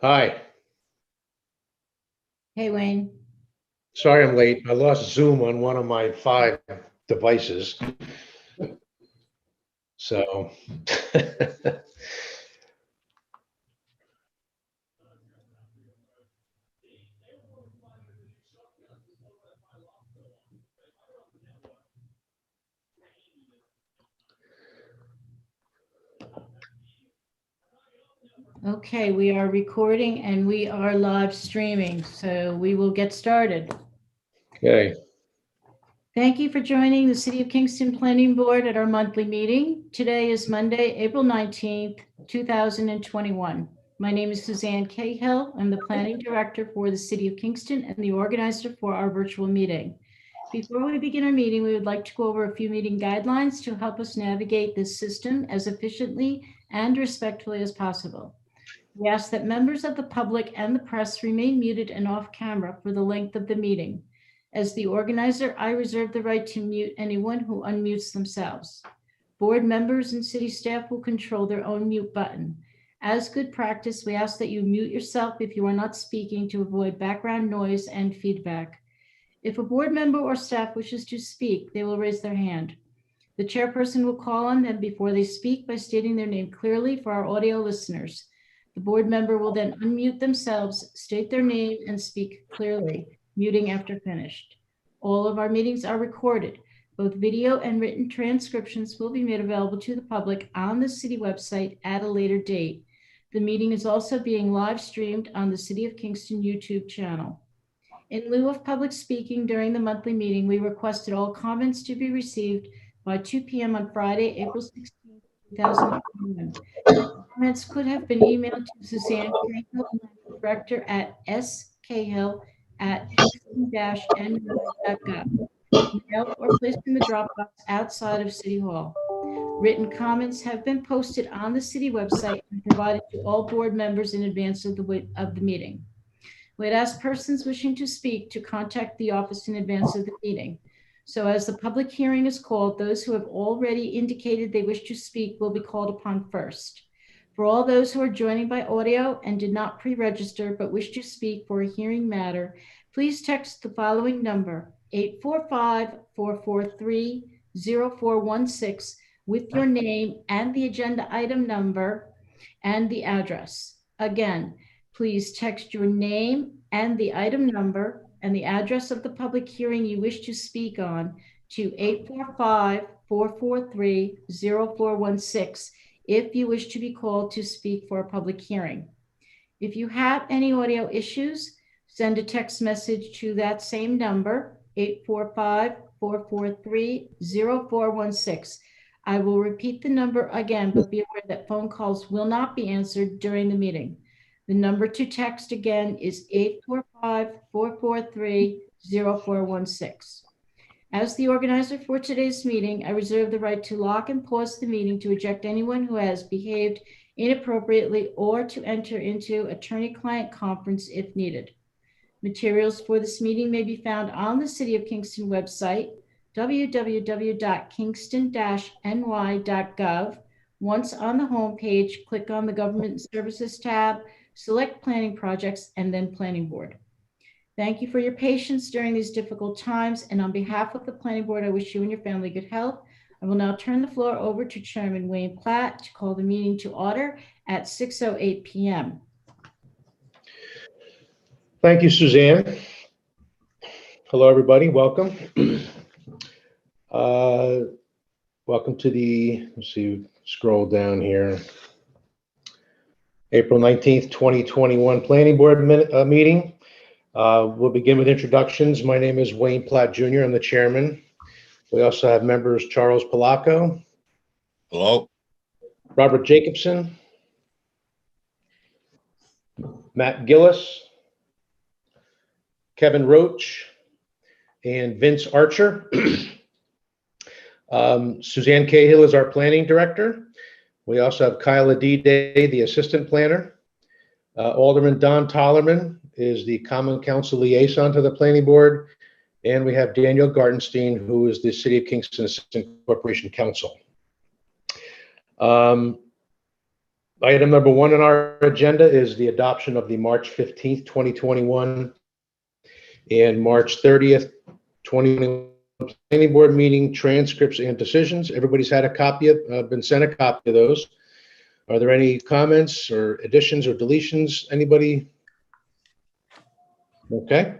Hi. Hey, Wayne. Sorry I'm late. I lost Zoom on one of my 5 devices. So, Okay, we are recording and we are live streaming, so we will get started. okay. Thank you for joining the City of Kingston Planning Board at our monthly meeting. Today is Monday, April 19th, 2021. My name is Suzanne Cahill. I'm the Planning Director for the City of Kingston and the organizer for our virtual meeting. Before we begin our meeting, we would like to go over a few meeting guidelines to help us navigate this system as efficiently and respectfully as possible. We ask that members of the public and the press remain muted and off camera for the length of the meeting. As the organizer, I reserve the right to mute anyone who unmutes themselves. Board members and city staff will control their own mute button. As good practice, we ask that you mute yourself if you are not speaking to avoid background noise and feedback. If a board member or staff wishes to speak, they will raise their hand. The chairperson will call on them before they speak by stating their name clearly for our audio listeners. The board member will then unmute themselves, state their name, and speak clearly, muting after finished. All of our meetings are recorded. Both video and written transcriptions will be made available to the public on the city website at a later date. The meeting is also being live streamed on the City of Kingston YouTube channel. In lieu of public speaking during the monthly meeting, we requested all comments to be received by 2 p.m. on Friday, April 16th, 2021. Comments could have been emailed to Suzanne Cahill, Director at skihill@kingston-ny.gov, mailed or placed in the Dropbox outside of City Hall. Written comments have been posted on the city website and provided to all board members in advance of the meeting. We'd ask persons wishing to speak to contact the office in advance of the meeting. So as the public hearing is called, those who have already indicated they wish to speak will be called upon first. For all those who are joining by audio and did not pre-register but wish to speak for a hearing matter, please text the following number, 845-443-0416, with your name and the agenda item number and the address. Again, please text your name and the item number and the address of the public hearing you wish to speak on to 845-443-0416 if you wish to be called to speak for a public hearing. If you have any audio issues, send a text message to that same number, 845-443-0416. I will repeat the number again, but be aware that phone calls will not be answered during the meeting. The number to text again is 845-443-0416. As the organizer for today's meeting, I reserve the right to lock and pause the meeting to eject anyone who has behaved inappropriately or to enter into attorney-client conference if needed. Materials for this meeting may be found on the City of Kingston website, www.kingston-ny.gov. Once on the home page, click on the Government Services tab, select Planning Projects, and then Planning Board. Thank you for your patience during these difficult times, and on behalf of the Planning Board, I wish you and your family good health. I will now turn the floor over to Chairman Wayne Platt to call the meeting to order at 6:08 p.m. Thank you, Suzanne. Hello, everybody. Welcome. Welcome to let's see, scroll down here. April 19th, 2021 Planning Board meeting. We'll begin with introductions. My name is Wayne Platt Jr. I'm the chairman. We also have members Charles Polacco. Hello. Robert Jacobson. Matt Gillis. Kevin Roach. And Vince Archer. Suzanne Cahill is our planning director. We also have Kyle Adide, the assistant planner. Alderman Don Tollerman is the common council liaison to the planning board. And we have Daniel Gartenstein, who is the City of Kingston Assistant Corporation Counsel. Item number 1 on our agenda is the adoption of the March 15th, 2021 and March 30th, 2021 planning board meeting transcripts and decisions. Everybody's had a copy of, been sent a copy of those. Are there any comments or additions or deletions? Anybody? Okay.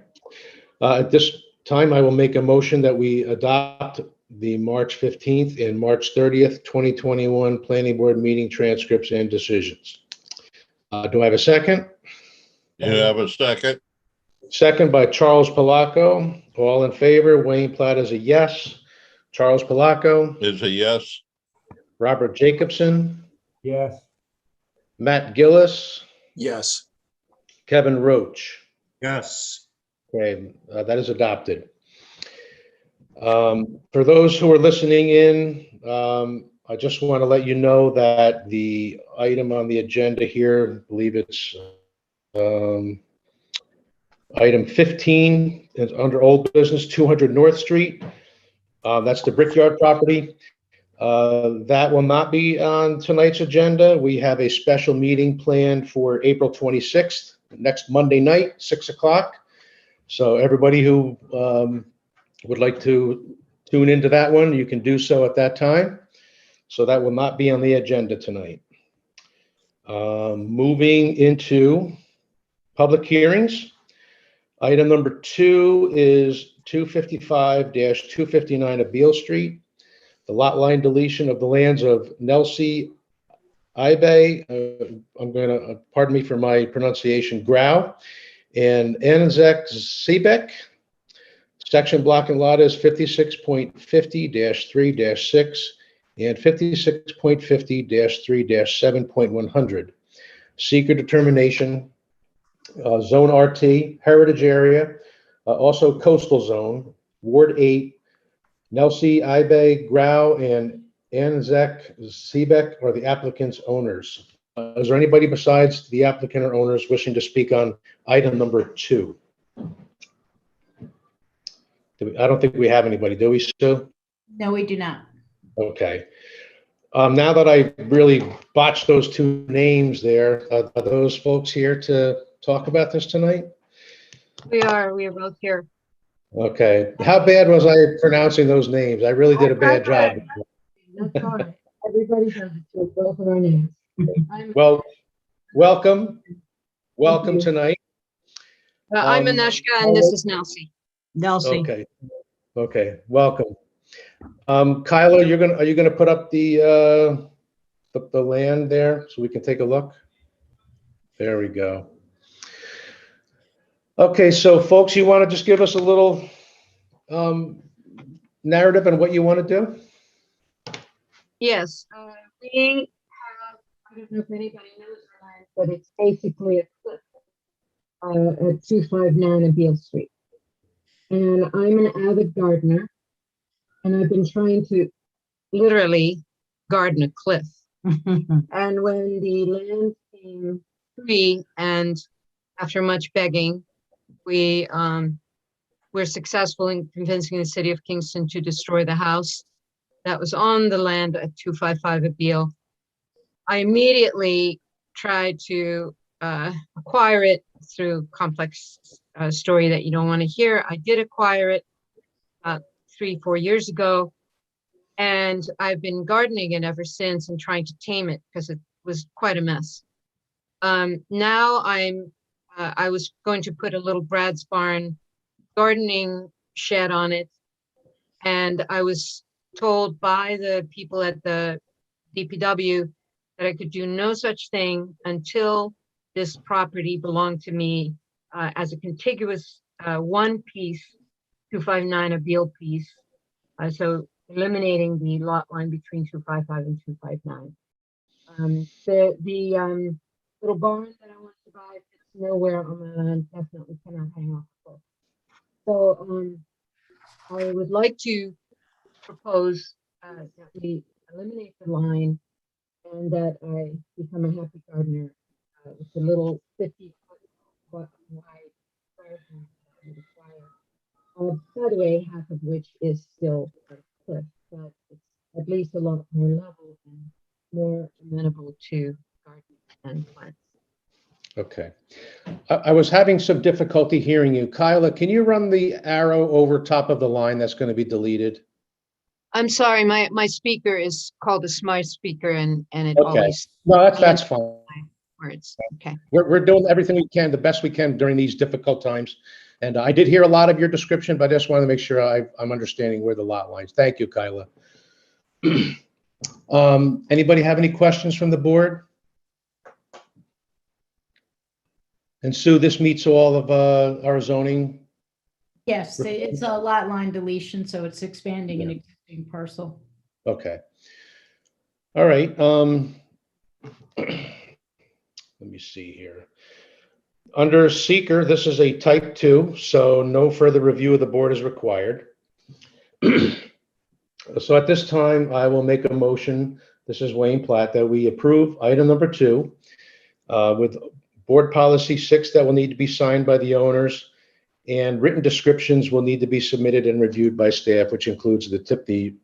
At this time, I will make a motion that we adopt the March 15th and March 30th, 2021 planning board meeting transcripts and decisions. Do I have a second? You have a second? Second by Charles Palaco. All in favor? Wayne Platt is a yes. Charles Palaco, Is a yes. Robert Jacobson, Yes. Matt Gillis, Yes. Kevin Roach. Yes. Okay, that is adopted. For those who are listening in, I just want to let you know that the item on the agenda here, I believe it's item 15, is under old business, 200 North Street. That's the Brickyard property. That will not be on tonight's agenda. We have a special meeting planned for April 26th, next Monday night, 6 o'clock. So everybody who would like to tune into that one, you can do so at that time. So that will not be on the agenda tonight. Moving into public hearings. Item number 2 is 255-259 of Beale Street. The lot line deletion of the lands of Nelsie Ibe, I'm going to, pardon me for my pronunciation, Grau, and Anzek Seebeck. Section block and lot is 56.50-3-6 and 56.50-3-7.100. Seeker determination, zone RT, heritage area, also coastal zone, Ward 8, Nelsie Ibe, Grau, and Anzek Seebeck are the applicant's owners. Is there anybody besides the applicant or owners wishing to speak on item number 2? I don't think we have anybody, do we, Sue? No, we do not. Okay. Now that I really botched those 2 names there, are those folks here to talk about this tonight? We are both here. Okay. How bad was I pronouncing those names? I really did a bad job. That's all right. Everybody does it to both of our names. Well, welcome. Welcome tonight. I'm Aneshka and this is Nelsie. Nelsie. Okay. Okay. Welcome. Kyla, are you gonna put up the land there so we can take a look? There we go. Okay, so folks, you want to just give us a little narrative on what you want to do? Yes, we have, I don't know if anybody knows our land, but it's basically a cliff at 259 of Beale Street. And I'm an avid gardener, and I've been trying to literally garden a cliff. And when the land came free, and after much begging, we were successful in convincing the city of Kingston to destroy the house that was on the land at 255 of Beale. I immediately tried to acquire it through complex story that you don't want to hear. I did acquire it 3-4 years ago, and I've been gardening it ever since and trying to tame it because it was quite a mess. Now I was going to put a little Brad's Barn gardening shed on it, and I was told by the people at the DPW that I could do no such thing until this property belonged to me as a contiguous one piece, 259 a Beale piece. So eliminating the lot line between 255 and 259. The little barn that I want to buy fits nowhere on my land, definitely cannot hang off the cliff. So I would like to propose that we eliminate the line and that I become a happy gardener with a little 50-foot wide garden that I would acquire. By the way, half of which is still a cliff, but it's at least a lot more level and more amenable to gardening. and plants. Okay. I was having some difficulty hearing you. Kyla, can you run the arrow over top of the line that's going to be deleted? I'm sorry, my speaker is called a smart speaker and it Okay. always No, that's fine. words. Okay. We're doing everything we can, the best we can during these difficult times. And I did hear a lot of your description, but I just wanted to make sure I'm understanding where the lot lines. Thank you, Kyla. Anybody have any questions from the board? And Sue, this meets all of our zoning. Yes, it's a lot line deletion, so it's expanding an existing parcel. Okay. All right. Let me see here. Under seeker, this is a type 2, so no further review of the board is required. So at this time, I will make a motion. This is Wayne Platt, that we approve item number 2 with board policy 6 that will need to be signed by the owners, and written descriptions will need to be submitted and reviewed by staff, which includes the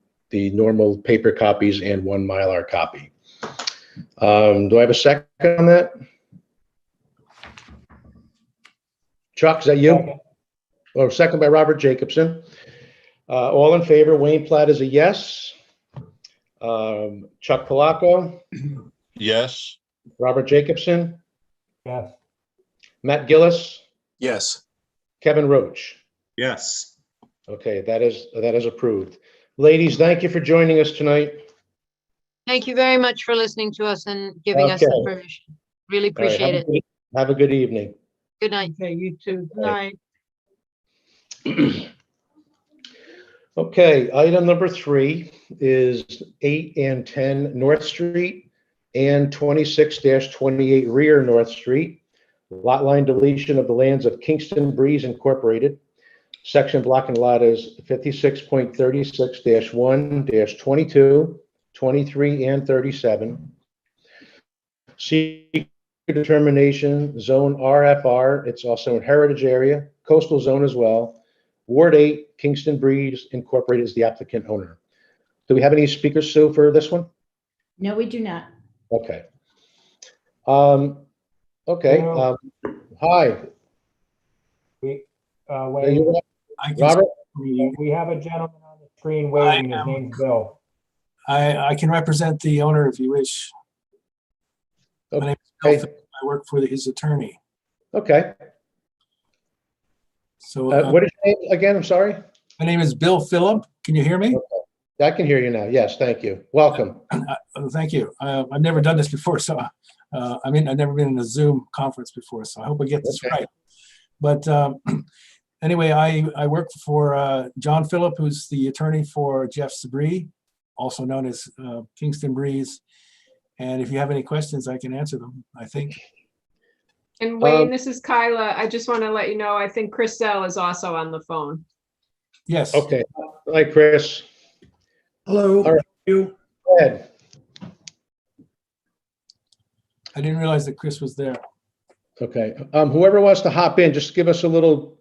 normal paper copies and 1 Mylar copy. Do I have a second on that? Chuck, is that you? Or second by Robert Jacobson. All in favor, Wayne Platt is a yes. Chuck Palaco, Yes. Robert Jacobson, Yes. Matt Gillis, Yes. Kevin Roach. Yes. Okay, that is approved. Ladies, thank you for joining us tonight. Thank you very much for listening to us and giving us Okay. information. Really All right, appreciate it. have a good evening. Good night. Okay, you too. Good Right. night. Okay, item number 3 is 8 and 10 North Street and 26-28 rear North Street. Lot line deletion of the lands of Kingston Breeze Incorporated. Section block and lot is 56.36-1-22, 23, and 37. Secret determination, zone RFR. It's also in heritage area, coastal zone as well. Ward 8, Kingston Breeze Incorporated is the applicant owner. Do we have any speakers, Sue, for this one? No, we do not. Okay. Okay. Hello. Hi. We, Are Wayne, you I can, Robert? we have a gentleman on the screen waiting. His name's Bill. I can represent the owner if you wish. My name is Bill Okay. Phillips. I work for his attorney. Okay. So What is your name again? I'm sorry. my name is Bill Phillip. Can you hear me? I can hear you now. Yes, thank you. Welcome. Thank you. I've never done this before, so I've never been in a Zoom conference before, so I hope I get this Okay. right. But anyway, I work for John Phillip, who's the attorney for Jeff Sabree, also known as Kingston Breeze. And if you have any questions, I can answer them, I think. And Wayne, this is Kyla. I just want to let you know, I think Chris Sell is also on the phone. Yes. Okay. Hi, Chris. Hello. All right. You. Go ahead. I didn't realize that Chris was there. Okay. Whoever wants to hop in, just give us a little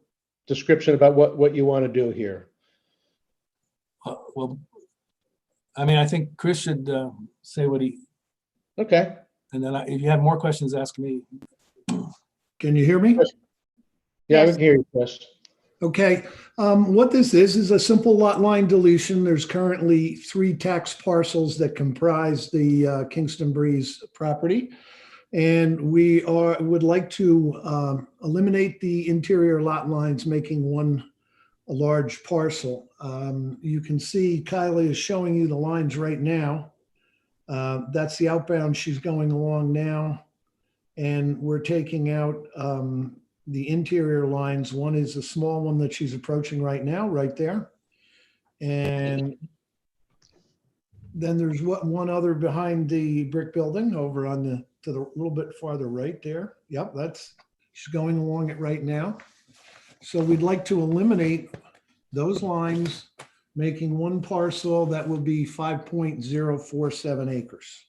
description about what you want to do here. Well, I think Chris should say what he, Okay. and then if you have more questions, ask me. Can you hear me? Yeah, I Yes. can hear you, Chris. Okay. What this is a simple lot line deletion. There's currently 3 tax parcels that comprise the Kingston Breeze property. And we would like to eliminate the interior lot lines, making one a large parcel. You can see Kylie is showing you the lines right now. That's the outbound she's going along now. And we're taking out the interior lines. One is a small one that she's approaching right now, right there. And then there's one other behind the brick building over on to the little bit farther right there. Yep, she's going along it right now. So we'd like to eliminate those lines, making one parcel that will be 5.047 acres.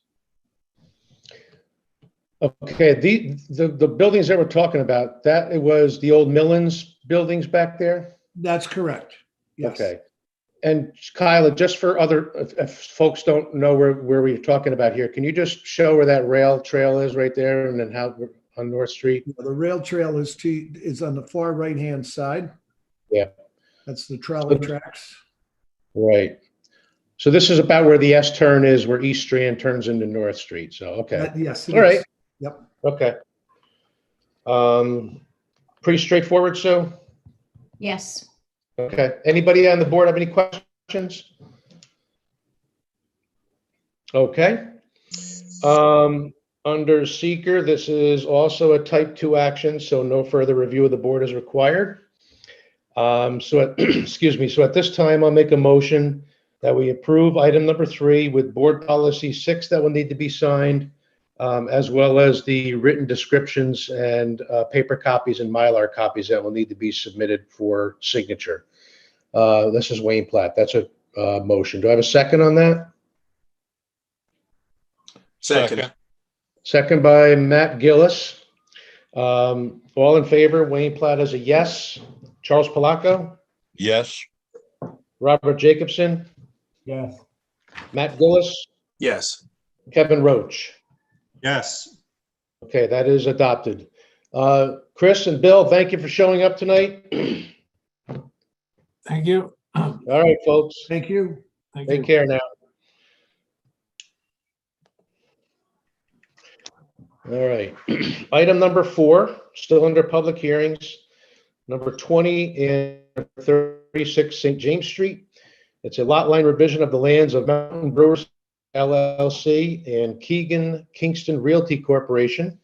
Okay, the buildings that we're talking about, it was the old Millens buildings back there? That's correct. Yes. Okay. And Kyla, just for other, if folks don't know where we're talking about here, can you just show where that rail trail is right there and then how on North Street? The rail trail is on the far right-hand side. Yeah. That's the trolley tracks. Right. So this is about where the S turn is, where East Strand turns into North Street. So, okay. Yes. it All right. is. Yep. Okay. Pretty straightforward, Sue? Yes. Okay. Anybody on the board have any questions? Okay. Under seeker, this is also a type 2 action, so no further review of the board is required. Excuse me. So at this time, I'll make a motion that we approve item number 3 with board policy 6 that will need to be signed, as well as the written descriptions and paper copies and Mylar copies that will need to be submitted for signature. This is Wayne Platt. That's a motion. Do I have a second on that? Second. Second by Matt Gillis. All in favor, Wayne Platt is a yes. Charles Palaco, Yes. Robert Jacobson, Yes. Matt Gillis, Yes. Kevin Roach. Yes. Okay, that is adopted. Chris and Bill, thank you for showing up tonight. Thank you. All right, folks, Thank you. Thank you. take care now. All right. Item number 4, still under public hearings, number 20 and 36 St. James Street. It's a lot line revision of the lands of Mountain Brewers LLC and Keegan Kingston Realty Corporation.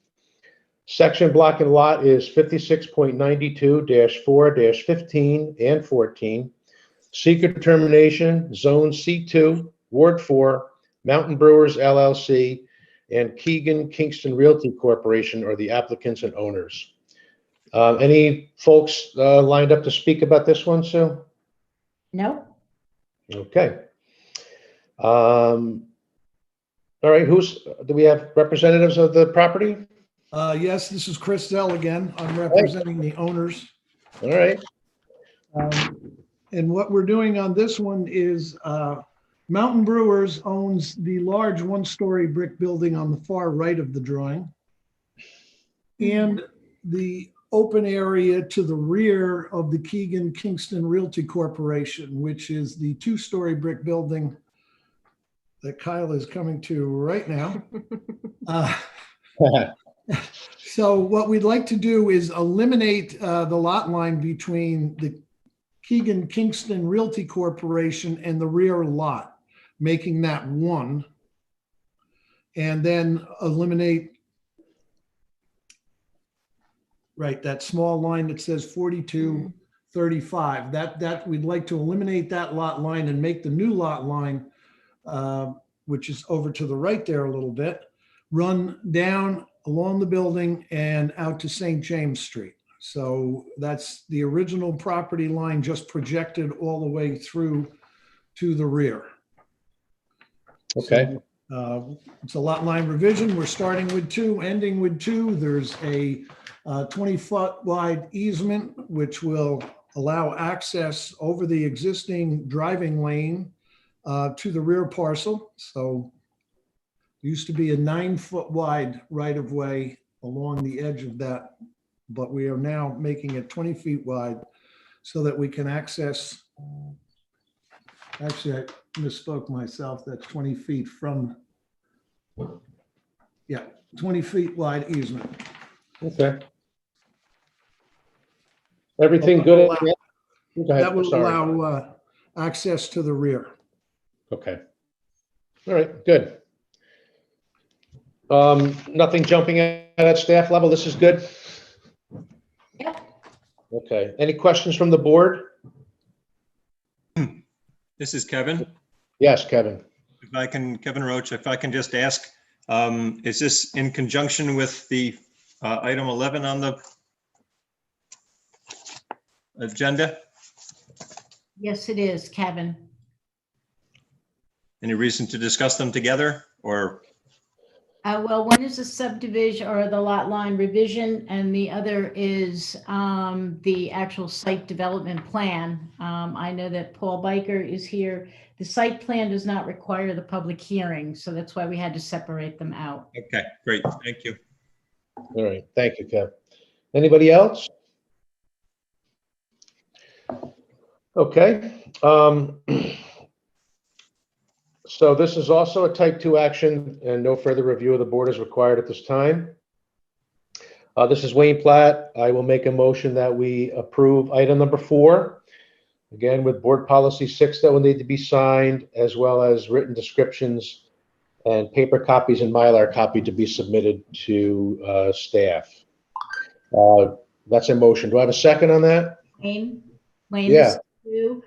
Section block and lot is 56.92-4-15 and 14. Secret determination, Zone C2, Ward 4, Mountain Brewers LLC, and Keegan Kingston Realty Corporation are the applicants and owners. Any folks lined up to speak about this one, Sue? No? Okay. All right, do we have representatives of the property? Yes, this is Chris Zell again. I'm representing the owners. All right, And what we're doing on this one is Mountain Brewers owns the large one-story brick building on the far right of the drawing. And the open area to the rear of the Keegan Kingston Realty Corporation, which is the 2-story brick building that Kyle is coming to right now. So what we'd like to do is eliminate the lot line between the Keegan Kingston Realty Corporation and the rear lot, making that one. And then eliminate, right, that small line that says 4235. That we'd like to eliminate that lot line and make the new lot line, which is over to the right there a little bit, run down along the building and out to St. James Street. So that's the original property line just projected all the way through to the rear. okay, So, it's a lot line revision. We're starting with 2, ending with 2. There's a 20-foot wide easement, which will allow access over the existing driving lane to the rear parcel. So used to be a 9-foot wide right-of-way along the edge of that, but we are now making it 20 feet wide so that we can access. Actually, I misspoke myself. That's 20 feet from, yeah, 20 feet wide easement. okay. Everything good? Allow- Go ahead, That will sorry. allow access to the rear. Okay. All right, good. Nothing jumping at staff level. This is good? Yep. Okay. Any questions from the board? This is Kevin. Yes, Kevin. Kevin Roach, if I can just ask, is this in conjunction with the item 11 on the agenda? Yes, it is, Kevin. Any reason to discuss them together or? Well, one is a subdivision or the lot line revision, and the other is the actual site development plan. I know that Paul Biker is here. The site plan does not require the public hearing, so that's why we had to separate them out. Okay, great. Thank you. All right, thank you, Kev. Anybody else? Okay. So this is also a type 2 action, and no further review of the board is required at this time. This is Wayne Platt. I will make a motion that we approve item number 4, again with board policy 6 that will need to be signed, as well as written descriptions and paper copies and Mylar copy to be submitted to staff. That's a motion. Do I have a second on that? Wayne, this Yeah. is you.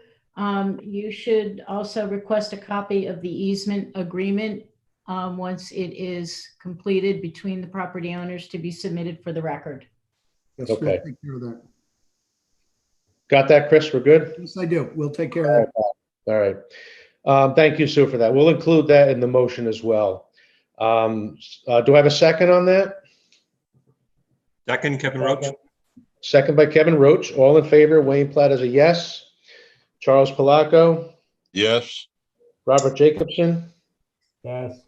You should also request a copy of the easement agreement once it is completed between the property owners to be submitted for the record. Yes, we'll Okay. take care of that. Got that, Chris? We're good? Yes, I do. We'll take care of that. All right. Thank you, Sue, for that. We'll include that in the motion as well. Do I have a second on that? Second, Kevin Roach. Second by Kevin Roach. All in favor? Wayne Platt is a yes. Charles Palaco, Yes. Robert Jacobson, Yes.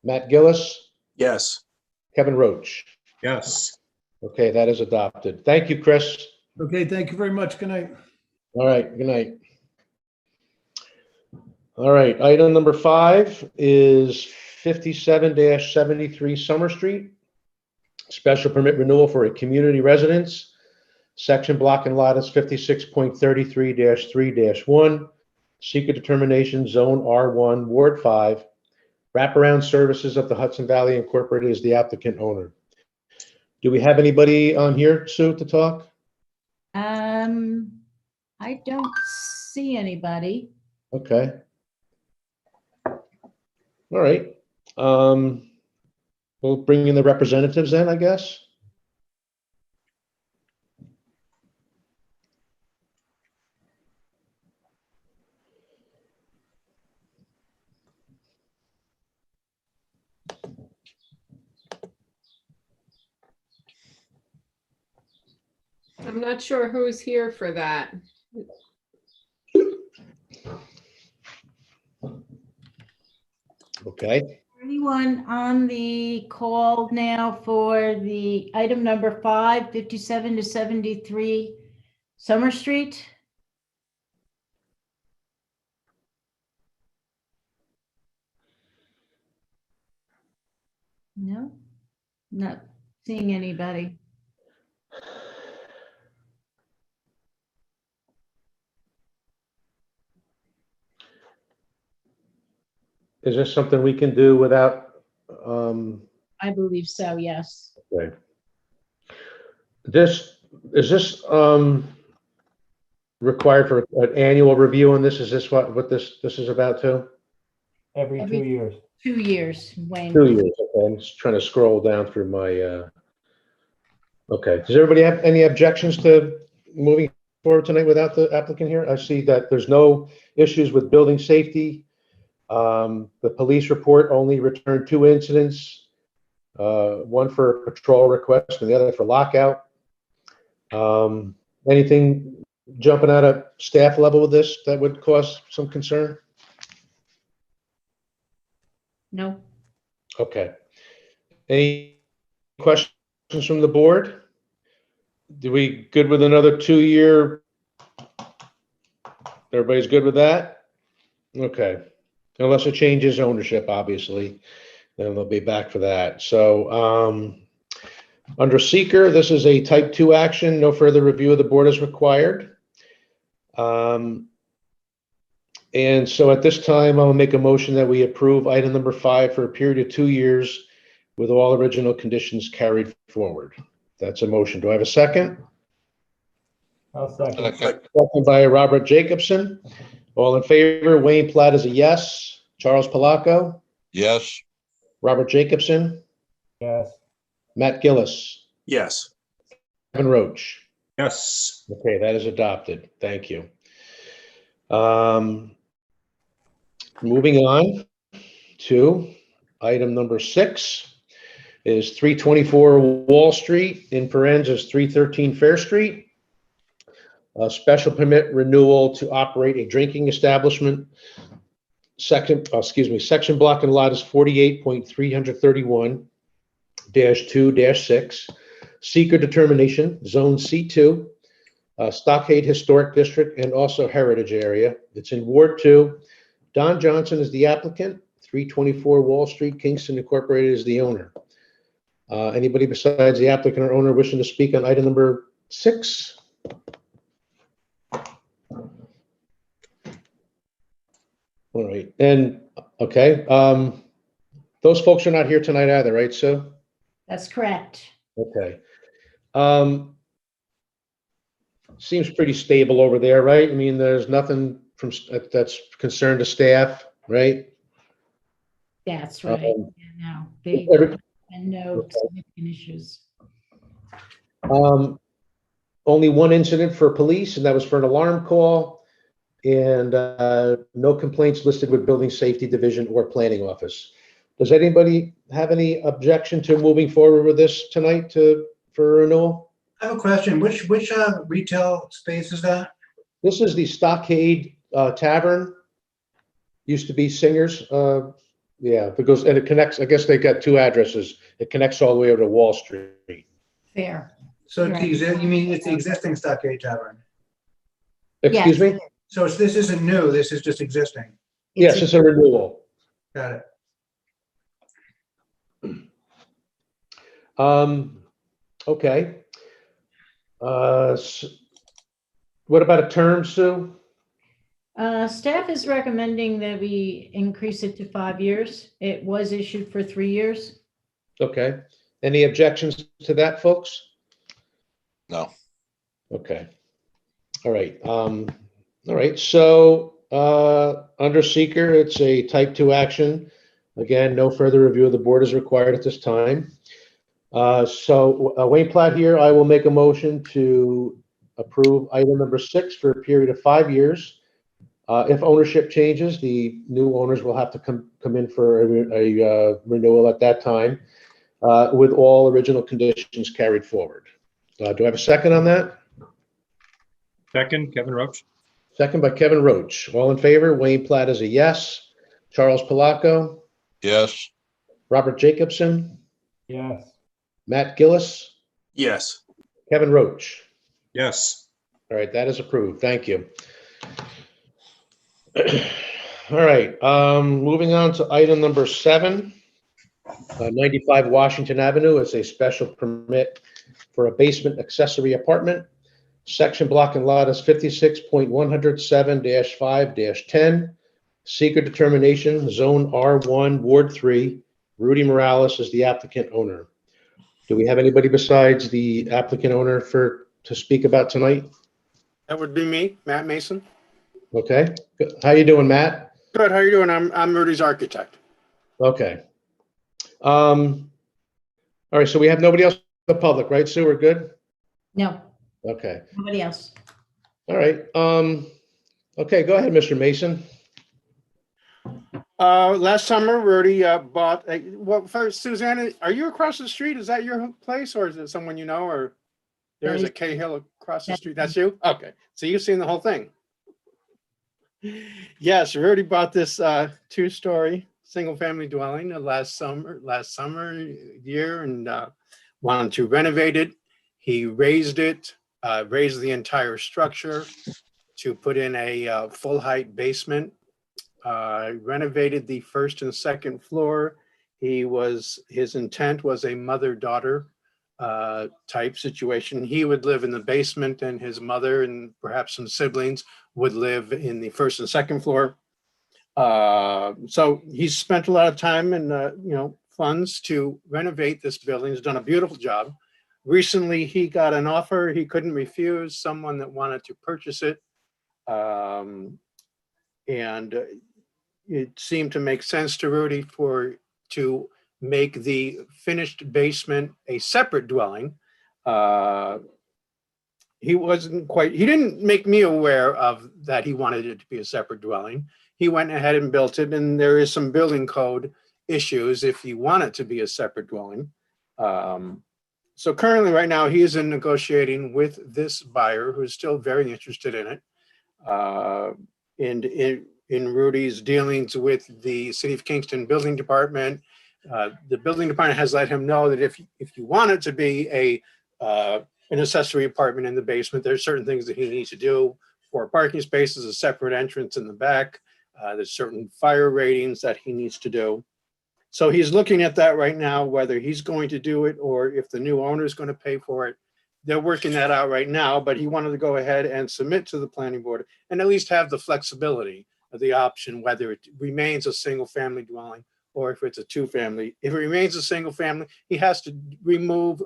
Matt Gillis, Yes. Kevin Roach. Yes. Okay, that is adopted. Thank you, Chris. Okay, thank you very much. Good night. All right, good night. All right, item number 5 is 57-73 Summer Street. Special permit renewal for a community residence. Section block and lot is 56.33-3-1. Secret determination, zone R1, Ward 5. Wraparound Services of the Hudson Valley Incorporated is the applicant owner. Do we have anybody on here, Sue, to talk? I don't see anybody. Okay. All right. We'll bring in the representatives then, I guess. I'm not sure who's here for that. Okay. Anyone on the call now for the item number 5, 57-73 Summer Street? No, not seeing anybody. Is this something we can do without, I believe so, yes. okay. Is this required for an annual review on this? Is this what this is about too? Every 2 years. 2 years, Wayne. 2 years, okay. I'm just trying to scroll down through my, okay. Does everybody have any objections to moving forward tonight without the applicant here? I see that there's no issues with building safety. The police report only returned 2 incidents, one for a patrol request and the other for lockout. Anything jumping out at staff level with this that would cause some concern? No. Okay. Any questions from the board? Do we good with another 2-year? Everybody's good with that? Okay. Unless it changes ownership, obviously, then they'll be back for that. So under seeker, this is a type 2 action. No further review of the board is required. And so at this time, I'll make a motion that we approve item number 5 for a period of 2 years with all original conditions carried forward. That's a motion. Do I have a second? I'll second. Second. Second by Robert Jacobson. All in favor, Wayne Platt is a yes. Charles Palaco, Yes. Robert Jacobson, Yes. Matt Gillis, Yes. Kevin Roach. Yes. Okay, that is adopted. Thank you. Moving on to item number 6, is 324 Wall Street, in parentheses 313 Fair Street. A special permit renewal to operate a drinking establishment. Section block and lot is 48.331-2-6. Seeker determination, zone C2, Stockade Historic District, and also Heritage Area. It's in Ward 2. Don Johnson is the applicant. 324 Wall Street, Kingston Incorporated is the owner. Anybody besides the applicant or owner wishing to speak on item number 6? All right, and, okay, those folks are not here tonight either, right, Sue? That's correct. Okay. Seems pretty stable over there, right? I mean, there's nothing from, that's concerned to staff, right? That's right. Um, Yeah, no, they, every- and no significant issues. Only one incident for police, and that was for an alarm call, and no complaints listed with Building Safety Division or Planning Office. Does anybody have any objection to moving forward with this tonight for renewal? I have a question. Which retail space is that? This is the Stockade Tavern. Used to be Singers. Yeah, because, and it connects, I guess they got two addresses. It connects all the way over to Wall Street. Fair. So Right. you mean it's the existing Stockade Tavern? Excuse Yes. me? So this isn't new, this is just existing. Yes, it's a renewal. Got it. Okay. What about a term, Sue? Staff is recommending that we increase it to 5 years. It was issued for 3 years. Okay. Any objections to that, folks? No. Okay. All right. All right. So under seeker, it's a type 2 action. Again, no further review of the board is required at this time. Wayne Platt here, I will make a motion to approve item number 6 for a period of 5 years. If ownership changes, the new owners will have to come in for a renewal at that time, with all original conditions carried forward. Do I have a second on that? Second, Kevin Roach. Second by Kevin Roach. All in favor? Wayne Platt is a yes. Charles Palaco, Yes. Robert Jacobson, Yes. Matt Gillis, Yes. Kevin Roach. Yes. All right, that is approved. Thank you. All right, moving on to item number 7. 95 Washington Avenue is a special permit for a basement accessory apartment. Section block and lot is 56.107-5-10. Seeker determination, zone R1, Ward 3. Rudy Morales is the applicant owner. Do we have anybody besides the applicant owner to speak about tonight? That would be me, Matt Mason. Okay, good. How you doing, Matt? Good, how are you doing? I'm Rudy's architect. Okay. All right, so we have nobody else in the public, right, Sue? We're good? No, Okay, nobody else. all right. Okay, go ahead, Mr. Mason. Last summer, Rudy bought, well, first, Susanna, are you across the street? Is that your place or is it someone you know, or there's a Cahill across the street? That's you? Okay, so you've seen the whole thing. Yes, Rudy bought this 2-story single-family dwelling last summer year, and wanted to renovate it. He raised it, raised the entire structure to put in a full-height basement. Renovated the first and second floor. His intent was a mother-daughter type situation. He would live in the basement and his mother and perhaps some siblings would live in the first and second floor. So he's spent a lot of time and funds to renovate this building. He's done a beautiful job. Recently, he got an offer he couldn't refuse, someone that wanted to purchase it. And it seemed to make sense to Rudy to make the finished basement a separate dwelling. He didn't make me aware of that he wanted it to be a separate dwelling. He went ahead and built it, and there is some building code issues if you want it to be a separate dwelling. So currently, right now, he is in negotiating with this buyer who's still very interested in it. And in Rudy's dealings with the City of Kingston Building Department, the building department has let him know that if you want it to be an accessory apartment in the basement, there's certain things that he needs to do. 4 parking spaces, a separate entrance in the back. There's certain fire ratings that he needs to do. So he's looking at that right now, whether he's going to do it or if the new owner is going to pay for it. They're working that out right now, but he wanted to go ahead and submit to the planning board and at least have the flexibility of the option, whether it remains a single family dwelling or if it's a 2-family. If it remains a single family, he has to remove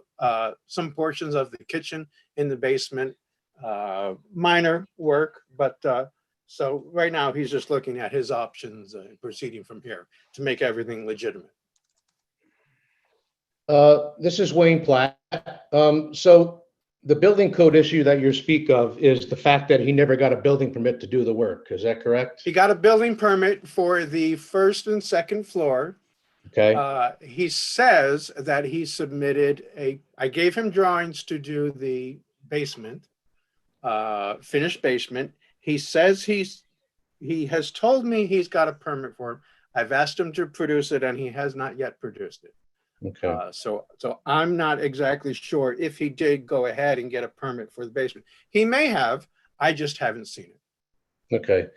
some portions of the kitchen in the basement, minor work, but so right now he's just looking at his options and proceeding from here to make everything legitimate. This is Wayne Platt. So the building code issue that you speak of is the fact that he never got a building permit to do the work. Is that correct? He got a building permit for the 1st and 2nd floor. Okay. He says that he submitted I gave him drawings to do the basement, finished basement. He says he has told me he's got a permit for it. I've asked him to produce it and he has not yet produced it. Okay. So I'm not exactly sure if he did go ahead and get a permit for the basement. He may have, I just haven't seen it. Okay.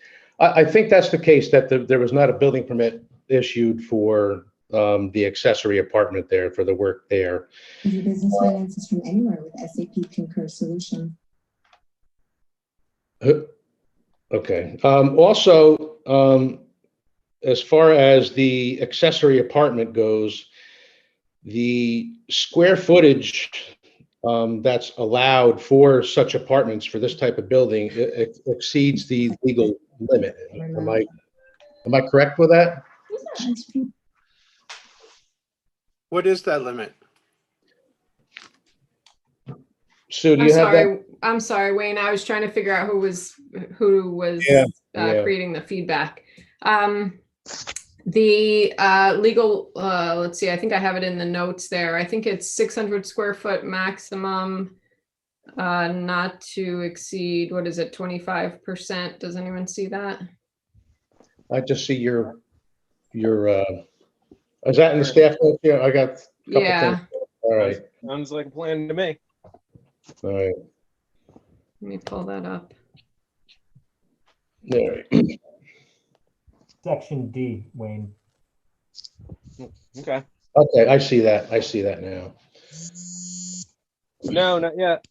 I think that's the case, that there was not a building permit issued for the accessory apartment there, for the work there. Your business finances from anywhere with SAP Concur solution. Okay. Also, as far as the accessory apartment goes, the square footage that's allowed for such apartments for this type of building exceeds the legal limit. Am I correct with that? What is that limit? Sue, do you have that? I'm sorry, Wayne. I was trying to figure out who was Yeah. creating the feedback. The legal, let's see, I think I have it in the notes there. I think it's 600 square foot maximum, not to exceed, what is it, 25%? Does anyone see that? I just see your, is that in the staff notes? Yeah, I got a couple Yeah. things. All right, Sounds like a plan to me. all right, Let me pull that up. all right. Section D, Wayne. Okay. Okay, I see that. I see that now. No, not yet.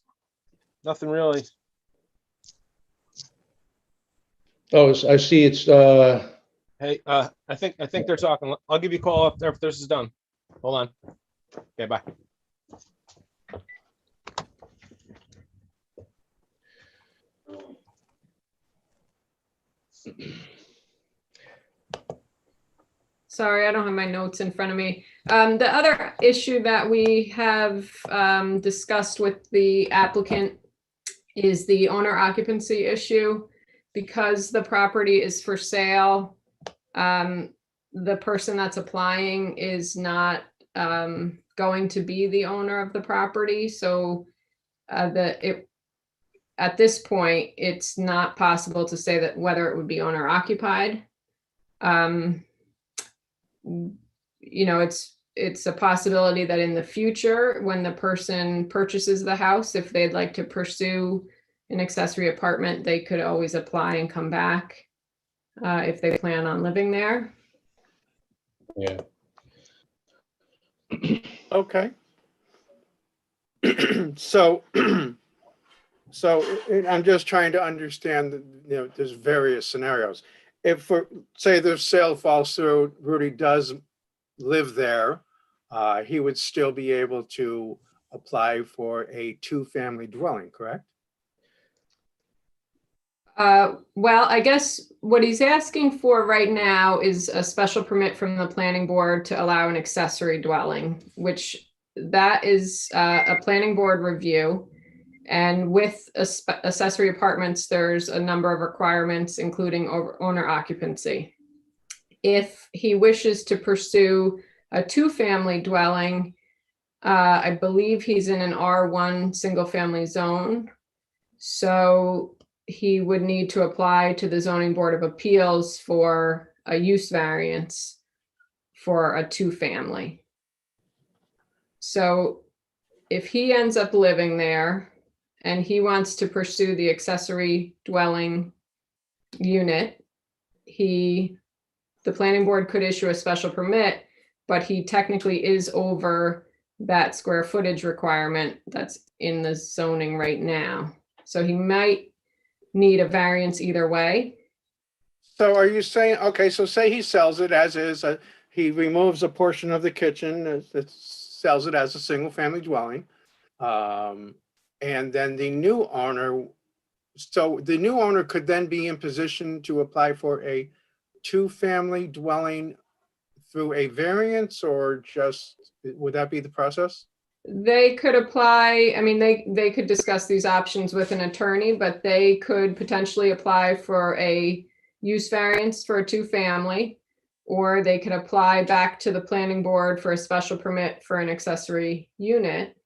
Nothing really. Oh, I see it's, Hey, I think they're talking. I'll give you a call after this is done. Hold on. Okay, bye. Sorry, I don't have my notes in front of me. The other issue that we have discussed with the applicant is the owner occupancy issue. Because the property is for sale, the person that's applying is not going to be the owner of the property. So at this point, it's not possible to say that whether it would be owner occupied. It's a possibility that in the future, when the person purchases the house, if they'd like to pursue an accessory apartment, they could always apply and come back if they plan on living there. yeah. Okay. So I'm just trying to understand that, there's various scenarios. If, say, the sale falls through, Rudy does live there, he would still be able to apply for a 2-family dwelling, correct? Well, I guess what he's asking for right now is a special permit from the planning board to allow an accessory dwelling, which that is a planning board review. And with accessory apartments, there's a number of requirements, including owner occupancy. If he wishes to pursue a 2-family dwelling, I believe he's in an R1 single-family zone. So he would need to apply to the Zoning Board of Appeals for a use variance for a two-family. So if he ends up living there and he wants to pursue the accessory dwelling unit, the planning board could issue a special permit, but he technically is over that square footage requirement that's in the zoning right now. So he might need a variance either way. So are you saying, okay, so say he sells it as is, he removes a portion of the kitchen, sells it as a single family dwelling. And then the new owner, so the new owner could then be in position to apply for a two-family dwelling through a variance, or just, would that be the process? They could apply, I mean, they could discuss these options with an attorney, but they could potentially apply for a use variance for a two-family, or they could apply back to the planning board for a special permit for an accessory unit.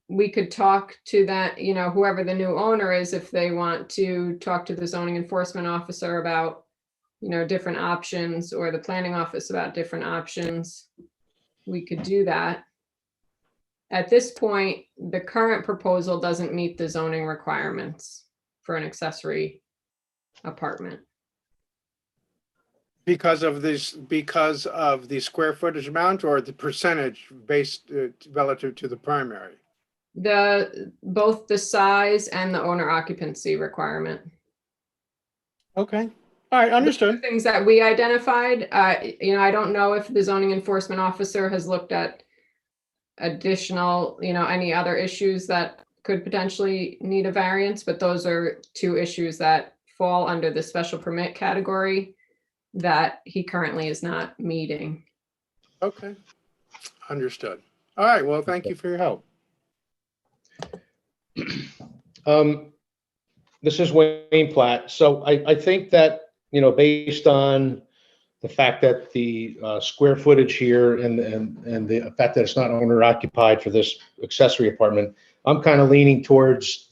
We could talk to that, you know, whoever the new owner is, if they want to talk to the zoning enforcement officer about, you know, different options, or the planning office about different options. We could do that. At this point, the current proposal doesn't meet the zoning requirements for an accessory apartment. Because of the square footage amount, or the percentage based relative to the primary? Both the size and the owner occupancy requirement. Okay, all right, understood. Things that we identified, you know, I don't know if the zoning enforcement officer has looked at additional, you know, any other issues that could potentially need a variance, but those are two issues that fall under the special permit category that he currently is not meeting. Okay, understood. All right, well, thank you for your help. This is Wayne Platt. So I think that, you know, based on the fact that the square footage here and the fact that it's not owner occupied for this accessory apartment, I'm kind of leaning towards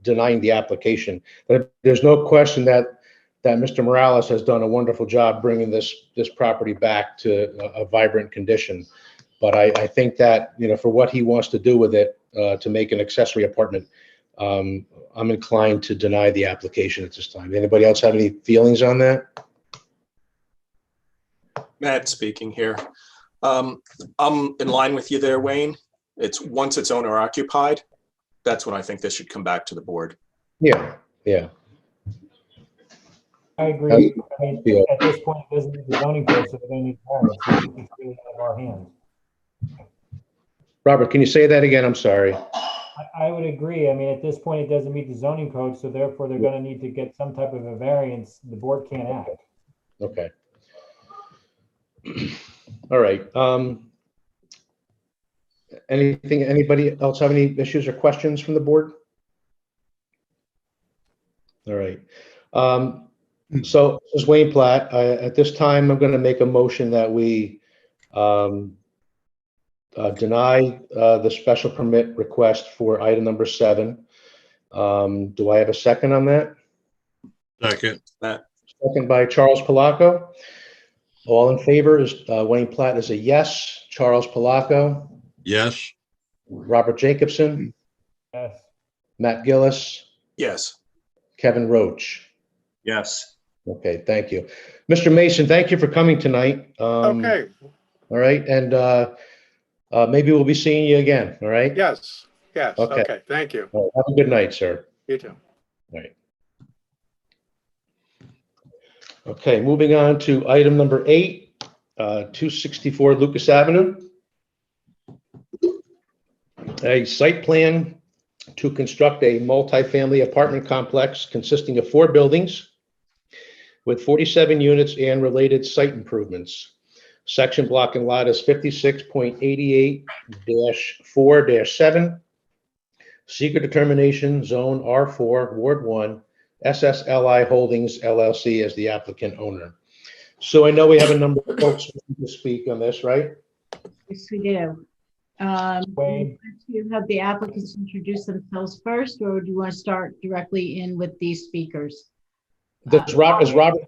denying the application. But there's no question that Mr. Morales has done a wonderful job bringing this property back to a vibrant condition. But I think that, you know, for what he wants to do with it, to make an accessory apartment, I'm inclined to deny the application at this time. Anybody else have any feelings on that? Matt speaking here. I'm in line with you there, Wayne. Once it's owner occupied, that's when I think this should come back to the board. Yeah, yeah. I agree. I mean, at this point, it doesn't need the zoning code, so they don't need variance. It's really out of our hands. Robert, can you say that again? I'm sorry. I would agree. I mean, at this point, it doesn't meet the zoning code, so therefore they're going to need to get some type of a variance. The board can't act. Okay. All right. Anybody else have any issues or questions from the board? All right. So this is Wayne Platt. At this time, I'm going to make a motion that we deny the special permit request for item number 7. Do I have a second on that? Second. Second by Charles Palaco. All in favor is Wayne Platt is a yes. Charles Palaco. Yes. Robert Jacobson. Yes. Matt Gillis. Yes. Kevin Roach. Yes. Okay, thank you. Mr. Mason, thank you for coming tonight. Okay, All right, and maybe we'll be seeing you again, all right? yes, Okay. okay, thank you. All right, have a good night, sir. You too. All right. Okay, moving on to item number 8, 264 Lucas Avenue. A site plan to construct a multifamily apartment complex consisting of 4 buildings with 47 units and related site improvements. Section block and lot is 56.88-4-7. Secret determination, zone R4, Ward 1, SSLI Holdings LLC as the applicant owner. So I know we have a number of folks who speak on this, right? Yes, we do. Wayne. Do you have the applicants introduce themselves first, or do you want to start directly in with these speakers? Does Robert, is Robert? I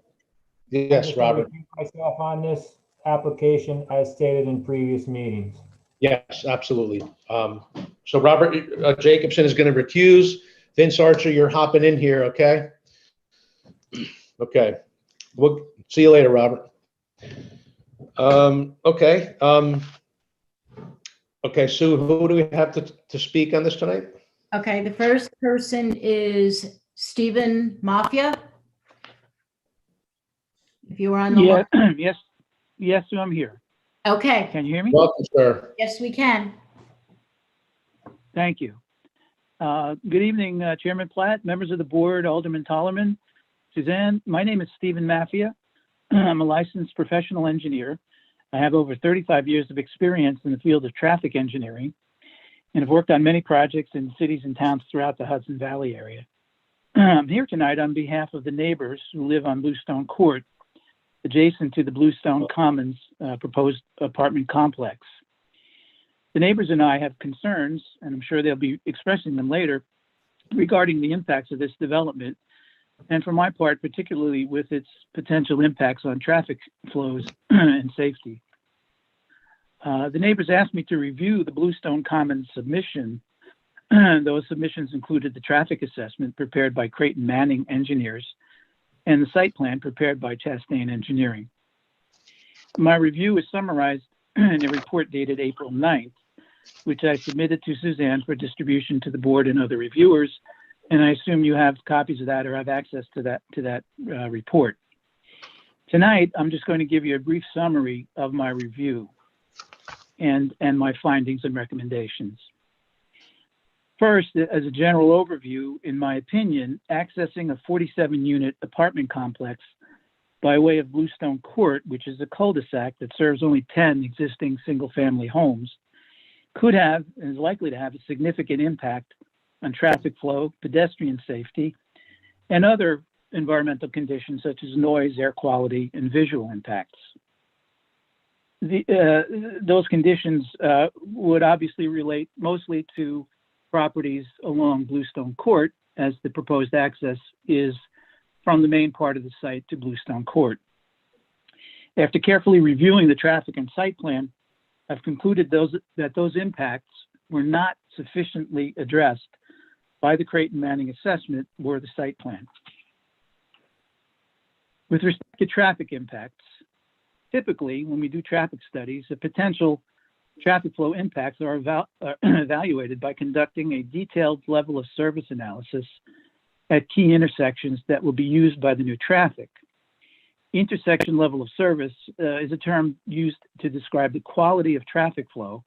Yes, just want to Robert. repeat myself on this application as stated in previous meetings. Yes, absolutely. So Robert Jacobson is going to recuse. Vince Archer, you're hopping in here, okay? Okay. We'll see you later, Robert. Okay. Okay, Sue, who do we have to speak on this tonight? Okay, the first person is Stephen Mafia. If you were on the Yeah, line. yes, I'm here. Okay, Can you hear me? Welcome, sir. yes, we can. Thank you. Good evening, Chairman Platt, members of the board, Alderman Tollerman, Suzanne. My name is Stephen Mafia. I'm a licensed professional engineer. I have over 35 years of experience in the field of traffic engineering and have worked on many projects in cities and towns throughout the Hudson Valley area. I'm here tonight on behalf of the neighbors who live on Bluestone Court, adjacent to the Bluestone Commons proposed apartment complex. The neighbors and I have concerns, and I'm sure they'll be expressing them later, regarding the impacts of this development, and for my part, particularly with its potential impacts on traffic flows and safety. The neighbors asked me to review the Bluestone Commons submission. Those submissions included the traffic assessment prepared by Creighton Manning Engineers and the site plan prepared by Chastain Engineering. My review is summarized in a report dated April 9th, which I submitted to Suzanne for distribution to the board and other reviewers. And I assume you have copies of that or have access to that report. Tonight, I'm just going to give you a brief summary of my review and my findings and recommendations. First, as a general overview, in my opinion, accessing a 47-unit apartment complex by way of Bluestone Court, which is a cul-de-sac that serves only 10 existing single-family homes, could have and is likely to have a significant impact on traffic flow, pedestrian safety, and other environmental conditions such as noise, air quality, and visual impacts. Those conditions would obviously relate mostly to properties along Bluestone Court, as the proposed access is from the main part of the site to Bluestone Court. After carefully reviewing the traffic and site plan, I've concluded that those impacts were not sufficiently addressed by the Creighton Manning assessment or the site plan. With respect to traffic impacts, typically when we do traffic studies, the potential traffic flow impacts are evaluated by conducting a detailed level of service analysis at key intersections that will be used by the new traffic. Intersection level of service is a term used to describe the quality of traffic flow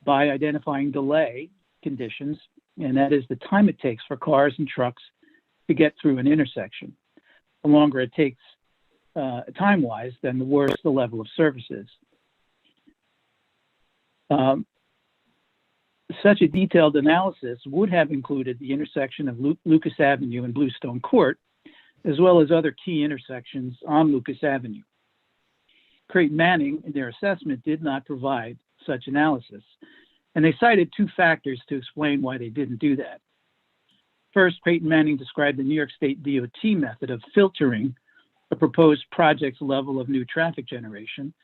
by identifying delay conditions, and that is the time it takes for cars and trucks to get through an intersection. The longer it takes time-wise, then the worse the level of service is. Such a detailed analysis would have included the intersection of Lucas Avenue and Bluestone Court, as well as other key intersections on Lucas Avenue. Creighton Manning, in their assessment, did not provide such analysis, and they cited two factors to explain why they didn't do that. First, Creighton Manning described the New York State DOT method of filtering a proposed project's level of new traffic generation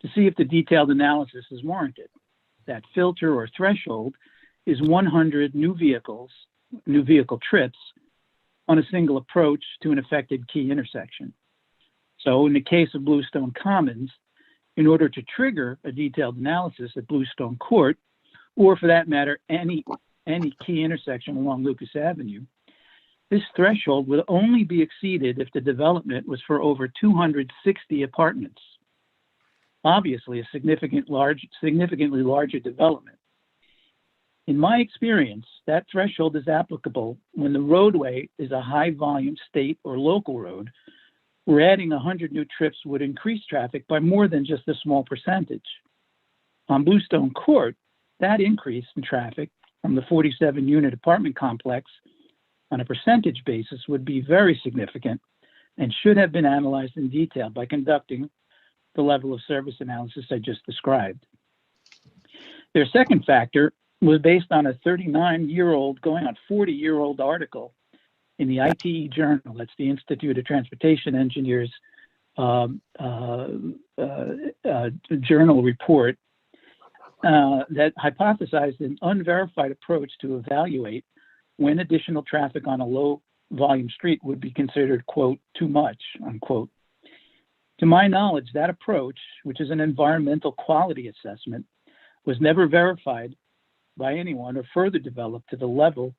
to see if the detailed analysis is warranted. That filter or threshold is 100 new vehicle trips on a single approach to an affected key intersection. So in the case of Bluestone Commons, in order to trigger a detailed analysis at Bluestone Court, or for that matter, any key intersection along Lucas Avenue, this threshold would only be exceeded if the development was for over 260 apartments. Obviously, a significantly larger development. In my experience, that threshold is applicable when the roadway is a high-volume state or local road, where adding 100 new trips would increase traffic by more than just a small percentage. On Bluestone Court, that increase in traffic from the 47-unit apartment complex on a percentage basis would be very significant and should have been analyzed in detail by conducting the level of service analysis I just described. Their second factor was based on a 39-year-old, going on 40-year-old article in the ITE Journal. That's the Institute of Transportation Engineers journal report that hypothesized an unverified approach to evaluate when additional traffic on a low volume street would be considered, quote, too much, unquote. To my knowledge, that approach, which is an environmental quality assessment, was never verified by anyone or further developed to the level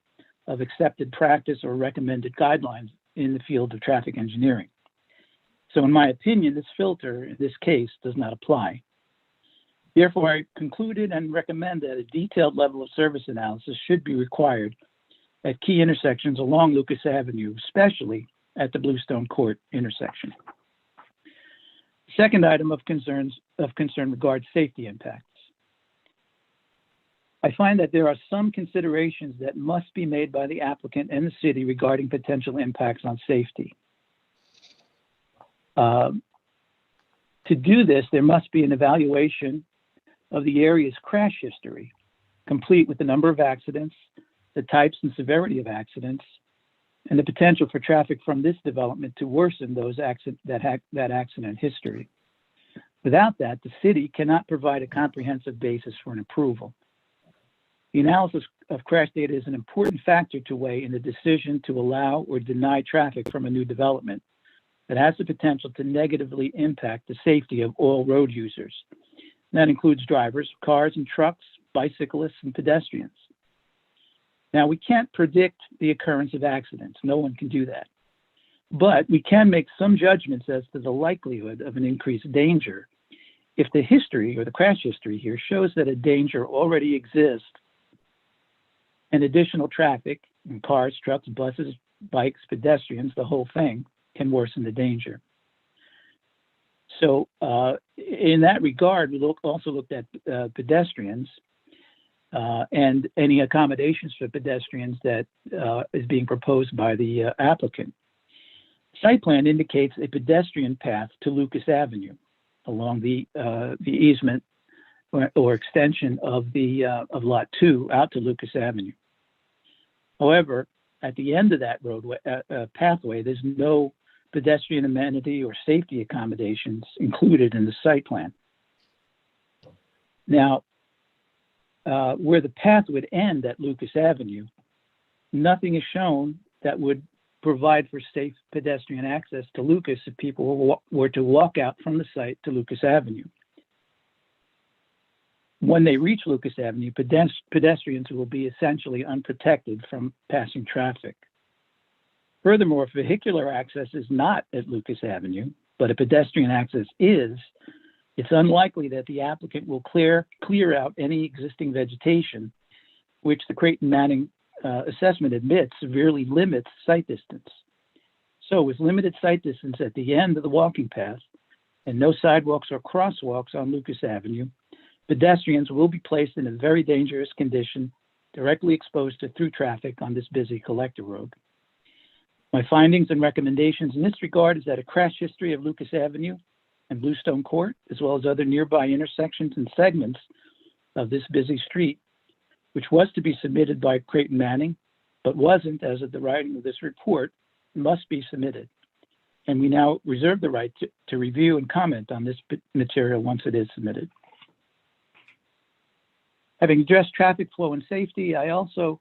of accepted practice or recommended guidelines in the field of traffic engineering. So in my opinion, this filter in this case does not apply. Therefore, I concluded and recommend that a detailed level of service analysis should be required at key intersections along Lucas Avenue, especially at the Bluestone Court intersection. Second item of concern regards safety impacts. I find that there are some considerations that must be made by the applicant and the city regarding potential impacts on safety. To do this, there must be an evaluation of the area's crash history, complete with the number of accidents, the types and severity of accidents, and the potential for traffic from this development to worsen that accident history. Without that, the city cannot provide a comprehensive basis for an approval. The analysis of crash data is an important factor to weigh in the decision to allow or deny traffic from a new development that has the potential to negatively impact the safety of all road users. That includes drivers, cars and trucks, bicyclists, and pedestrians. Now, we can't predict the occurrence of accidents. No one can do that. But we can make some judgments as to the likelihood of an increased danger if the history or the crash history here shows that a danger already exists and additional traffic in cars, trucks, buses, bikes, pedestrians, the whole thing can worsen the danger. So in that regard, we also looked at pedestrians and any accommodations for pedestrians that is being proposed by the applicant. Site plan indicates a pedestrian path to Lucas Avenue along the easement or extension of Lot 2 out to Lucas Avenue. However, at the end of that roadway pathway, there's no pedestrian amenity or safety accommodations included in the site plan. Now, where the path would end at Lucas Avenue, nothing is shown that would provide for safe pedestrian access to Lucas if people were to walk out from the site to Lucas Avenue. When they reach Lucas Avenue, pedestrians will be essentially unprotected from passing traffic. Furthermore, if vehicular access is not at Lucas Avenue, but a pedestrian access is, it's unlikely that the applicant will clear out any existing vegetation, which the Creighton-Manning assessment admits severely limits sight distance. So with limited sight distance at the end of the walking path and no sidewalks or crosswalks on Lucas Avenue, pedestrians will be placed in a very dangerous condition, directly exposed to through traffic on this busy collector road. My findings and recommendations in this regard is that a crash history of Lucas Avenue and Bluestone Court, as well as other nearby intersections and segments of this busy street, which was to be submitted by Creighton Manning, but wasn't as of the writing of this report, must be submitted. And we now reserve the right to review and comment on this material once it is submitted. Having addressed traffic flow and safety, I also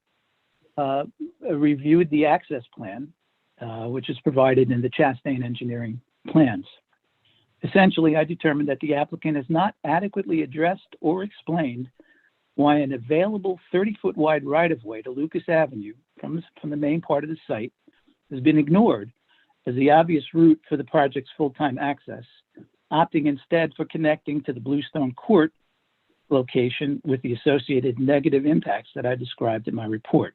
reviewed the access plan, which is provided in the Chastain Engineering plans. Essentially, I determined that the applicant has not adequately addressed or explained why an available 30-foot wide right-of-way to Lucas Avenue from the main part of the site has been ignored as the obvious route for the project's full-time access, opting instead for connecting to the Bluestone Court location with the associated negative impacts that I described in my report.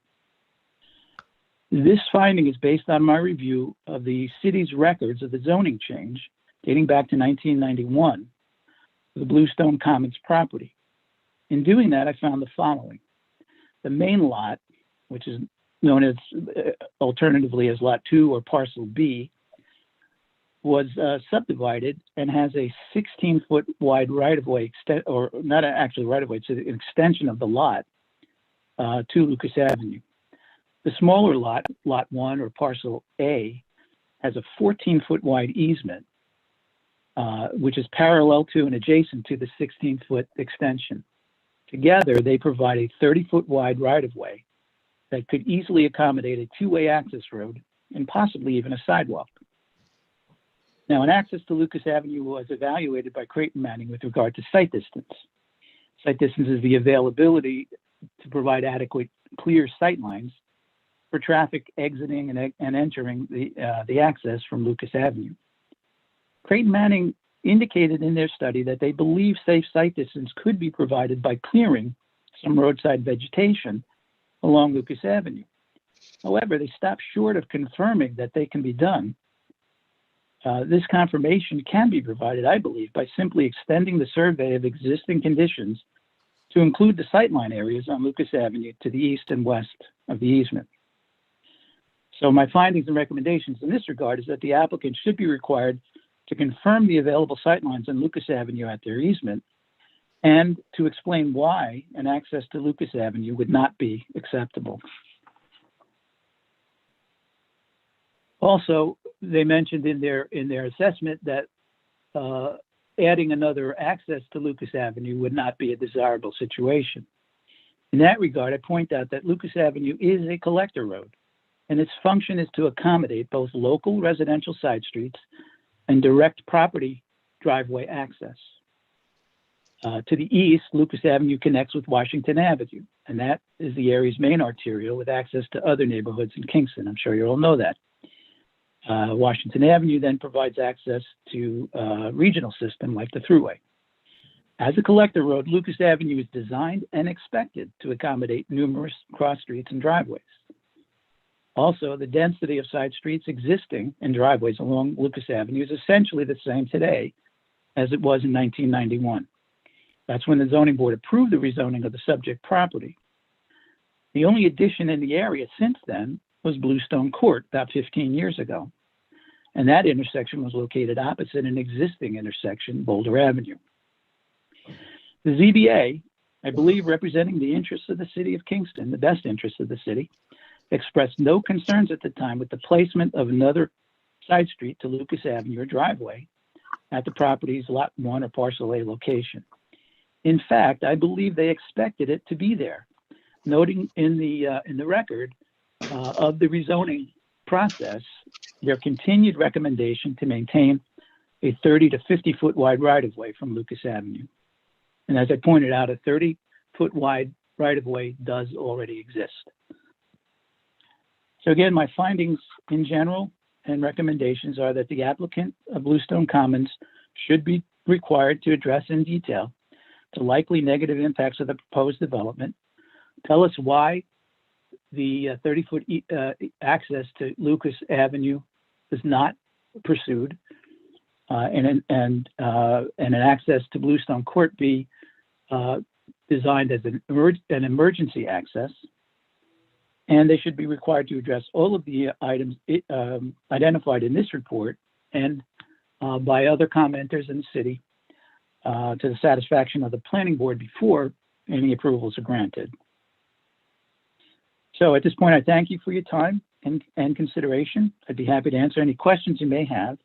This finding is based on my review of the city's records of the zoning change dating back to 1991 for the Bluestone Commons property. In doing that, I found the following. The main lot, which is known as alternatively as Lot 2 or Parcel B, was subdivided and has a 16-foot wide right-of-way, or not actually right-of-way, it's an extension of the lot to Lucas Avenue. The smaller lot, Lot 1 or Parcel A, has a 14-foot wide easement, which is parallel to and adjacent to the 16-foot extension. Together, they provide a 30-foot wide right-of-way that could easily accommodate a two-way access road and possibly even a sidewalk. Now, an access to Lucas Avenue was evaluated by Creighton Manning with regard to site distance. Site distance is the availability to provide adequate, clear sight lines for traffic exiting and entering the access from Lucas Avenue. Creighton Manning indicated in their study that they believe safe sight distance could be provided by clearing some roadside vegetation along Lucas Avenue. However, they stopped short of confirming that they can be done. This confirmation can be provided, I believe, by simply extending the survey of existing conditions to include the sightline areas on Lucas Avenue to the east and west of the easement. So my findings and recommendations in this regard is that the applicant should be required to confirm the available sightlines on Lucas Avenue at their easement and to explain why an access to Lucas Avenue would not be acceptable. Also, they mentioned in their assessment that adding another access to Lucas Avenue would not be a desirable situation. In that regard, I point out that Lucas Avenue is a collector road, and its function is to accommodate both local residential side streets and direct property driveway access. To the east, Lucas Avenue connects with Washington Avenue, and that is the area's main arterial with access to other neighborhoods in Kingston. I'm sure you all know that. Washington Avenue then provides access to a regional system like the Thruway. As a collector road, Lucas Avenue is designed and expected to accommodate numerous cross streets and driveways. Also, the density of side streets existing and driveways along Lucas Avenue is essentially the same today as it was in 1991. That's when the zoning board approved the rezoning of the subject property. The only addition in the area since then was Bluestone Court about 15 years ago. And that intersection was located opposite an existing intersection, Boulder Avenue. The ZBA, I believe representing the interests of the city of Kingston, the best interests of the city, expressed no concerns at the time with the placement of another side street to Lucas Avenue or driveway at the property's Lot 1 or Parcel A location. In fact, I believe they expected it to be there, noting in the record of the rezoning process, their continued recommendation to maintain a 30 to 50 foot wide right-of-way from Lucas Avenue. And as I pointed out, a 30-foot wide right-of-way does already exist. So again, my findings in general and recommendations are that the applicant of Bluestone Commons should be required to address in detail the likely negative impacts of the proposed development, tell us why the 30-foot access to Lucas Avenue is not pursued, and an access to Bluestone Court be designed as an emergency access. And they should be required to address all of the items identified in this report and by other commenters in the city to the satisfaction of the planning board before any approvals are granted. So at this point, I thank you for your time and consideration. I'd be happy to answer any questions you may have.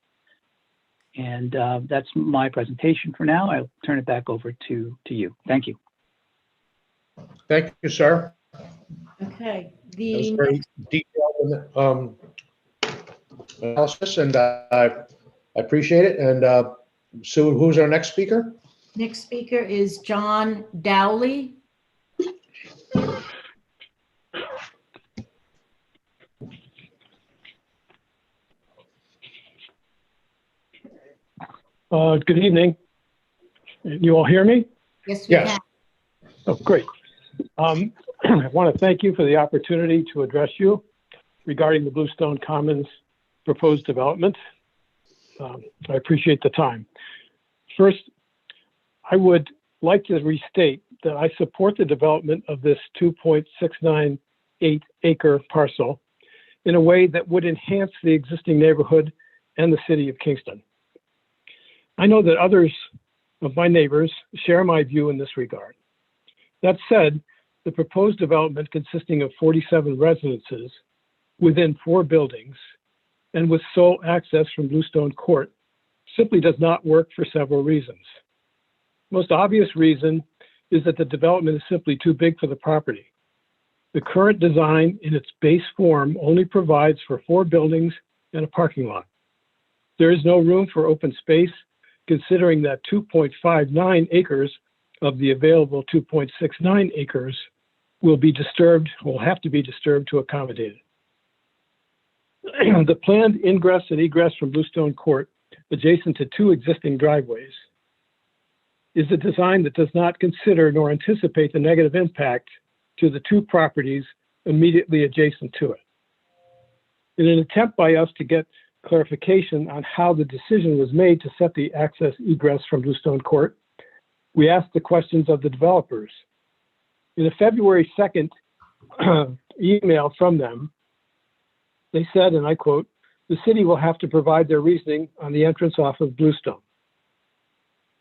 And that's my presentation for now. I'll turn it back over to you. Thank you. Thank you, sir. Okay. That was very detailed analysis, and I appreciate it. And Sue, who's our next speaker? Next speaker is John Dowley. Good evening. You all hear me? Yes, we can. Oh, great. I want to thank you for the opportunity to address you regarding the Bluestone Commons proposed development. I appreciate the time. First, I would like to restate that I support the development of this 2.698 acre parcel in a way that would enhance the existing neighborhood and the city of Kingston. I know that others of my neighbors share my view in this regard. That said, the proposed development consisting of 47 residences within 4 buildings and with sole access from Bluestone Court simply does not work for several reasons. Most obvious reason is that the development is simply too big for the property. The current design in its base form only provides for 4 buildings and a parking lot. There is no room for open space, considering that 2.59 acres of the available 2.69 acres will have to be disturbed to accommodate it. The planned ingress and egress from Bluestone Court, adjacent to 2 existing driveways, is a design that does not consider nor anticipate the negative impact to the 2 properties immediately adjacent to it. In an attempt by us to get clarification on how the decision was made to set the access egress from Bluestone Court, we asked the questions of the developers. In a February 2nd email from them, they said, and I quote, "The city will have to provide their reasoning on the entrance off of Bluestone."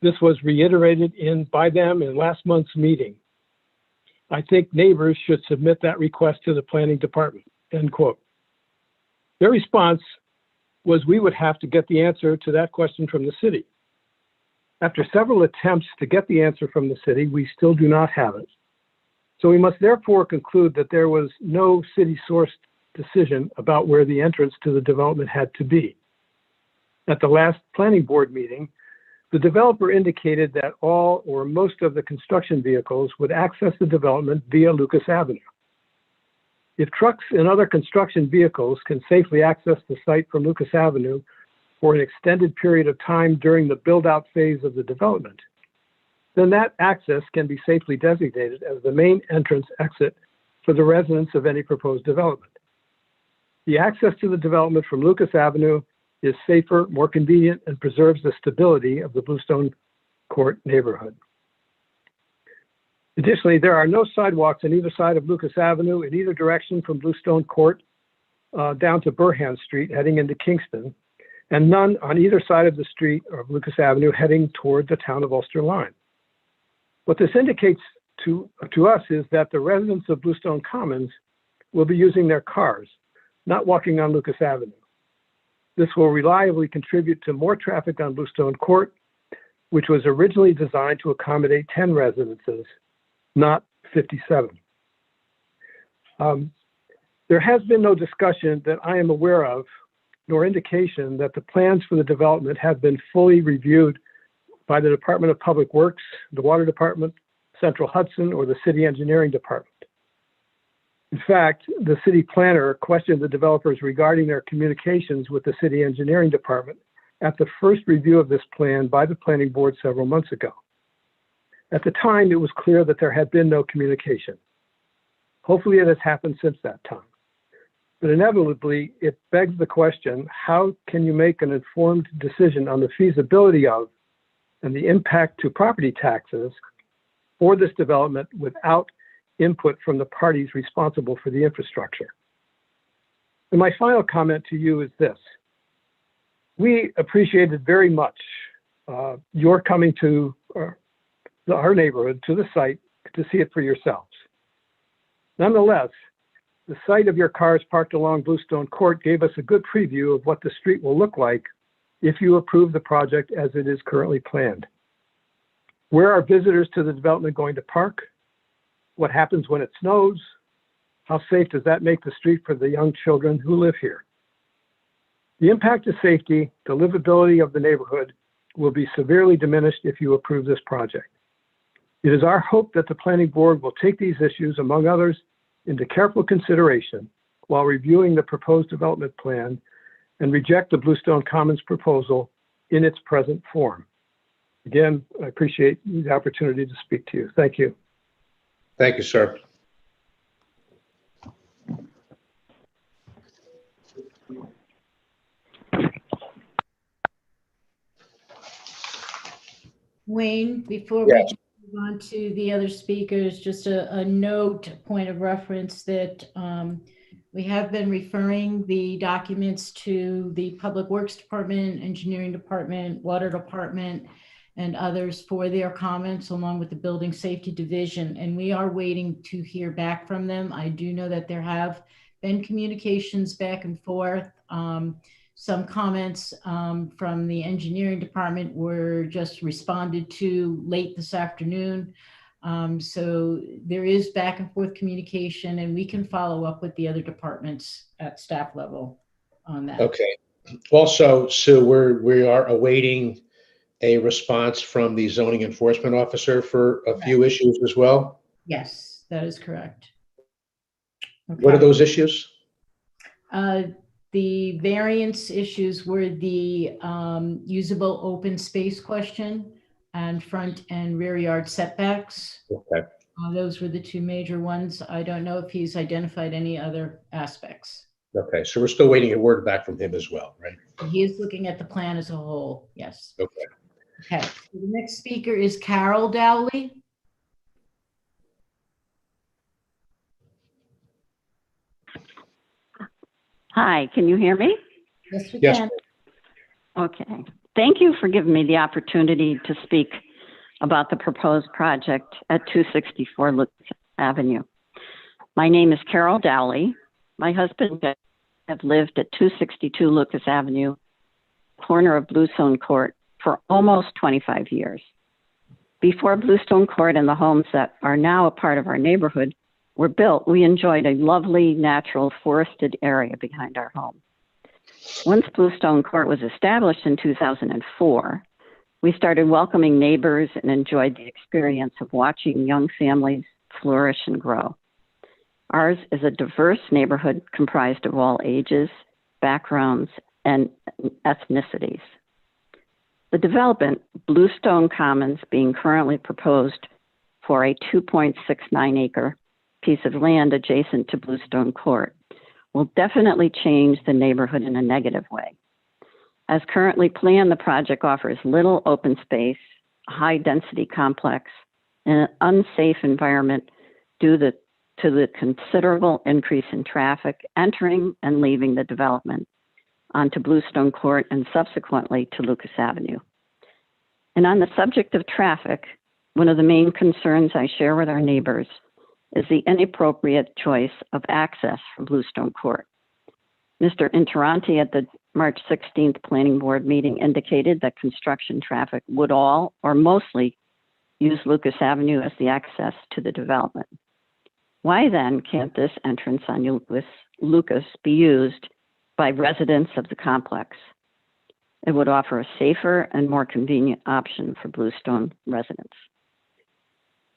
This was reiterated by them in last month's meeting. "I think neighbors should submit that request to the planning department," end quote. Their response was we would have to get the answer to that question from the city. After several attempts to get the answer from the city, we still do not have it. So we must therefore conclude that there was no city-sourced decision about where the entrance to the development had to be. At the last planning board meeting, the developer indicated that all or most of the construction vehicles would access the development via Lucas Avenue. If trucks and other construction vehicles can safely access the site from Lucas Avenue for an extended period of time during the build-out phase of the development, then that access can be safely designated as the main entrance exit for the residents of any proposed development. The access to the development from Lucas Avenue is safer, more convenient, and preserves the stability of the Bluestone Court neighborhood. Additionally, there are no sidewalks on either side of Lucas Avenue in either direction from Bluestone Court down to Burhan Street heading into Kingston, and none on either side of the street of Lucas Avenue heading toward the town of Ulster line. What this indicates to us is that the residents of Bluestone Commons will be using their cars, not walking on Lucas Avenue. This will reliably contribute to more traffic on Bluestone Court, which was originally designed to accommodate 10 residences, not 57. There has been no discussion that I am aware of, nor indication that the plans for the development have been fully reviewed by the Department of Public Works, the Water Department, Central Hudson, or the City Engineering Department. In fact, the city planner questioned the developers regarding their communications with the City Engineering Department at the first review of this plan by the Planning Board several months ago. At the time, it was clear that there had been no communication. Hopefully, it has happened since that time. But inevitably, it begs the question, how can you make an informed decision on the feasibility of and the impact to property taxes for this development without input from the parties responsible for the infrastructure? And my final comment to you is this. We appreciated very much your coming to our neighborhood, to the site, to see it for yourselves. Nonetheless, the sight of your cars parked along Bluestone Court gave us a good preview of what the street will look like if you approve the project as it is currently planned. Where are visitors to the development going to park? What happens when it snows? How safe does that make the street for the young children who live here? The impact to safety, the livability of the neighborhood will be severely diminished if you approve this project. It is our hope that the Planning Board will take these issues, among others, into careful consideration while reviewing the proposed development plan and reject the Bluestone Commons proposal in its present form. Again, I appreciate the opportunity to speak to you. Thank you. Thank you, sir. Wayne, before we move on to the other speakers, just a note, point of reference that We have been referring the documents to the Public Works Department, Engineering Department, Water Department, and others for their comments, along with the Building Safety Division. And we are waiting to hear back from them. I do know that there have been communications back and forth. Some comments from the Engineering Department were just responded to late this afternoon. So there is back and forth communication, and we can follow up with the other departments at staff level on that. Okay. Also, Sue, we are awaiting a response from the zoning enforcement officer for a few issues as well. Yes, that is correct. What are those issues? The variance issues were the usable open space question and front and rear yard setbacks. Okay. Those were the two major ones. I don't know if he's identified any other aspects. Okay, so we're still waiting a word back from him as well, right? He is looking at the plan as a whole, yes. Okay. Okay, so the next speaker is Carol Dowley. Hi, can you hear me? Yes, we Yes. can. Okay. Thank you for giving me the opportunity to speak about the proposed project at 264 Lucas Avenue. My name is Carol Dowley. My husband and I have lived at 262 Lucas Avenue, corner of Bluestone Court, for almost 25 years. Before Bluestone Court and the homes that are now a part of our neighborhood were built, we enjoyed a lovely natural forested area behind our home. Once Bluestone Court was established in 2004, we started welcoming neighbors and enjoyed the experience of watching young families flourish and grow. Ours is a diverse neighborhood comprised of all ages, backgrounds, and ethnicities. The development, Bluestone Commons, being currently proposed for a 2.69 acre piece of land adjacent to Bluestone Court, will definitely change the neighborhood in a negative way. As currently planned, the project offers little open space, a high-density complex, and an unsafe environment due to the considerable increase in traffic entering and leaving the development onto Bluestone Court and subsequently to Lucas Avenue. And on the subject of traffic, one of the main concerns I share with our neighbors is the inappropriate choice of access from Bluestone Court. Mr. Interanti at the March 16th Planning Board meeting indicated that construction traffic would all or mostly use Lucas Avenue as the access to the development. Why then can't this entrance on Lucas be used by residents of the complex? It would offer a safer and more convenient option for Bluestone residents.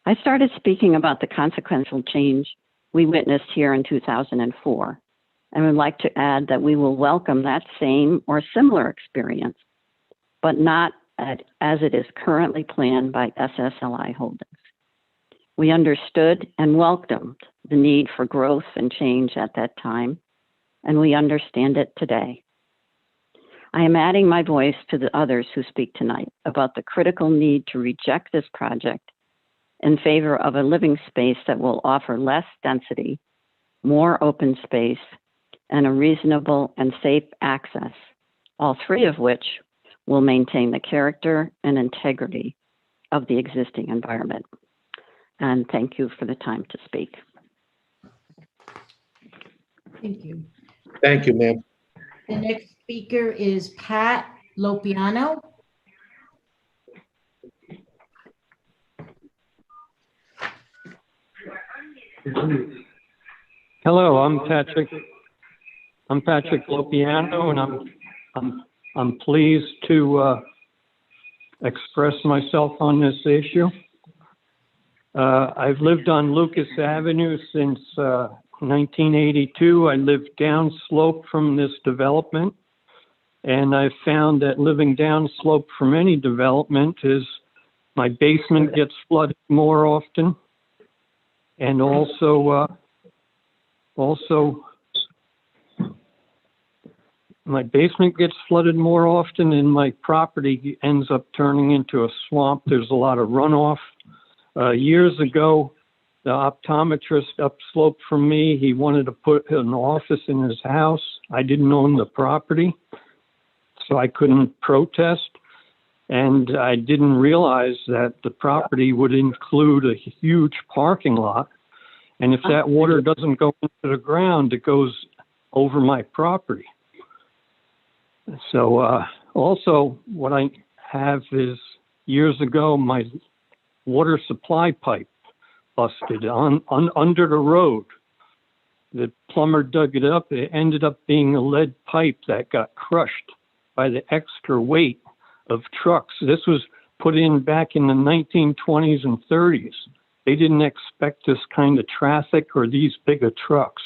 I started speaking about the consequential change we witnessed here in 2004, and would like to add that we will welcome that same or similar experience, but not as it is currently planned by SSLI Holdings. We understood and welcomed the need for growth and change at that time, and we understand it today. I am adding my voice to the others who speak tonight about the critical need to reject this project in favor of a living space that will offer less density, more open space, and a reasonable and safe access, all three of which will maintain the character and integrity of the existing environment. And thank you for the time to speak. Thank you. Thank you, ma'am. The next speaker is Pat Lopiano. Hello, I'm Patrick Lopiano, and I'm pleased to express myself on this issue. I've lived on Lucas Avenue since 1982. I live downslope from this development, and I've found that living downslope from any development is my basement gets flooded more often, and also my basement gets flooded more often, and my property ends up turning into a swamp. There's a lot of runoff. Years ago, The optometrist upslope from me, he wanted to put an office in his house. I didn't own the property, so I couldn't protest. And I didn't realize that the property would include a huge parking lot. And if that water doesn't go into the ground, it goes over my property. So also what I have is, years ago, my water supply pipe busted under the road. The plumber dug it up. It ended up being a lead pipe that got crushed by the extra weight of trucks. This was put in back in the 1920s and 30s. They didn't expect this kind of traffic or these big of trucks.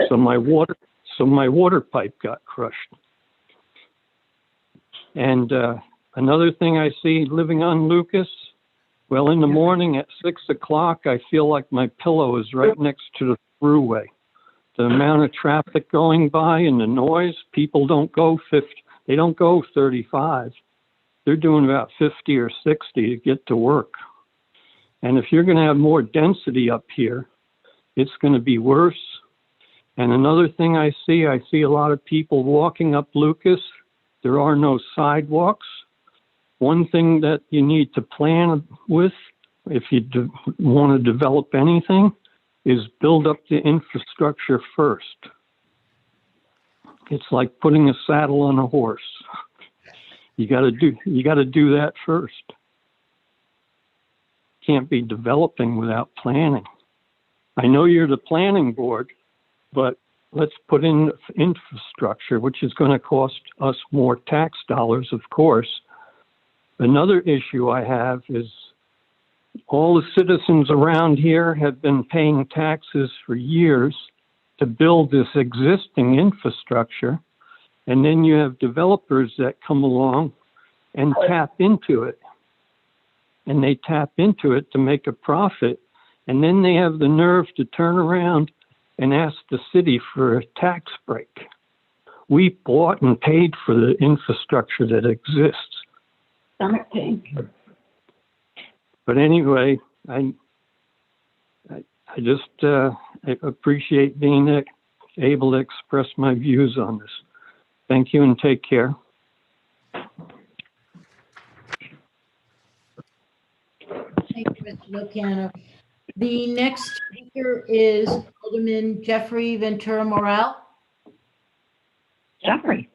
So my water pipe got crushed. And another thing I see living on Lucas, well, in the morning at 6 o'clock, I feel like my pillow is right next to the thruway. The amount of traffic going by and the noise, people don't go 50, they don't go 35. They're doing about 50 or 60 to get to work. And if you're going to have more density up here, it's going to be worse. And another thing I see a lot of people walking up Lucas. There are no sidewalks. One thing that you need to plan with, if you want to develop anything, is build up the infrastructure first. It's like putting a saddle on a horse. You got to do that first. Can't be developing without planning. I know you're the planning board, but let's put in infrastructure, which is going to cost us more tax dollars, of course. Another issue I have is all the citizens around here have been paying taxes for years to build this existing infrastructure. And then you have developers that come along and tap into it. And they tap into it to make a profit. And then they have the nerve to turn around and ask the city for a tax break. We bought and paid for the infrastructure that exists. But anyway, I just appreciate being able to express my views on this. Thank you and take care. Thank you, Mr. Locano. The next speaker is Alderman Jeffrey Ventura Morel. Jeffrey.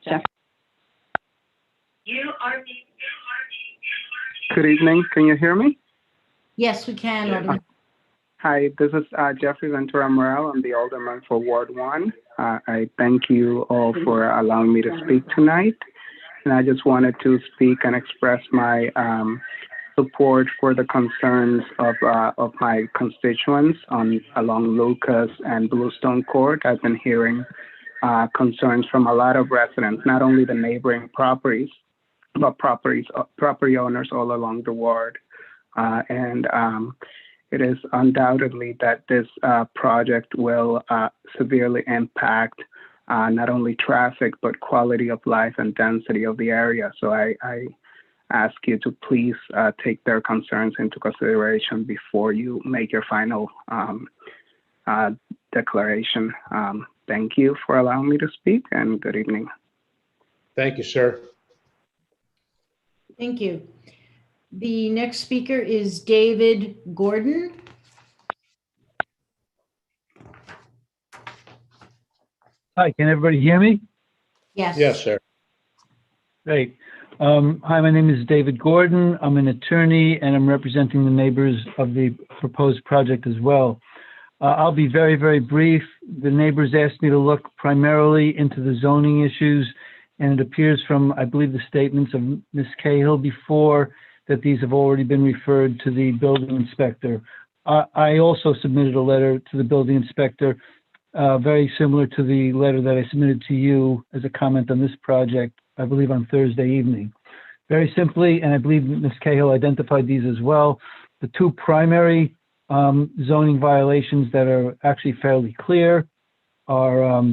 Good evening. Can you hear me? Yes, we can, Alderman. Hi, this is Jeffrey Ventura Morel. I'm the Alderman for Ward 1. I thank you all for allowing me to speak tonight. And I just wanted to speak and express my support for the concerns of my constituents along Lucas and Bluestone Court. I've been hearing concerns from a lot of residents, not only the neighboring properties, but property owners all along the ward. It is undoubtedly that this project will severely impact not only traffic, but quality of life and density of the area. So I ask you to please take their concerns into consideration before you make your final declaration. Thank you for allowing me to speak, and good evening. Thank you, sir. Thank you. The next speaker is David Gordon. Hi, can everybody hear me? Yes. Yes, sir. Great. Hi, my name is David Gordon. I'm an attorney and I'm representing the neighbors of the proposed project as well. I'll be very, very brief. The neighbors asked me to look primarily into the zoning issues, and it appears from, I believe, the statements of Ms. Cahill before that these have already been referred to the building inspector. I also submitted a letter to the building inspector, very similar to the letter that I submitted to you as a comment on this project, I believe on Thursday evening. Very simply, and I believe Ms. Cahill identified these as well, the two primary zoning violations that are actually fairly clear are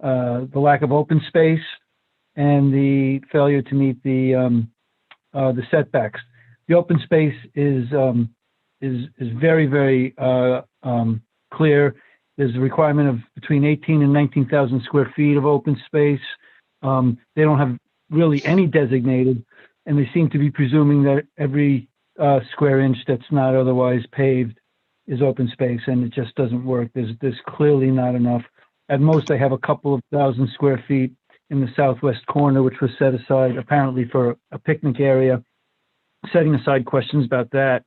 the lack of open space and the failure to meet the setbacks. The open space is is very, very clear. There's a requirement of between 18 and 19,000 square feet of open space. They don't have really any designated, and they seem to be presuming that every square inch that's not otherwise paved is open space, and it just doesn't work. There's clearly not enough. At most, they have a couple of thousand square feet in the southwest corner, which was set aside apparently for a picnic area. Setting aside questions about that,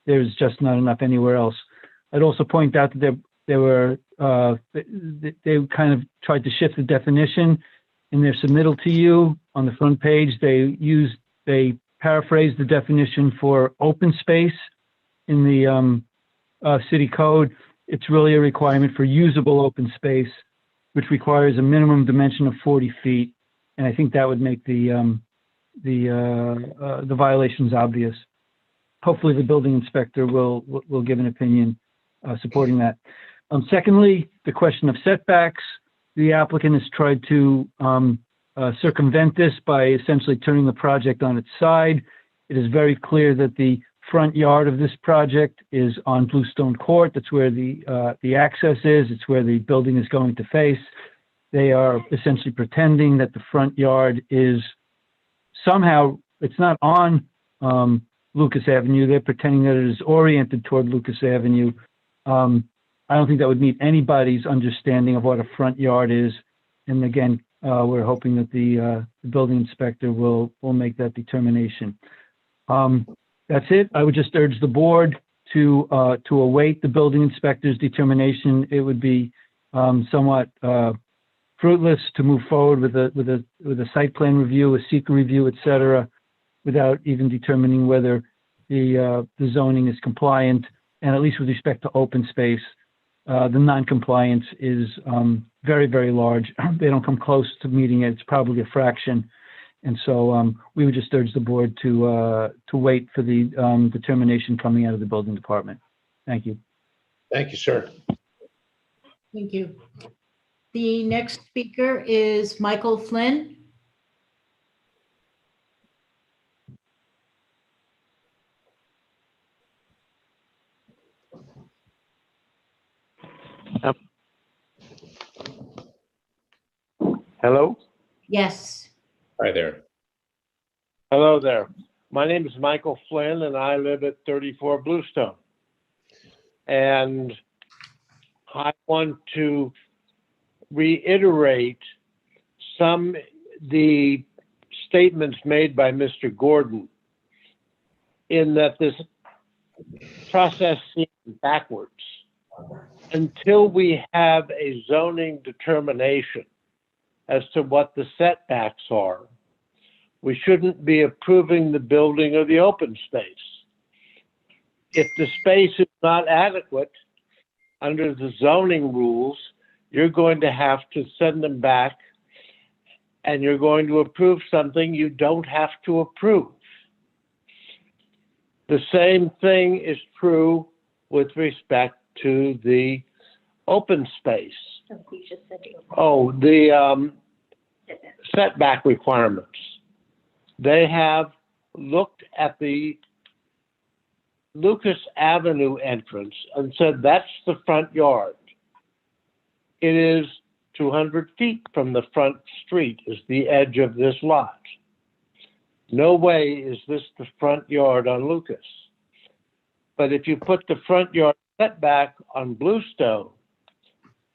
there's just not enough anywhere else. I'd also point out that they kind of tried to shift the definition in their submittal to you. On the front page, they paraphrased the definition for open space in the city code. It's really a requirement for usable open space, which requires a minimum dimension of 40 feet. And I think that would make the violations obvious. Hopefully the building inspector will give an opinion supporting that. Secondly, the question of setbacks. The applicant has tried to circumvent this by essentially turning the project on its side. It is very clear that the front yard of this project is on Bluestone Court. That's where the access is. It's where the building is going to face. They are essentially pretending that the front yard is somehow, it's not on Lucas Avenue. They're pretending that it is oriented toward Lucas Avenue. I don't think that would meet anybody's understanding of what a front yard is. And again, we're hoping that the building inspector will make that determination. That's it. I would just urge the board to await the building inspector's determination. It would be somewhat fruitless to move forward with a site plan review, a seeker review, et cetera, without even determining whether the zoning is compliant. And at least with respect to open space, the non-compliance is very, very large. They don't come close to meeting it. It's probably a fraction. And so we would just urge the board to wait for the determination coming out of the building department. Thank you. Thank you, sir. Thank you. The next speaker is Michael Flynn. Hello? Yes. Hi there. Hello there. My name is Michael Flynn and I live at 34 Bluestone. And I want to reiterate the statements made by Mr. Gordon in that this process seems backwards. Until we have a zoning determination as to what the setbacks are, we shouldn't be approving the building or the open space. If the space is not adequate under the zoning rules, you're going to have to send them back and you're going to approve something you don't have to approve. The same thing is true with respect to the open space. The setback requirements. They have looked at the Lucas Avenue entrance and said that's the front yard. It is 200 feet from the front street is the edge of this lot. No way is this the front yard on Lucas. But if you put the front yard setback on Bluestone,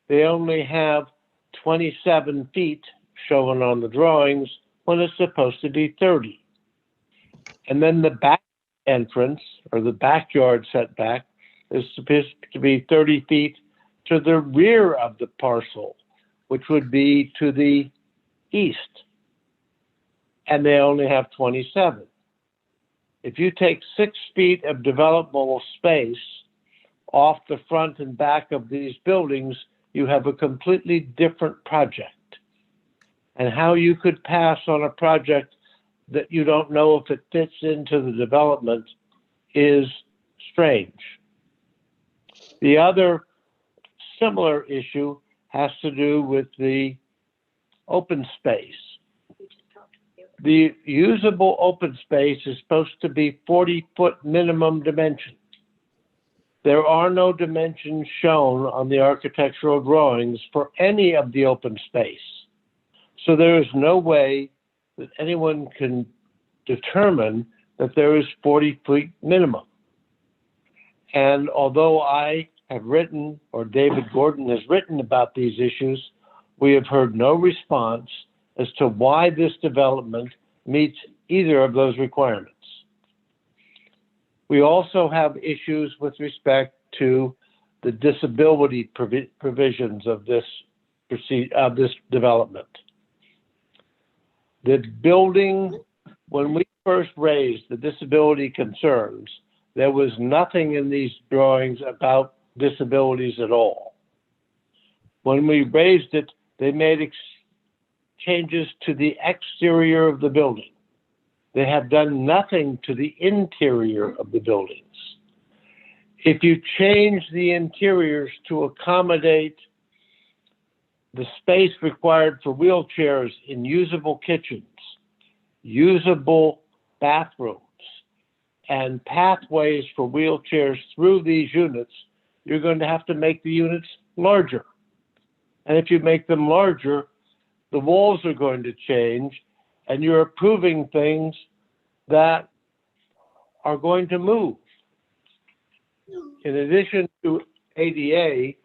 they only have 27 feet shown on the drawings when it's supposed to be 30. And then the back entrance or the backyard setback is supposed to be 30 feet to the rear of the parcel, which would be to the east. And they only have 27. If you take 6 feet of developable space off the front and back of these buildings, you have a completely different project. And how you could pass on a project that you don't know if it fits into the development is strange. The other similar issue has to do with the open space. The usable open space is supposed to be 40-foot minimum dimension. There are no dimensions shown on the architectural drawings for any of the open space. So there is no way that anyone can determine that there is 40 feet minimum. And although I have written, or David Gordon has written about these issues, we have heard no response as to why this development meets either of those requirements. We also have issues with respect to the disability provisions of this development. The building, when we first raised the disability concerns, there was nothing in these drawings about disabilities at all. When we raised it, they made changes to the exterior of the building. They have done nothing to the interior of the buildings. If you change the interiors to accommodate the space required for wheelchairs in usable kitchens, usable bathrooms, and pathways for wheelchairs through these units, you're going to have to make the units larger. And if you make them larger, the walls are going to change, and you're approving things that are going to move. In addition to ADA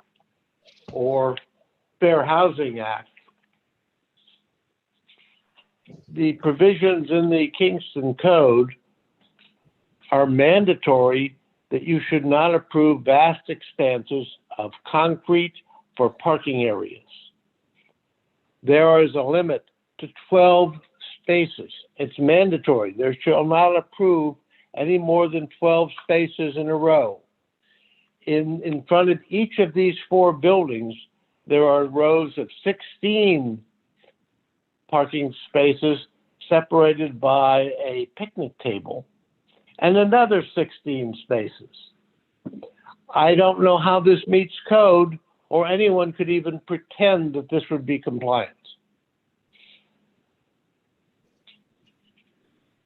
or Fair Housing Act, the provisions in the Kingston Code are mandatory that you should not approve vast expanses of concrete for parking areas. There is a limit to 12 spaces. It's mandatory. They shall not approve any more than 12 spaces in a row. In front of each of these 4 buildings, there are rows of 16 parking spaces separated by a picnic table and another 16 spaces. I don't know how this meets code, or anyone could even pretend that this would be compliant.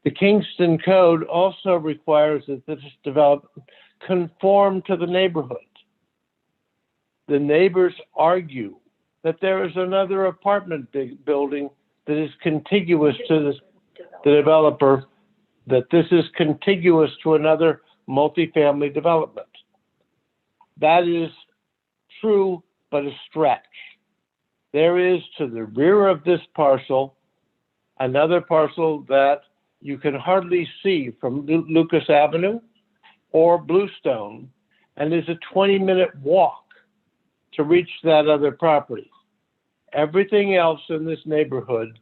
The Kingston Code also requires that this development conform to the neighborhood. The neighbors argue that there is another apartment building that is contiguous to the developer, that this is contiguous to another multifamily development. That is true, but a stretch. There is to the rear of this parcel another parcel that you can hardly see from Lucas Avenue or Bluestone, and is a 20-minute walk to reach that other property. Everything else in this neighborhood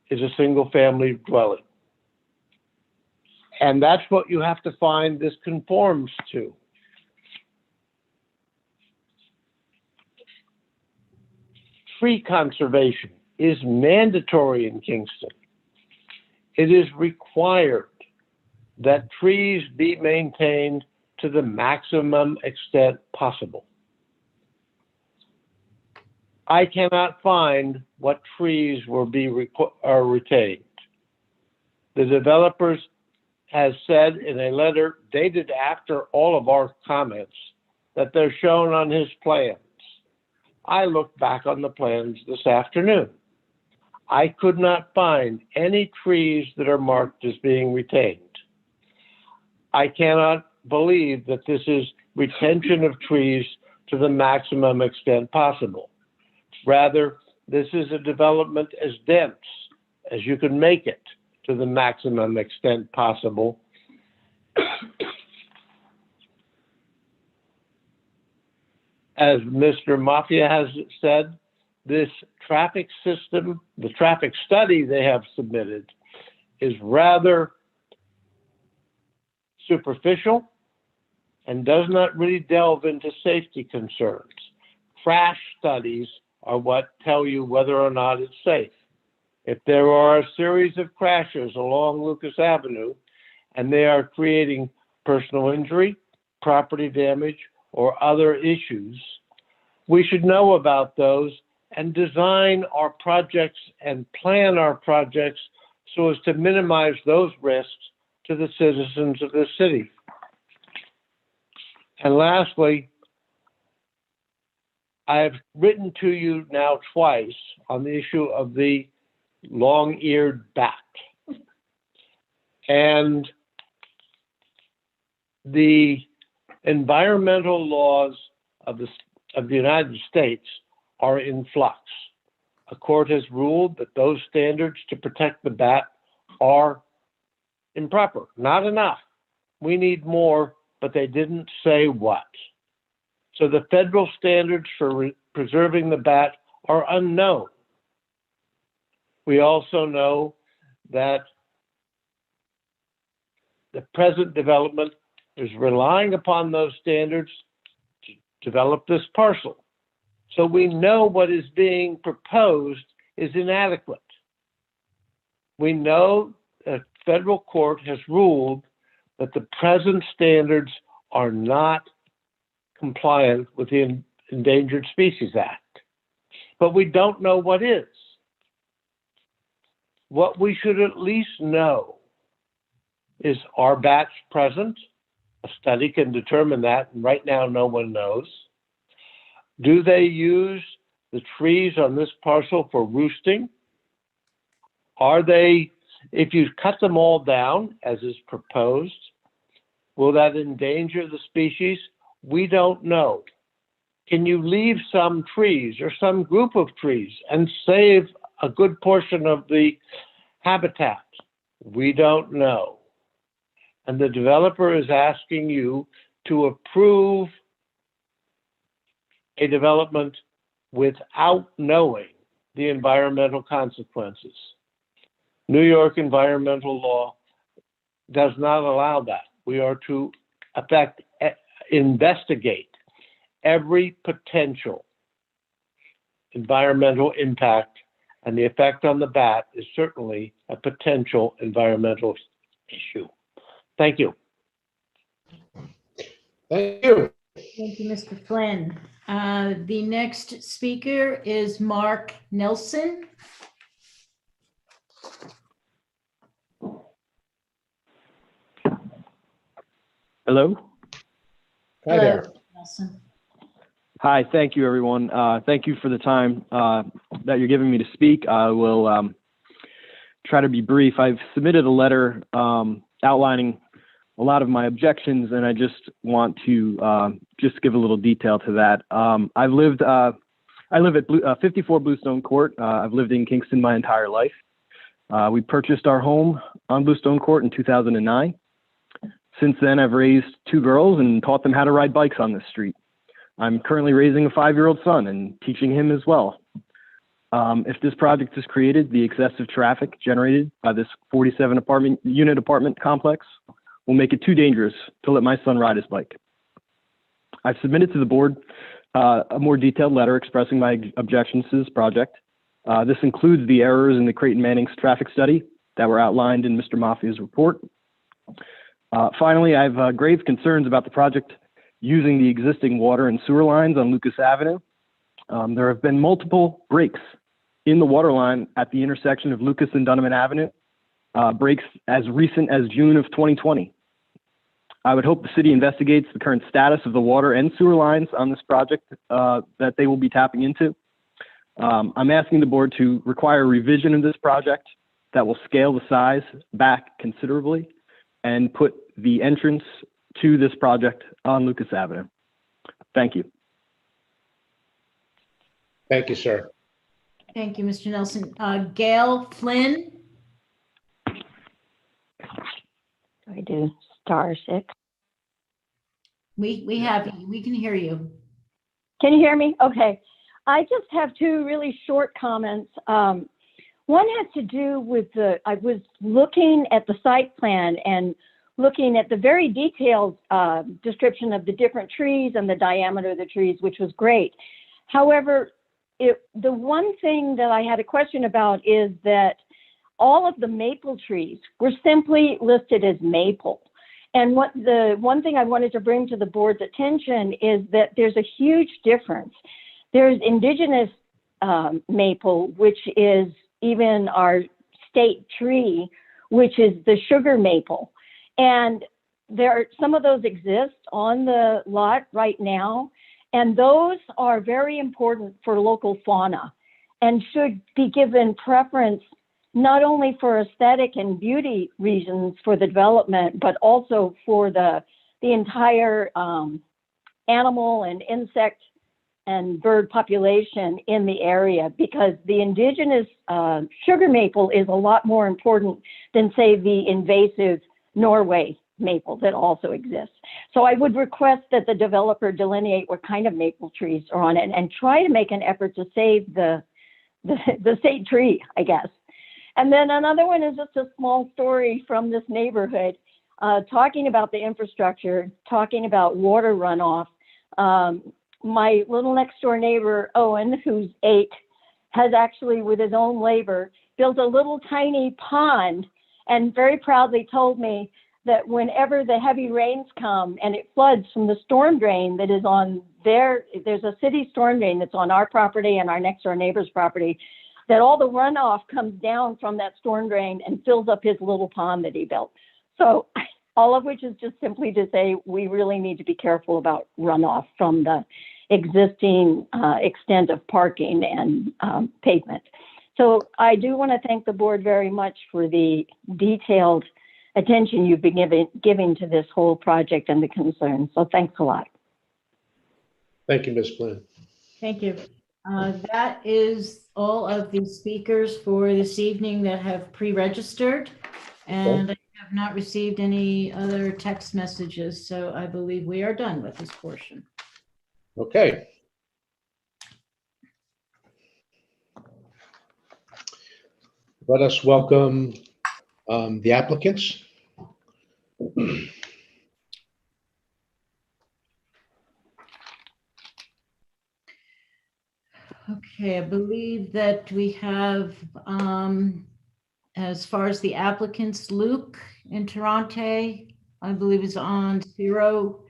is a single-family dwelling. And that's what you have to find this conforms to. Tree conservation is mandatory in Kingston. It is required that trees be maintained to the maximum extent possible. I cannot find what trees are retained. The developers has said in a letter dated after all of our comments that they're shown on his plans. I looked back on the plans this afternoon. I could not find any trees that are marked as being retained. I cannot believe that this is retention of trees to the maximum extent possible. Rather, this is a development as dense as you can make it to the maximum extent possible. As Mr. Mafia has said, this traffic system, the traffic study they have submitted, is rather superficial and does not really delve into safety concerns. Crash studies are what tell you whether or not it's safe. If there are a series of crashes along Lucas Avenue and they are creating personal injury, property damage, or other issues, we should know about those and design our projects and plan our projects so as to minimize those risks to the citizens of the city. And lastly, I have written to you now twice on the issue of the long-eared bat. And the environmental laws of the United States are in flux. A court has ruled that those standards to protect the bat are improper, not enough. We need more, but they didn't say what. So the federal standards for preserving the bat are unknown. We also know that the present development is relying upon those standards to develop this parcel. So we know what is being proposed is inadequate. We know that federal court has ruled that the present standards are not compliant with the Endangered Species Act. But we don't know what is. What we should at least know is, are bats present? A study can determine that, and right now no one knows. Do they use the trees on this parcel for roosting? Are they, if you cut them all down, as is proposed, will that endanger the species? We don't know. Can you leave some trees or some group of trees and save a good portion of the habitat? We don't know. And the developer is asking you to approve a development without knowing the environmental consequences. New York environmental law does not allow that. We are to investigate every potential environmental impact, and the effect on the bat is certainly a potential environmental issue. Thank you. Thank you. Thank you, Mr. Flynn. The next speaker is Mark Nelson. Hello. Hi there. Nelson. Hi, thank you, everyone. Thank you for the time that you're giving me to speak. I will try to be brief. I've submitted a letter outlining a lot of my objections, and I just want to just give a little detail to that. I live at 54 Bluestone Court. I've lived in Kingston my entire life. We purchased our home on Bluestone Court in 2009. Since then, I've raised 2 girls and taught them how to ride bikes on this street. I'm currently raising a 5-year-old son and teaching him as well. If this project is created, the excessive traffic generated by this 47 unit apartment complex will make it too dangerous to let my son ride his bike. I've submitted to the board a more detailed letter expressing my objections to this project. This includes the errors in the Creighton Manning's traffic study that were outlined in Mr. Mafia's report. Finally, I have grave concerns about the project using the existing water and sewer lines on Lucas Avenue. There have been multiple breaks in the water line at the intersection of Lucas and Dunham Avenue, breaks as recent as June of 2020. I would hope the city investigates the current status of the water and sewer lines on this project that they will be tapping into. I'm asking the board to require a revision of this project that will scale the size back considerably and put the entrance to this project on Lucas Avenue. Thank you. Thank you, sir. Thank you, Mr. Nelson. Gail Flynn. Do I do *6? We have you. We can hear you. Can you hear me? Okay. I just have 2 really short comments. One has to do with I was looking at the site plan and looking at the very detailed description of the different trees and the diameter of the trees, which was great. However, the one thing that I had a question about is that all of the maple trees were simply listed as maple. And the one thing I wanted to bring to the board's attention is that there's a huge difference. There's indigenous maple, which is even our state tree, which is the sugar maple. And some of those exist on the lot right now, and those are very important for local fauna and should be given preference not only for aesthetic and beauty reasons for the development, but also for the entire animal and insect and bird population in the area, because the indigenous sugar maple is a lot more important than, say, the invasive Norway maple that also exists. So I would request that the developer delineate what kind of maple trees are on it and try to make an effort to save the state tree, I guess. And then another one is just a small story from this neighborhood, talking about the infrastructure, talking about water runoff. My little next door neighbor, Owen, who's 8, has actually, with his own labor, built a little tiny pond and very proudly told me that whenever the heavy rains come and it floods from the storm drain that is on there's a city storm drain that's on our property and our next door neighbor's property, that all the runoff comes down from that storm drain and fills up his little pond that he built. So all of which is just simply to say we really need to be careful about runoff from the existing extent of parking and pavement. So I do want to thank the board very much for the detailed attention you've been giving to this whole project and the concerns. So thanks a lot. Thank you, Ms. Flynn. Thank you. That is all of the speakers for this evening that have pre-registered, and I have not received any other text messages, so I believe we are done with this portion. Okay. Let us welcome the applicants. Okay, I believe that we have, as far as the applicants, Luke Interante, I believe is on. Ciro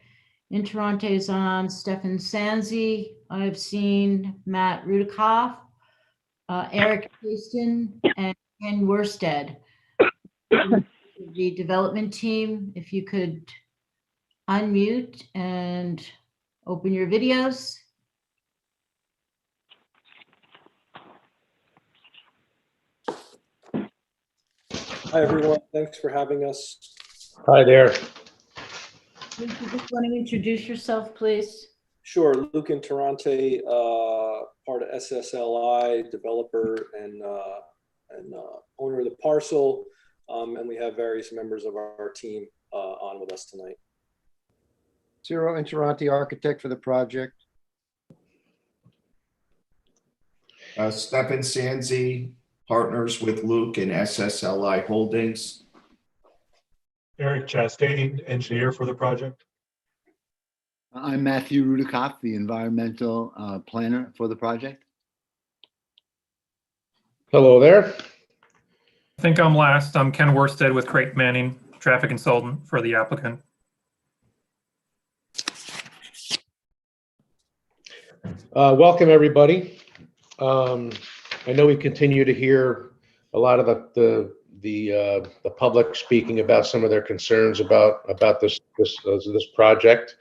Interante is on. Stefan Sanzi. I've seen Matt Rudikoff, Eric Houston, and Ken Worsted. The development team, if you could unmute and open your videos. Hi, everyone. Thanks for having us. Hi there. Luke, you just want to introduce yourself, please? Sure. Luke Interante, part of SSLI, developer and owner of the parcel. And we have various members of our team on with us tonight. Ciro Interante, architect for the project. Stefan Sanzi, partners with Luke and SSLI Holdings. Eric Chastain, engineer for the project. I'm Matthew Rudikoff, the environmental planner for the project. Hello there. I think I'm last. I'm Ken Worsted with Creighton Manning, traffic consultant for the applicant. Welcome, everybody. I know we continue to hear a lot of the public speaking about some of their concerns about this project,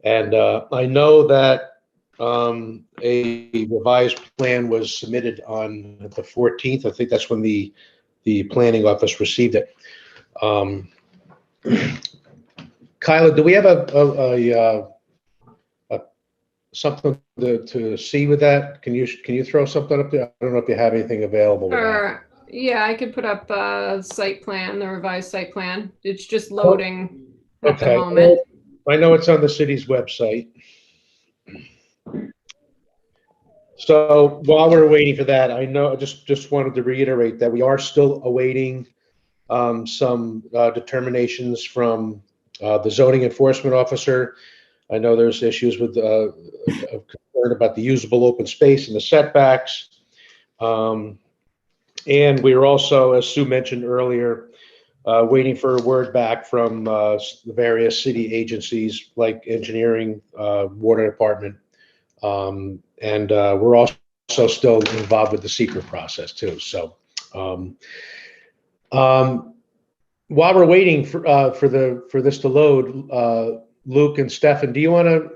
and I know that a revised plan was submitted on the 14th. I think that's when the planning office received it. Kyla, do we have something to see with that? Can you throw something up there? I don't know if you have anything available. Yeah, I could put up a site plan, the revised site plan. It's just loading at the moment. I know it's on the city's website. So while we're waiting for that, I know I just wanted to reiterate that we are still awaiting some determinations from the zoning enforcement officer. I know there's issues with concern about the usable open space and the setbacks. And we are also, as Sue mentioned earlier, waiting for a word back from the various city agencies like engineering, water department. And we're also still involved with the secret process too. So While we're waiting for this to load, Luke and Stefan, do you want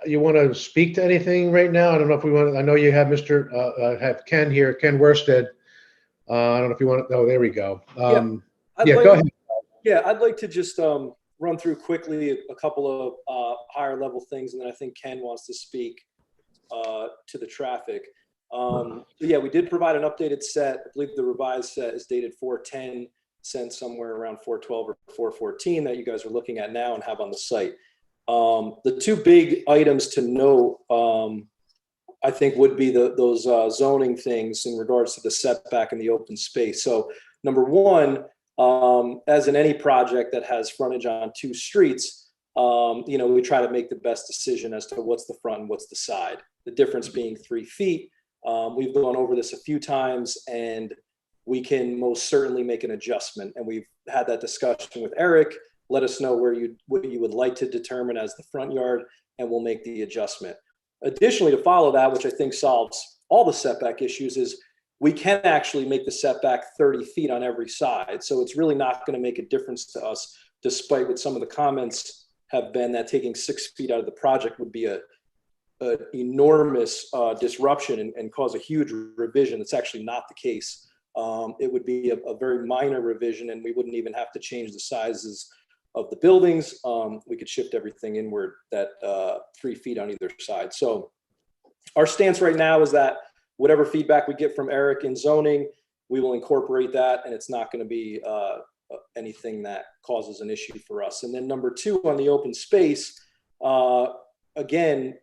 to speak to anything right now? I don't know if we want. I know you have have Ken here, Ken Worsted. I don't know if you want to. Oh, there we go. Go ahead. Yeah, I'd like to just run through quickly a couple of higher level things, and then I think Ken wants to speak to the traffic. Yeah, we did provide an updated set. I believe the revised set is dated 4/10, sent somewhere around 4/12 or 4/14 that you guys are looking at now and have on the site. The two big items to note, I think, would be those zoning things in regards to the setback and the open space. So number one, as in any project that has frontage on two streets, we try to make the best decision as to what's the front and what's the side. The difference being 3 feet. We've gone over this a few times, and we can most certainly make an adjustment. And we've had that discussion with Eric. Let us know what you would like to determine as the front yard, and we'll make the adjustment. Additionally, to follow that, which I think solves all the setback issues, is we can actually make the setback 30 feet on every side. So it's really not going to make a difference to us, despite what some of the comments have been that taking 6 feet out of the project would be an enormous disruption and cause a huge revision. It's actually not the case. It would be a very minor revision, and we wouldn't even have to change the sizes of the buildings. We could shift everything inward that 3 feet on either side. So our stance right now is that whatever feedback we get from Eric in zoning, we will incorporate that, and it's not going to be anything that causes an issue for us. And then number two, on the open space, again,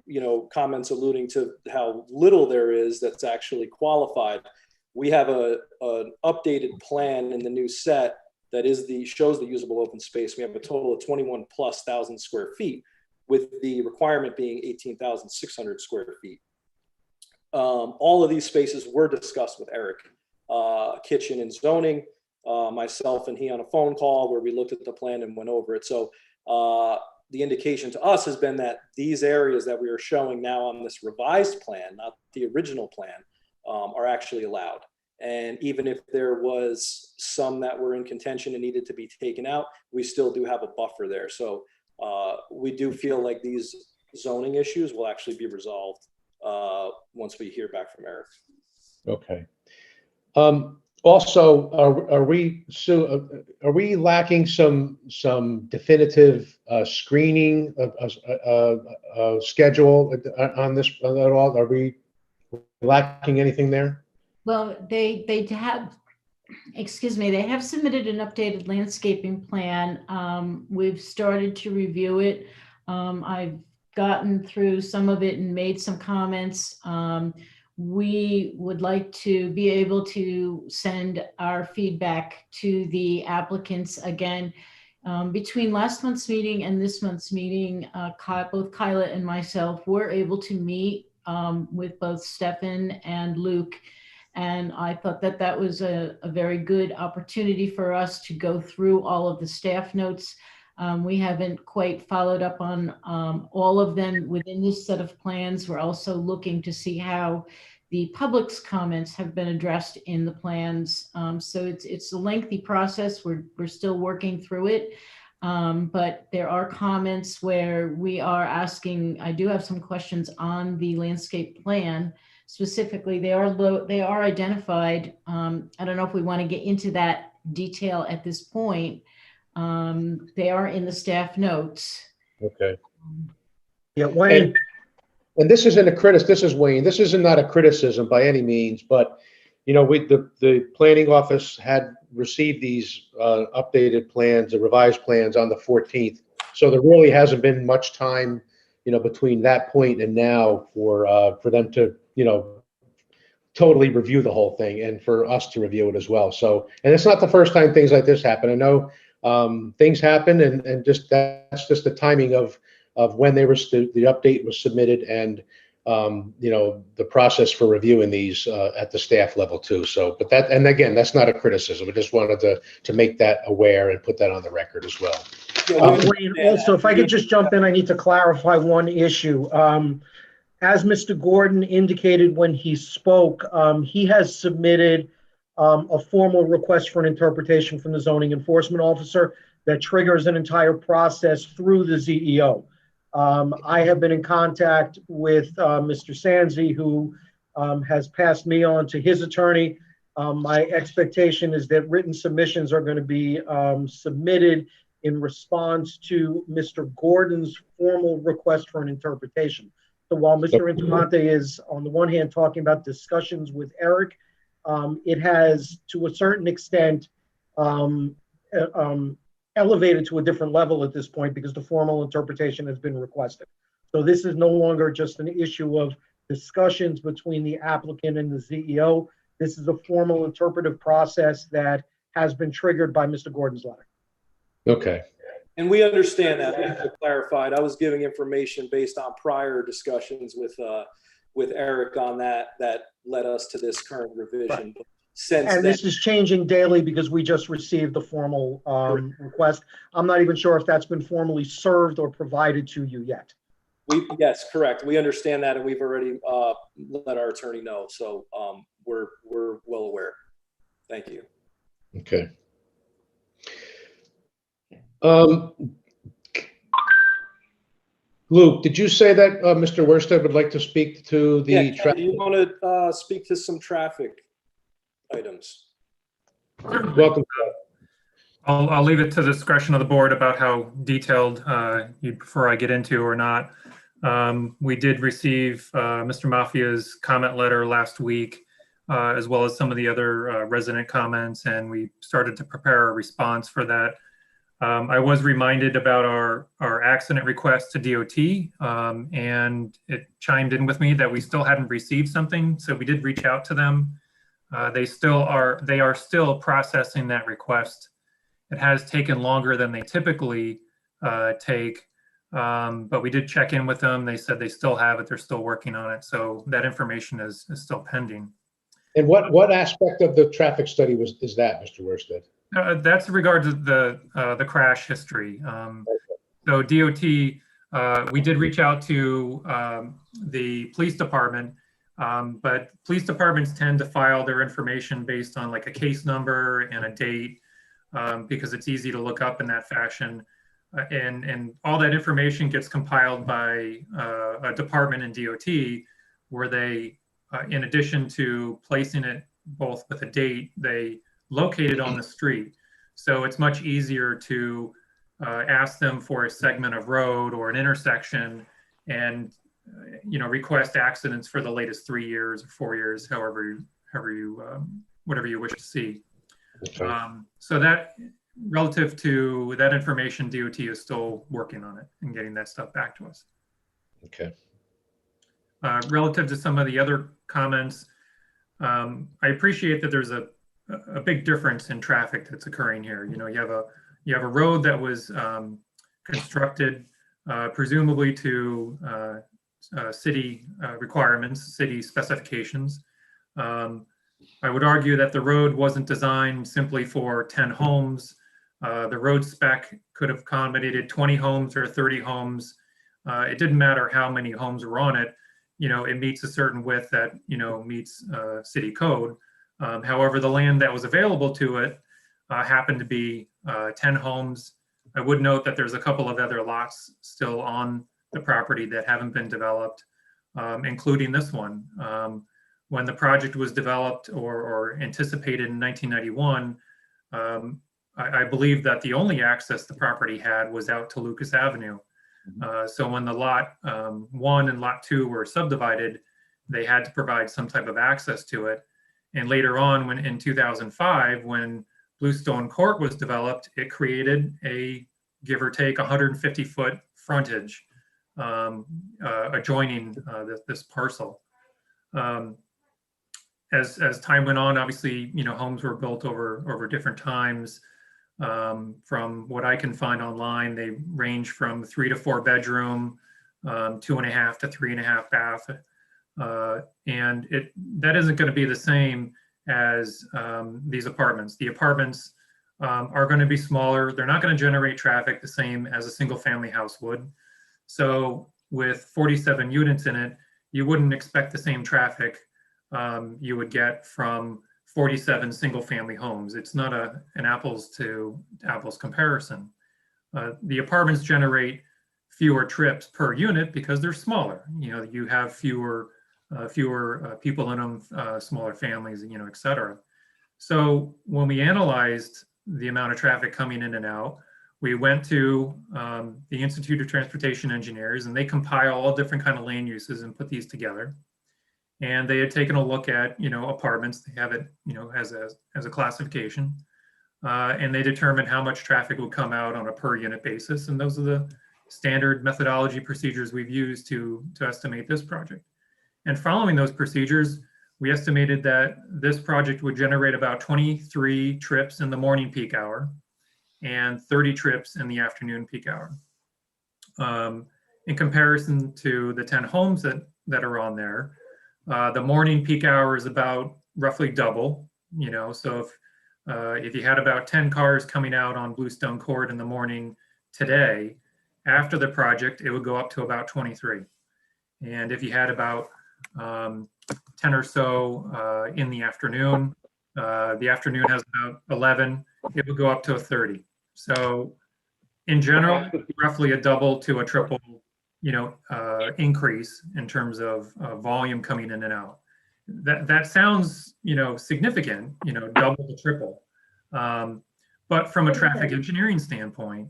comments alluding to how little there is that's actually qualified. We have an updated plan in the new set that shows the usable open space. We have a total of 21,000+ square feet, with the requirement being 18,600 square feet. All of these spaces were discussed with Eric, kitchen and zoning, myself and he on a phone call where we looked at the plan and went over it. So the indication to us has been that these areas that we are showing now on this revised plan, not the original plan, are actually allowed. And even if there was some that were in contention and needed to be taken out, we still do have a buffer there. So we do feel like these zoning issues will actually be resolved once we hear back from Eric. Okay. Also, are we lacking some definitive screening schedule on this at all? Are we lacking anything there? Well, they have, excuse me, they have submitted an updated landscaping plan. We've started to review it. I've gotten through some of it and made some comments. We would like to be able to send our feedback to the applicants again. Between last month's meeting and this month's meeting, both Kyla and myself were able to meet with both Stefan and Luke. And I thought that that was a very good opportunity for us to go through all of the staff notes. We haven't quite followed up on all of them within this set of plans. We're also looking to see how the public's comments have been addressed in the plans. So it's a lengthy process. We're still working through it. But there are comments where we are asking, I do have some questions on the landscape plan. Specifically, they are identified. I don't know if we want to get into that detail at this point. They are in the staff notes. Okay. Yeah, Wayne. And this isn't a criticism. This is Wayne. This is not a criticism by any means, but the planning office had received these updated plans, the revised plans, on the 14th. So there really hasn't been much time, between that point and now for them to, totally review the whole thing and for us to review it as well. So, and it's not the first time things like this happen. I know things happen, and that's just the timing of when the update was submitted and the process for reviewing these at the staff level too. So, but that, and again, that's not a criticism. I just wanted to make that aware and put that on the record as well. Wayne, also, if I could just jump in, I need to clarify one issue. As Mr. Gordon indicated when he spoke, he has submitted a formal request for an interpretation from the zoning enforcement officer that triggers an entire process through the ZEO. I have been in contact with Mr. Sanzi, who has passed me on to his attorney. My expectation is that written submissions are going to be submitted in response to Mr. Gordon's formal request for an interpretation. So while Mr. Intermonte is on the one hand talking about discussions with Eric, it has to a certain extent elevated to a different level at this point because the formal interpretation has been requested. So this is no longer just an issue of discussions between the applicant and the ZEO. This is a formal interpretive process that has been triggered by Mr. Gordon's letter. Okay. And we understand that. To clarified, I was giving information based on prior discussions with Eric on that led us to this current revision. Right. Since and this is changing daily because we just received the formal request. I'm not even sure if that's been formally served or provided to you yet. Yes, correct. We understand that, and we've already let our attorney know. So we're well aware. Thank you. Okay. Luke, did you say that Mr. Worsted would like to speak to the Ken, traffic? do you want to speak to some traffic items? Welcome. I'll leave it to the discretion of the board about how detailed you prefer I get into or not. We did receive Mr. Mafia's comment letter last week, as well as some of the other resident comments, and we started to prepare a response for that. I was reminded about our accident request to DOT, and it chimed in with me that we still hadn't received something, so we did reach out to them. They are still processing that request. It has taken longer than they typically take, but we did check in with them. They said they still have it. They're still working on it. So that information is still pending. And what aspect of the traffic study is that, Mr. Worsted? That's in regard to the crash history. So DOT, we did reach out to the police department, but police departments tend to file their information based on like a case number and a date, because it's easy to look up in that fashion. And all that information gets compiled by a department in DOT, where they, in addition to placing it both with a date, they locate it on the street. So it's much easier to ask them for a segment of road or an intersection and request accidents for the latest 3 years or 4 years, whatever you wish to see. Okay. So that, relative to that information, DOT is still working on it and getting that stuff back to us. Okay. Relative to some of the other comments, I appreciate that there's a big difference in traffic that's occurring here. You have a road that was constructed presumably to city requirements, city specifications. I would argue that the road wasn't designed simply for 10 homes. The road spec could have accommodated 20 homes or 30 homes. It didn't matter how many homes were on it. It meets a certain width that, meets city code. However, the land that was available to it happened to be 10 homes. I would note that there's a couple of other lots still on the property that haven't been developed, including this one. When the project was developed or anticipated in 1991, I believe that the only access the property had was out to Lucas Avenue. So when the lot 1 and lot 2 were subdivided, they had to provide some type of access to it. And later on, when in 2005, when Bluestone Court was developed, it created a, give or take, 150-foot frontage adjoining this parcel. As time went on, obviously, homes were built over different times. From what I can find online, they range from 3 to 4 bedroom, 2.5 to 3.5 bath. And that isn't going to be the same as these apartments. The apartments are going to be smaller. They're not going to generate traffic the same as a single family house would. So with 47 units in it, you wouldn't expect the same traffic you would get from 47 single-family homes. It's not an apples to apples comparison. The apartments generate fewer trips per unit because they're smaller. You know, you have fewer people in them, smaller families, you know, et cetera. So when we analyzed the amount of traffic coming in and out, we went to the Institute of Transportation Engineers, and they compile all different kind of land uses and put these together. And they had taken a look at, you know, apartments. They have it, you know, as a classification, and they determined how much traffic would come out on a per unit basis. And those are the standard methodology procedures we've used to estimate this project. And following those procedures, we estimated that this project would generate about 23 trips in the morning peak hour and 30 trips in the afternoon peak hour. In comparison to the 10 homes that are on there, the morning peak hour is about roughly double, you know, so if you had about 10 cars coming out on Bluestone Court in the morning today, after the project, it would go up to about 23. And if you had about 10 or so in the afternoon has about 11, it would go up to a 30. So in general, roughly a double to a triple, you know, increase in terms of volume coming in and out. That sounds, you know, significant, you know, double to triple. But from a traffic engineering standpoint,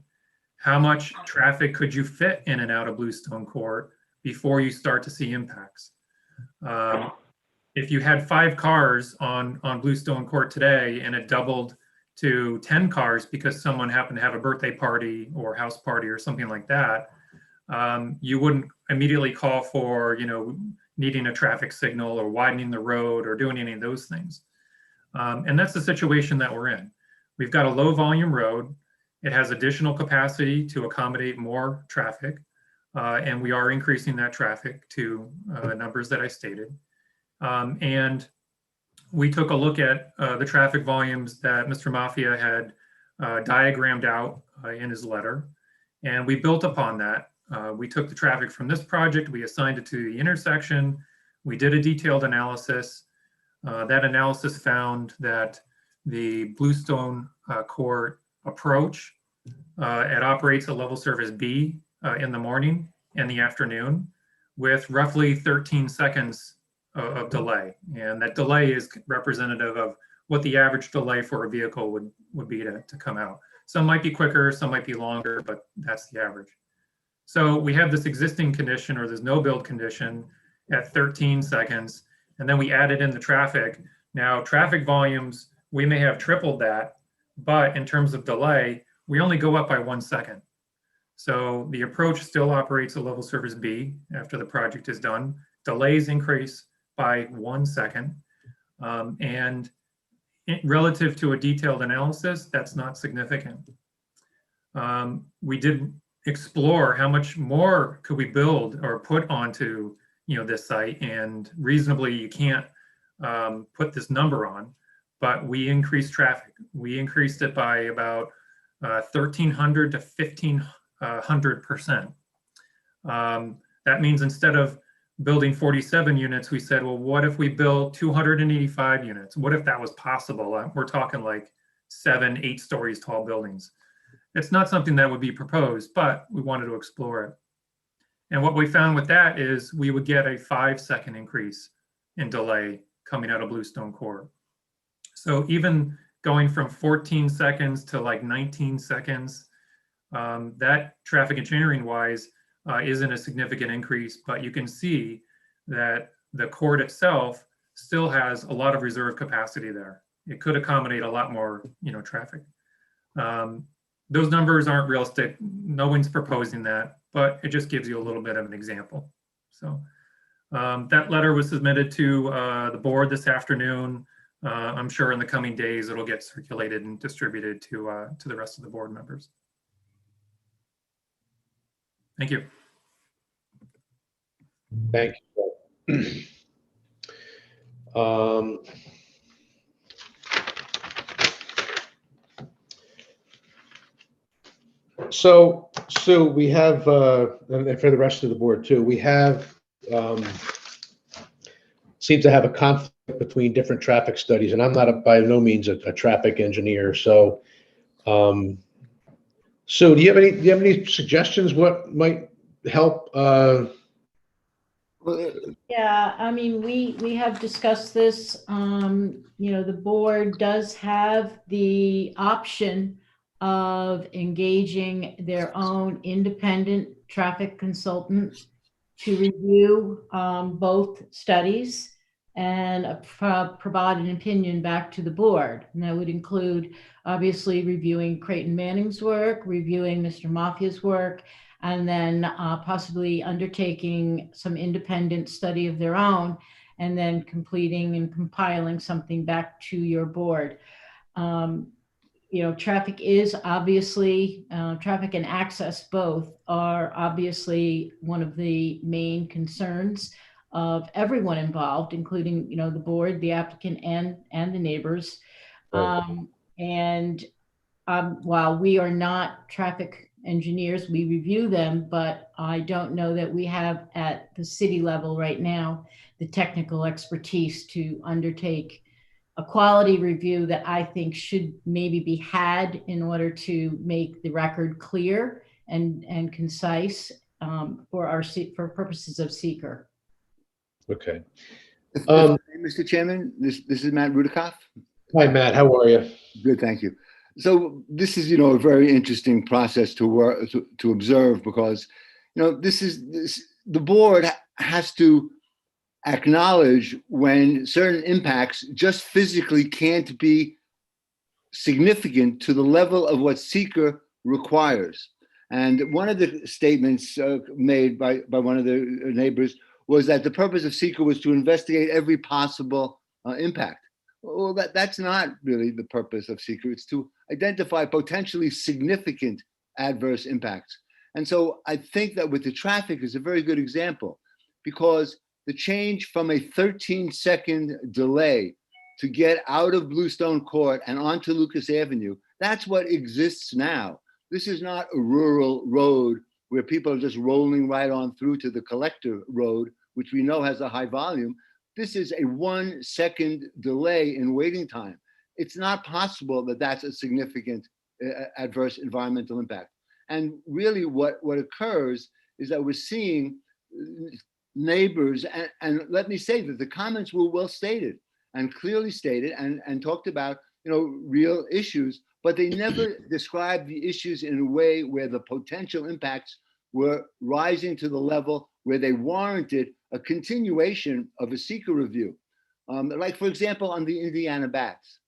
how much traffic could you fit in and out of Bluestone Court before you start to see impacts? If you had 5 cars on Bluestone Court today and it doubled to 10 cars because someone happened to have a birthday party or house party or something like that, you wouldn't immediately call for, you know, needing a traffic signal or widening the road or doing any of those things. And that's the situation that we're in. We've got a low volume road. It has additional capacity to accommodate more traffic. And we are increasing that traffic to numbers that I stated. And we took a look at the traffic volumes that Mr. Mafia had diagrammed out in his letter. And we built upon that. We took the traffic from this project, we assigned it to the intersection. We did a detailed analysis. That analysis found that the Bluestone Court approach, it operates at level service B in the morning and the afternoon with roughly 13 seconds of delay. And that delay is representative of what the average delay for a vehicle would be to come out. Some might be quicker, some might be longer, but that's the average. So we have this existing condition or this no build condition at 13 seconds, and then we added in the traffic. Now traffic volumes, we may have tripled that, but in terms of delay, we only go up by 1 second. So the approach still operates at level service B after the project is done. Delays increase by 1 second. And relative to a detailed analysis, that's not significant. We did explore how much more could we build or put onto, you know, this site, and reasonably you can't put this number on, but we increased traffic. We increased it by about 1,300 to 1,500%. That means instead of building 47 units, we said, well, what if we build 285 units? What if that was possible? We're talking like 7, 8 stories tall buildings. It's not something that would be proposed, but we wanted to explore it. And what we found with that is we would get a 5-second increase in delay coming out of Bluestone Court. So even going from 14 seconds to like 19 seconds, that traffic engineering wise isn't a significant increase, but you can see that the court itself still has a lot of reserve capacity there. It could accommodate a lot more, you know, traffic. Those numbers aren't realistic. No one's proposing that, but it just gives you a little bit of an example. So that letter was submitted to the board this afternoon. I'm sure in the coming days it'll get circulated and distributed to the rest of the board members. Thank you. Thank you. So Sue, we have, and for the rest of the board too, we have, seem to have a conflict between different traffic studies, and I'm not by no means a traffic engineer. So, Sue, do you have any suggestions what might help? Yeah, I mean, we have discussed this. The board does have the option of engaging their own independent traffic consultant to review both studies and provide an opinion back to the board. And that would include obviously reviewing Creighton Manning's work, reviewing Mr. Mafia's work, and then possibly undertaking some independent study of their own, and then completing and compiling something back to your board. Traffic is obviously, traffic and access both are obviously one of the main concerns of everyone involved, including, the board, the applicant, and the neighbors. Right. While we are not traffic engineers, we review them, but I don't know that we have at the city level right now the technical expertise to undertake a quality review that I think should maybe be had in order to make the record clear and concise for purposes of seeker. Okay. Mr. Chairman, this is Matt Rudikoff. Hi, Matt. How are you? Good, thank you. So this is, a very interesting process to observe, because, the board has to acknowledge when certain impacts just physically can't be significant to the level of what seeker requires. And one of the statements made by one of the neighbors was that the purpose of seeker was to investigate every possible impact. Well, that's not really the purpose of seeker. It's to identify potentially significant adverse impacts. And so I think that with the traffic is a very good example, because the change from a 13-second delay to get out of Bluestone Court and onto Lucas Avenue, that's what exists now. This is not a rural road where people are just rolling right on through to the collector road, which we know has a high volume. This is a 1-second delay in waiting time. It's not possible that that's a significant adverse environmental impact. And really what occurs is that we're seeing neighbors, and let me say that the comments were well stated and clearly stated and talked about, real issues, but they never described the issues in a way where the potential impacts were rising to the level where they warranted a continuation of a seeker review. Like, for example, on the Indiana Bats,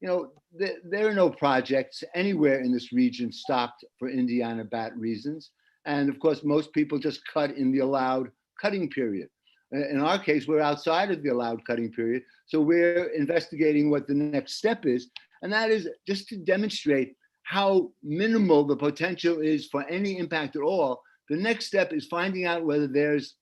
there are no projects anywhere in this region stopped for Indiana bat reasons. And of course, most people just cut in the allowed cutting period. In our case, we're outside of the allowed cutting period. So we're investigating what the next step is. And that is just to demonstrate how minimal the potential is for any impact at all. The next step is finding out whether there's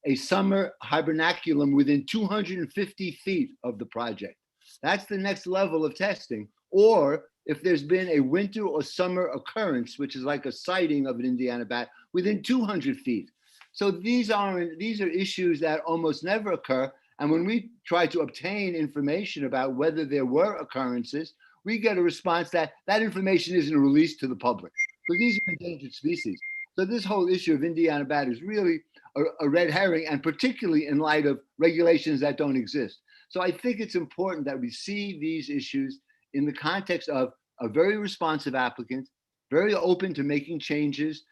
a summer hibernaculum within 250 feet of the project. That's the next level of testing. Or if there's been a winter or summer occurrence, which is like a sighting of an Indiana bat within 200 feet. So these are issues that almost never occur. And when we try to obtain information about whether there were occurrences, we get a response that that information isn't released to the public, because these are endangered species. So this whole issue of Indiana bat is really a red herring, and particularly in light of regulations that don't exist. So I think it's important that we see these issues in the context of a very responsive applicant, very open to making changes,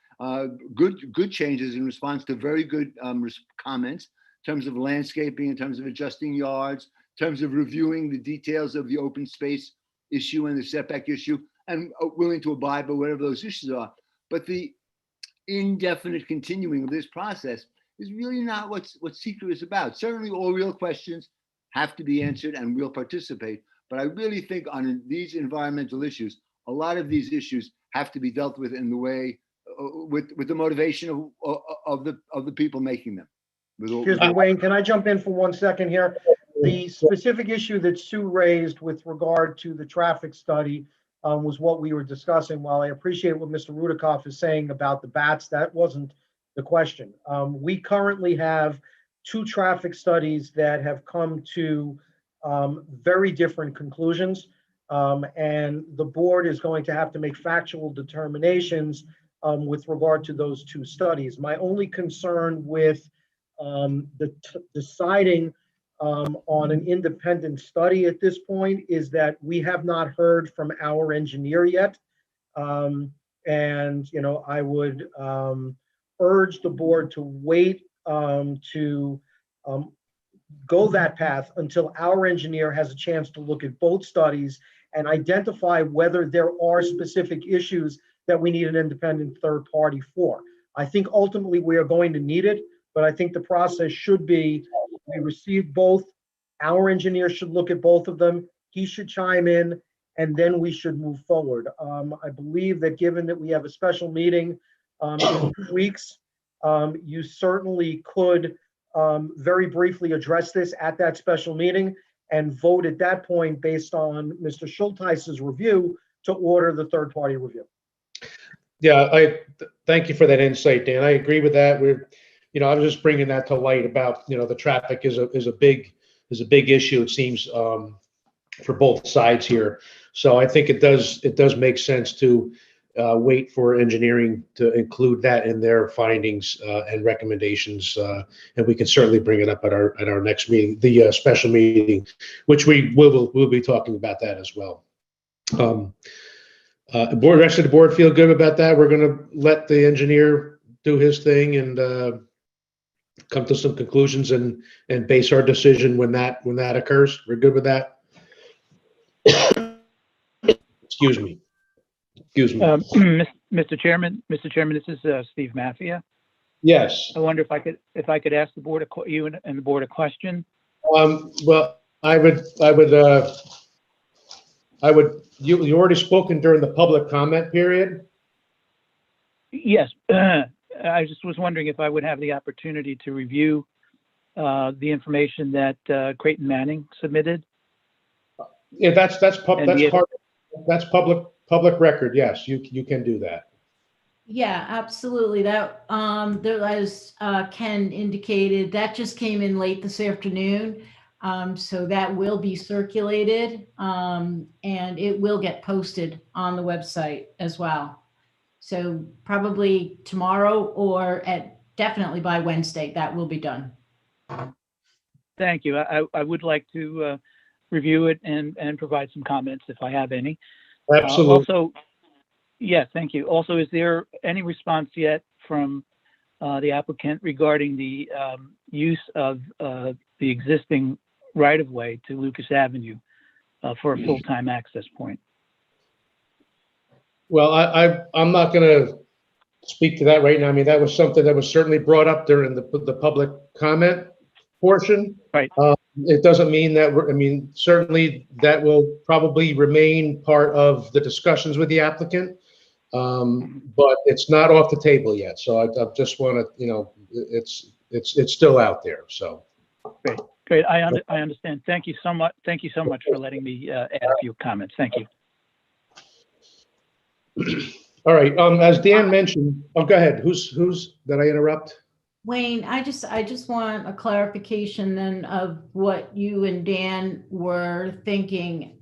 good changes in response to very good comments in terms of landscaping, in terms of adjusting yards, in terms of reviewing the details of the open space issue and the setback issue, and willing to abide by whatever those issues are. But the indefinite continuing of this process is really not what seeker is about. Certainly all real questions have to be answered and we'll participate. But I really think on these environmental issues, a lot of these issues have to be dealt with in the way, with the motivation of the people making them. Excuse me, Wayne, can I jump in for 1 second here? The specific issue that Sue raised with regard to the traffic study was what we were discussing. While I appreciate what Mr. Rudikoff is saying about the bats, that wasn't the question. We currently have two traffic studies that have come to very different conclusions. And the board is going to have to make factual determinations with regard to those two studies. My only concern with deciding on an independent study at this point is that we have not heard from our engineer yet. And, I would urge the board to wait to go that path until our engineer has a chance to look at both studies and identify whether there are specific issues that we need an independent third party for. I think ultimately we are going to need it, but I think the process should be, we receive both, our engineer should look at both of them, he should chime in, and then we should move forward. I believe that given that we have a special meeting in 2 weeks, you certainly could very briefly address this at that special meeting and vote at that point based on Mr. Schultheis's review to order the third party review. Yeah, thank you for that insight, Dan. I agree with that. I was just bringing that to light about, the traffic is a big issue, it seems, for both sides here. So I think it does make sense to wait for engineering to include that in their findings and recommendations, and we can certainly bring it up at our next meeting, the special meeting, which we'll be talking about that as well. The rest of the board feel good about that. We're going to let the engineer do his thing and come to some conclusions and base our decision when that occurs. We're good with that. Excuse me. Mr. Chairman, this is Steve Maffia. Yes. I wonder if I could ask the board you and the board a question. Well, you already spoken during the public comment period? Yes. I just was wondering if I would have the opportunity to review the information that Creighton Manning submitted. Yeah, that's public record. Yes, you can do that. Yeah, absolutely. That as Ken indicated, that just came in late this afternoon. So that will be circulated and it will get posted on the website as well. So probably tomorrow or definitely by Wednesday, that will be done. Thank you. I would like to review it and provide some comments if I have any. Absolutely. Also, yeah, thank you. Also, is there any response yet from the applicant regarding the use of the existing right-of-way to Lucas Avenue for a full-time access point? Well, I'm not going to speak to that right now. I mean, that was something that was certainly brought up during the public comment portion. Right. It doesn't mean that certainly that will probably remain part of the discussions with the applicant, but it's not off the table yet. So I just want to, it's still out there. So. Great. I understand. Thank you so much. Thank you so much for letting me add a few comments. Thank you. All right. As Dan mentioned, go ahead. Who's did I interrupt? Wayne, I just want a clarification then of what you and Dan were thinking.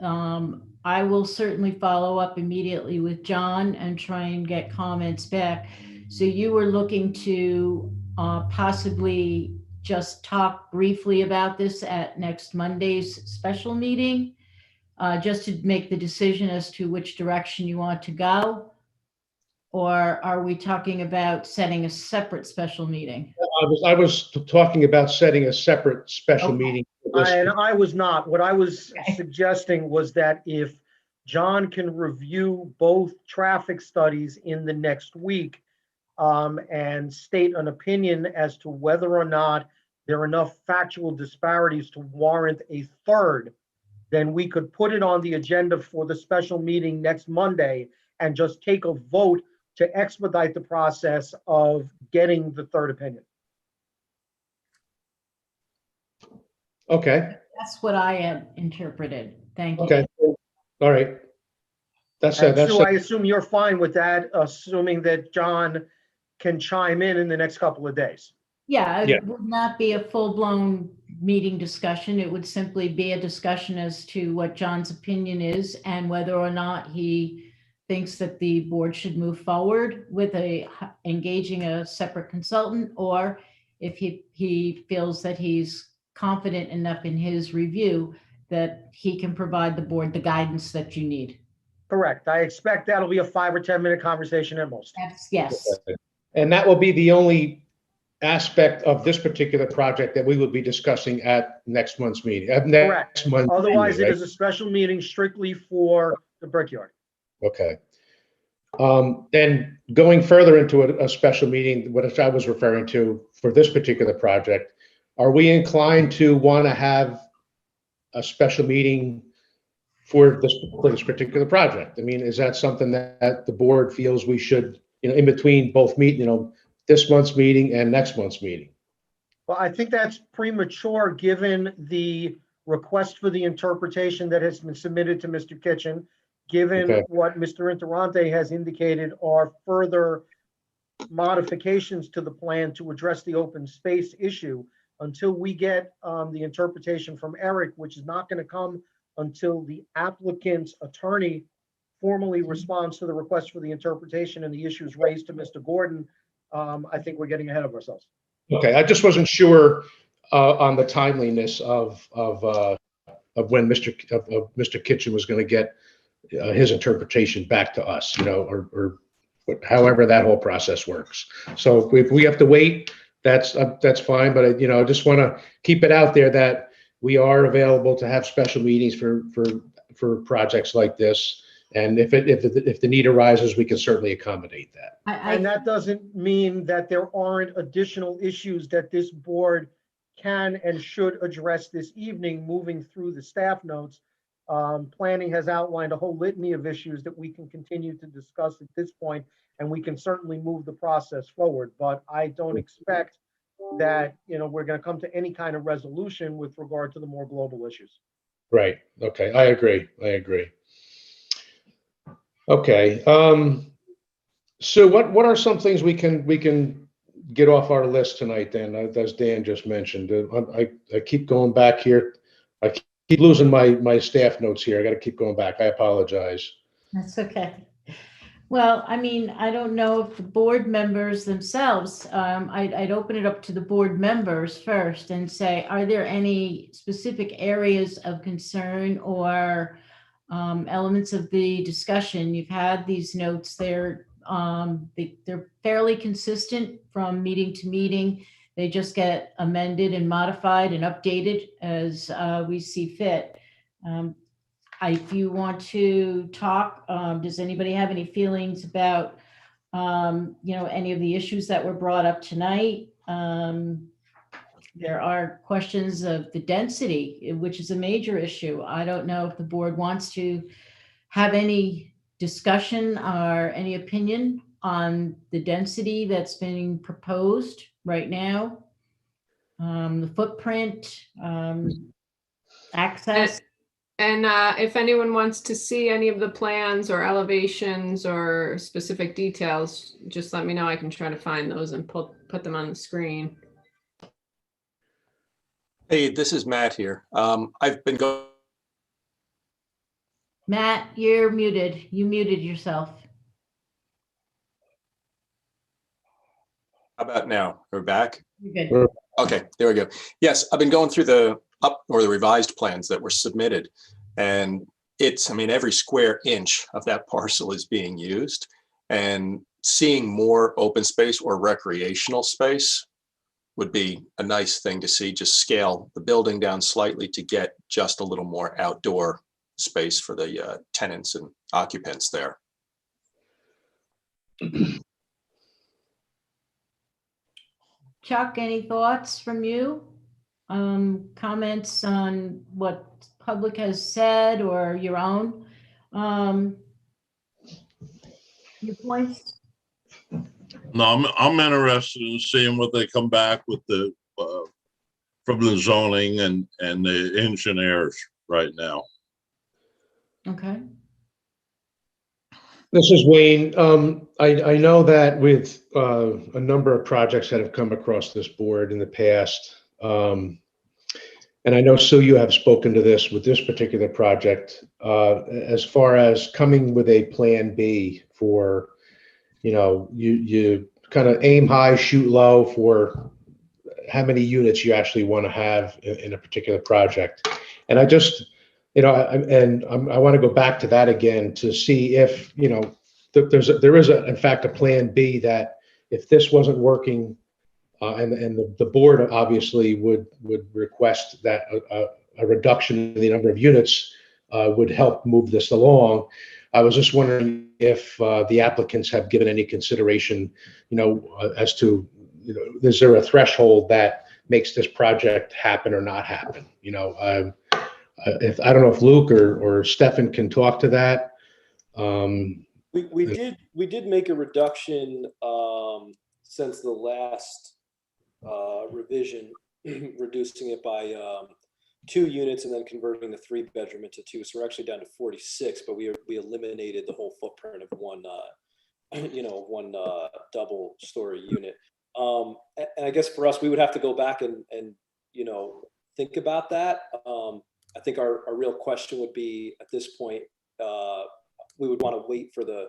I will certainly follow up immediately with John and try and get comments back. So you were looking to possibly just talk briefly about this at next Monday's special meeting, just to make the decision as to which direction you want to go? Or are we talking about setting a separate special meeting? I was talking about setting a separate special meeting. And I was not. What I was suggesting was that if John can review both traffic studies in the next week and state an opinion as to whether or not there are enough factual disparities to warrant a third, then we could put it on the agenda for the special meeting next Monday and just take a vote to expedite the process of getting the third opinion. Okay. That's what I had interpreted. Thank you. Okay. All right. So I assume you're fine with that, assuming that John can chime in the next couple of days. Yeah, Yeah. it would not be a full-blown meeting discussion. It would simply be a discussion as to what John's opinion is and whether or not he thinks that the board should move forward with engaging a separate consultant, or if he feels that he's confident enough in his review that he can provide the board the guidance that you need. Correct. I expect that'll be a 5 or 10-minute conversation at most. Yes. And that will be the only aspect of this particular project that we will be discussing at next month's meeting. Correct. Month's Otherwise, meeting, it right? is a special meeting strictly for the Brickyard. Okay. And going further into a special meeting, what I was referring to for this particular project, are we inclined to want to have a special meeting for this particular project? I mean, is that something that the board feels we should, in between both this month's meeting and next month's meeting? Well, I think that's premature, given the request for the interpretation that has been submitted to Mr. Kitchen, given Okay. what Mr. Interante has indicated are further modifications to the plan to address the open space issue. Until we get the interpretation from Eric, which is not going to come until the applicant's attorney formally responds to the request for the interpretation and the issues raised to Mr. Gordon, I think we're getting ahead of ourselves. Okay, I just wasn't sure on the timeliness of when Mr. Kitchen was going to get his interpretation back to us, or however that whole process works. So if we have to wait, that's fine. But I just want to keep it out there that we are available to have special meetings for projects like this. And if the need arises, we can certainly accommodate that. And that doesn't mean that there aren't additional issues that this board can and should address this evening, moving through the staff notes. Planning has outlined a whole litany of issues that we can continue to discuss at this point, and we can certainly move the process forward. But I don't expect that, we're going to come to any kind of resolution with regard to the more global issues. Right. Okay. I agree. Okay. So what are some things we can get off our list tonight then, as Dan just mentioned? I keep going back here. I keep losing my staff notes here. I got to keep going back. I apologize. That's okay. Well, I mean, I don't know if the board members themselves, I'd open it up to the board members first and say, are there any specific areas of concern or elements of the discussion? You've had these notes, they're fairly consistent from meeting to meeting. They just get amended and modified and updated as we see fit. If you want to talk, does anybody have any feelings about, any of the issues that were brought up tonight? There are questions of the density, which is a major issue. I don't know if the board wants to have any discussion or any opinion on the density that's being proposed right now, the footprint, access. And if anyone wants to see any of the plans or elevations or specific details, just let me know. I can try to find those and put them on the screen. Hey, this is Matt here. I've been going. Matt, you're muted. You muted yourself. How about now? We're back? You're good. Okay, there we go. Yes, I've been going through the revised plans that were submitted, and every square inch of that parcel is being used, and seeing more open space or recreational space would be a nice thing to see. Just scale the building down slightly to get just a little more outdoor space for the tenants and occupants there. Chuck, any thoughts from you? Comments on what public has said or your own viewpoints? No, I'm interested in seeing what they come back with from the zoning and the engineers right now. Okay. This is Wayne. I know that with a number of projects that have come across this board in the past, and I know, Sue, you have spoken to this with this particular project, as far as coming with a plan B for, you kind of aim high, shoot low for how many units you actually want to have in a particular project. And I just, I want to go back to that again to see if, there is in fact a plan B that if this wasn't working, and the board obviously would request that a reduction in the number of units would help move this along. I was just wondering if the applicants have given any consideration, as to, is there a threshold that makes this project happen or not happen? If I don't know if Luke or Stefan can talk to that. We did make a reduction since the last revision, reducing it by 2 units and then converting the 3-bedroom into 2. So we're actually down to 46, but we eliminated the whole footprint of one double-story unit. And I guess for us, we would have to go back and think about that. I think our real question would be at this point, we would want to wait for the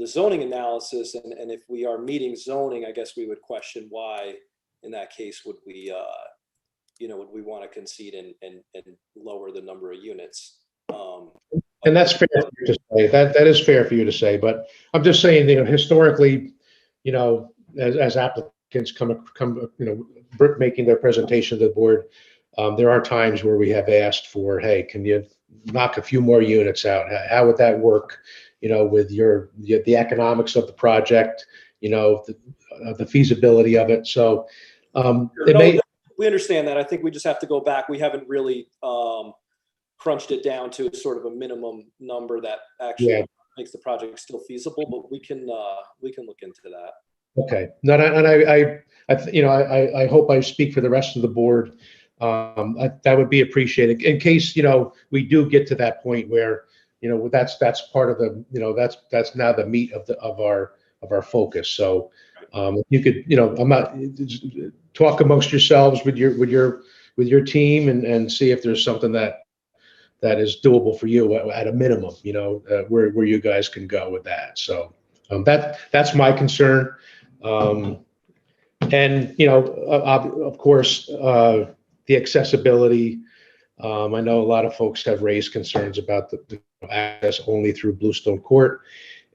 zoning analysis, and if we are meeting zoning, I guess we would question why. In that case, would we want to concede and lower the number of units? And that's fair for you to say. That is fair for you to say. But I'm just saying, historically, as applicants come, making their presentation to the board, there are times where we have asked for, hey, can you knock a few more units out? How would that work? With the economics of the project, the feasibility of it. So we understand that. I think we just have to go back. We haven't really crunched it down to sort of a minimum number that actually makes the project still feasible, but we can look into that. Okay. No, and I hope I speak for the rest of the board. That would be appreciated in case, we do get to that point where, that's part of the, that's now the meat of our focus. So, if you could, I'm not talk amongst yourselves with your team and see if there's something that is doable for you at a minimum, where you guys can go with that. So, that's my concern. And, of course, the accessibility. I know a lot of folks have raised concerns about the access only through Bluestone Court.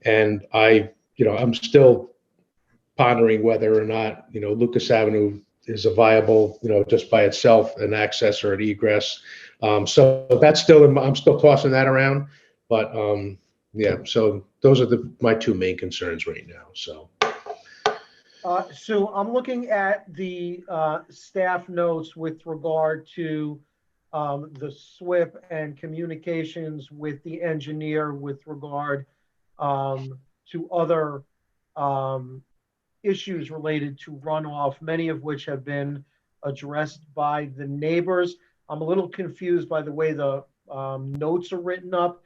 And I'm still pondering whether or not, Lucas Avenue is a viable, just by itself, an access or an egress. So that's still, I'm still tossing that around, but so those are my 2 main concerns right now. So. So I'm looking at the staff notes with regard to the SWIP and communications with the engineer with regard to other issues related to runoff, many of which have been addressed by the neighbors. I'm a little confused by the way the notes are written up.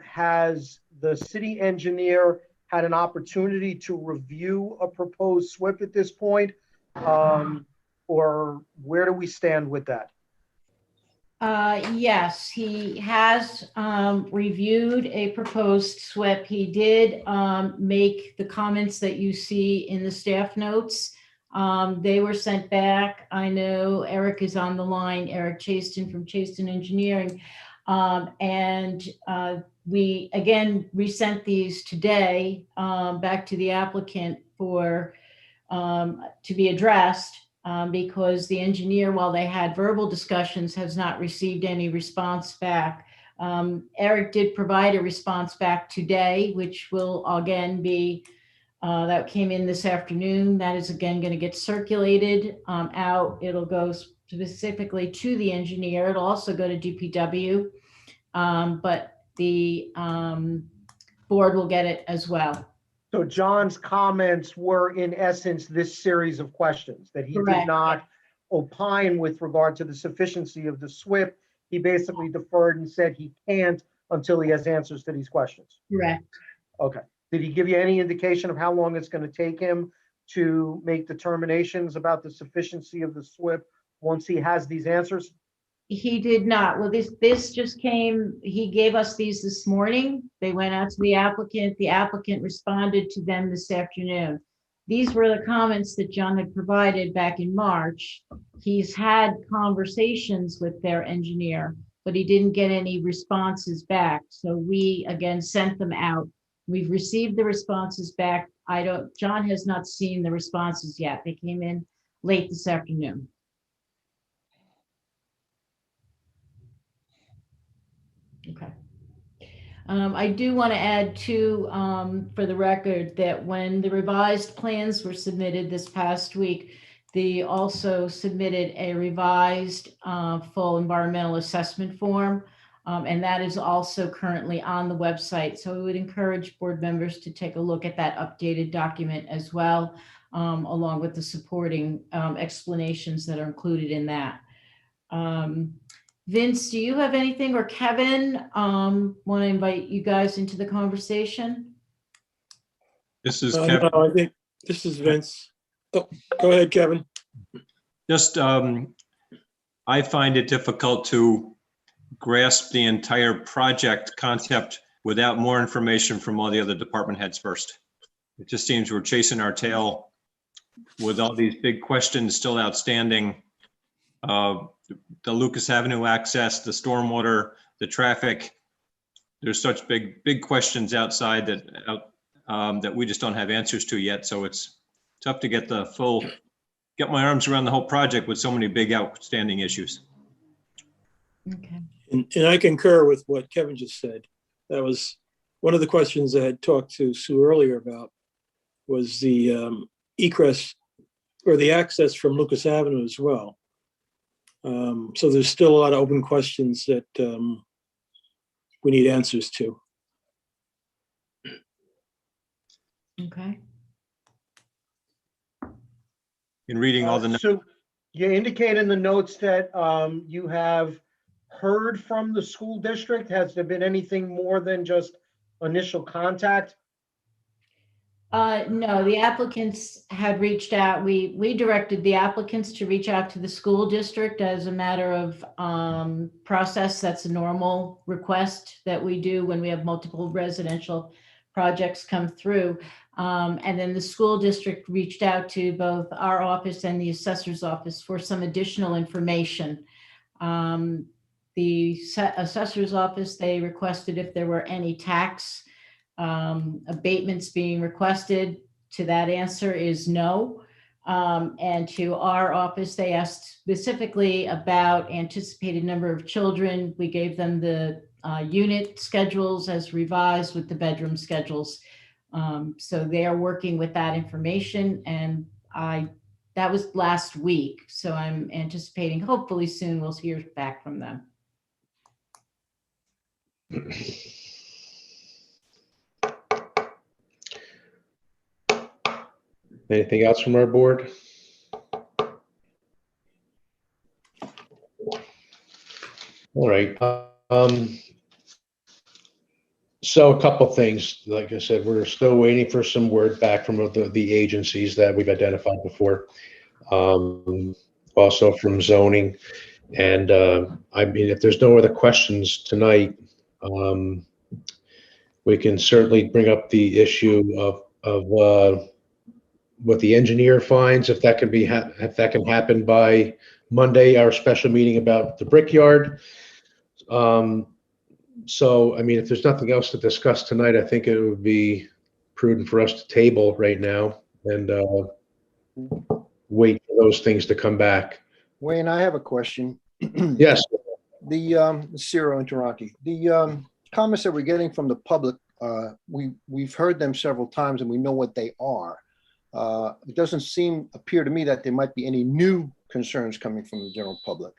Has the city engineer had an opportunity to review a proposed SWIP at this point? Or where do we stand with that? Yes, he has reviewed a proposed SWIP. He did make the comments that you see in the staff notes. They were sent back. I know Eric is on the line, Eric Chaston from Chaston Engineering. And we again resent these today back to the applicant for to be addressed. Because the engineer, while they had verbal discussions, has not received any response back. Eric did provide a response back today, which will again be, that came in this afternoon. That is again going to get circulated out. It'll go specifically to the engineer. It'll also go to DPW, but the board will get it as well. So John's comments were in essence this series of questions that he Correct. did not opine with regard to the sufficiency of the SWIP. He basically deferred and said he can't until he has answers to these questions. Correct. Okay. Did he give you any indication of how long it's going to take him to make determinations about the sufficiency of the SWIP once he has these answers? He did not. Well, this just came, he gave us these this morning. They went out to the applicant. The applicant responded to them this afternoon. These were the comments that John had provided back in March. He's had conversations with their engineer, but he didn't get any responses back. So we again sent them out. We've received the responses back. John has not seen the responses yet. They came in late this afternoon. Okay. I do want to add too, for the record, that when the revised plans were submitted this past week, they also submitted a revised full environmental assessment form, and that is also currently on the website. So we would encourage board members to take a look at that updated document as well, along with the supporting explanations that are included in that. Vince, do you have anything, or Kevin, want to invite you guys into the conversation? This is Kevin. No, I think this is Vince. Oh, go ahead, Kevin. Just, I find it difficult to grasp the entire project concept without more information from all the other department heads first. It just seems we're chasing our tail with all these big questions still outstanding. The Lucas Avenue access, the stormwater, the traffic. There's such big questions outside that we just don't have answers to yet. So it's tough to get my arms around the whole project with so many big outstanding issues. Okay. And I concur with what Kevin just said. That was one of the questions I had talked to Sue earlier about, was the egress or the access from Lucas Avenue as well. So there's still a lot of open questions that we need answers to. Okay. In reading all the So you indicate in the notes that you have heard from the school district. Has there been anything more than just initial contact? No, the applicants had reached out. We directed the applicants to reach out to the school district as a matter of process. That's a normal request that we do when we have multiple residential projects come through. And then the school district reached out to both our office and the assessor's office for some additional information. The assessor's office, they requested if there were any tax abatements being requested. To that answer is no. And to our office, they asked specifically about anticipated number of children. We gave them the unit schedules as revised with the bedroom schedules. So they are working with that information, and that was last week. So I'm anticipating hopefully soon we'll hear back from them. Anything else from our board? All right. So a couple things. Like I said, we're still waiting for some word back from the agencies that we've identified before. Also from zoning. And I mean, if there's no other questions tonight, we can certainly bring up the issue of what the engineer finds, if that can happen by Monday, our special meeting about the Brickyard. So, I mean, if there's nothing else to discuss tonight, I think it would be prudent for us to table right now and wait for those things to come back. Wayne, I have a question. Yes. The Ciro Interanti, the comments that we're getting from the public, we've heard them several times and we know what they are. It doesn't appear to me that there might be any new concerns coming from the general public.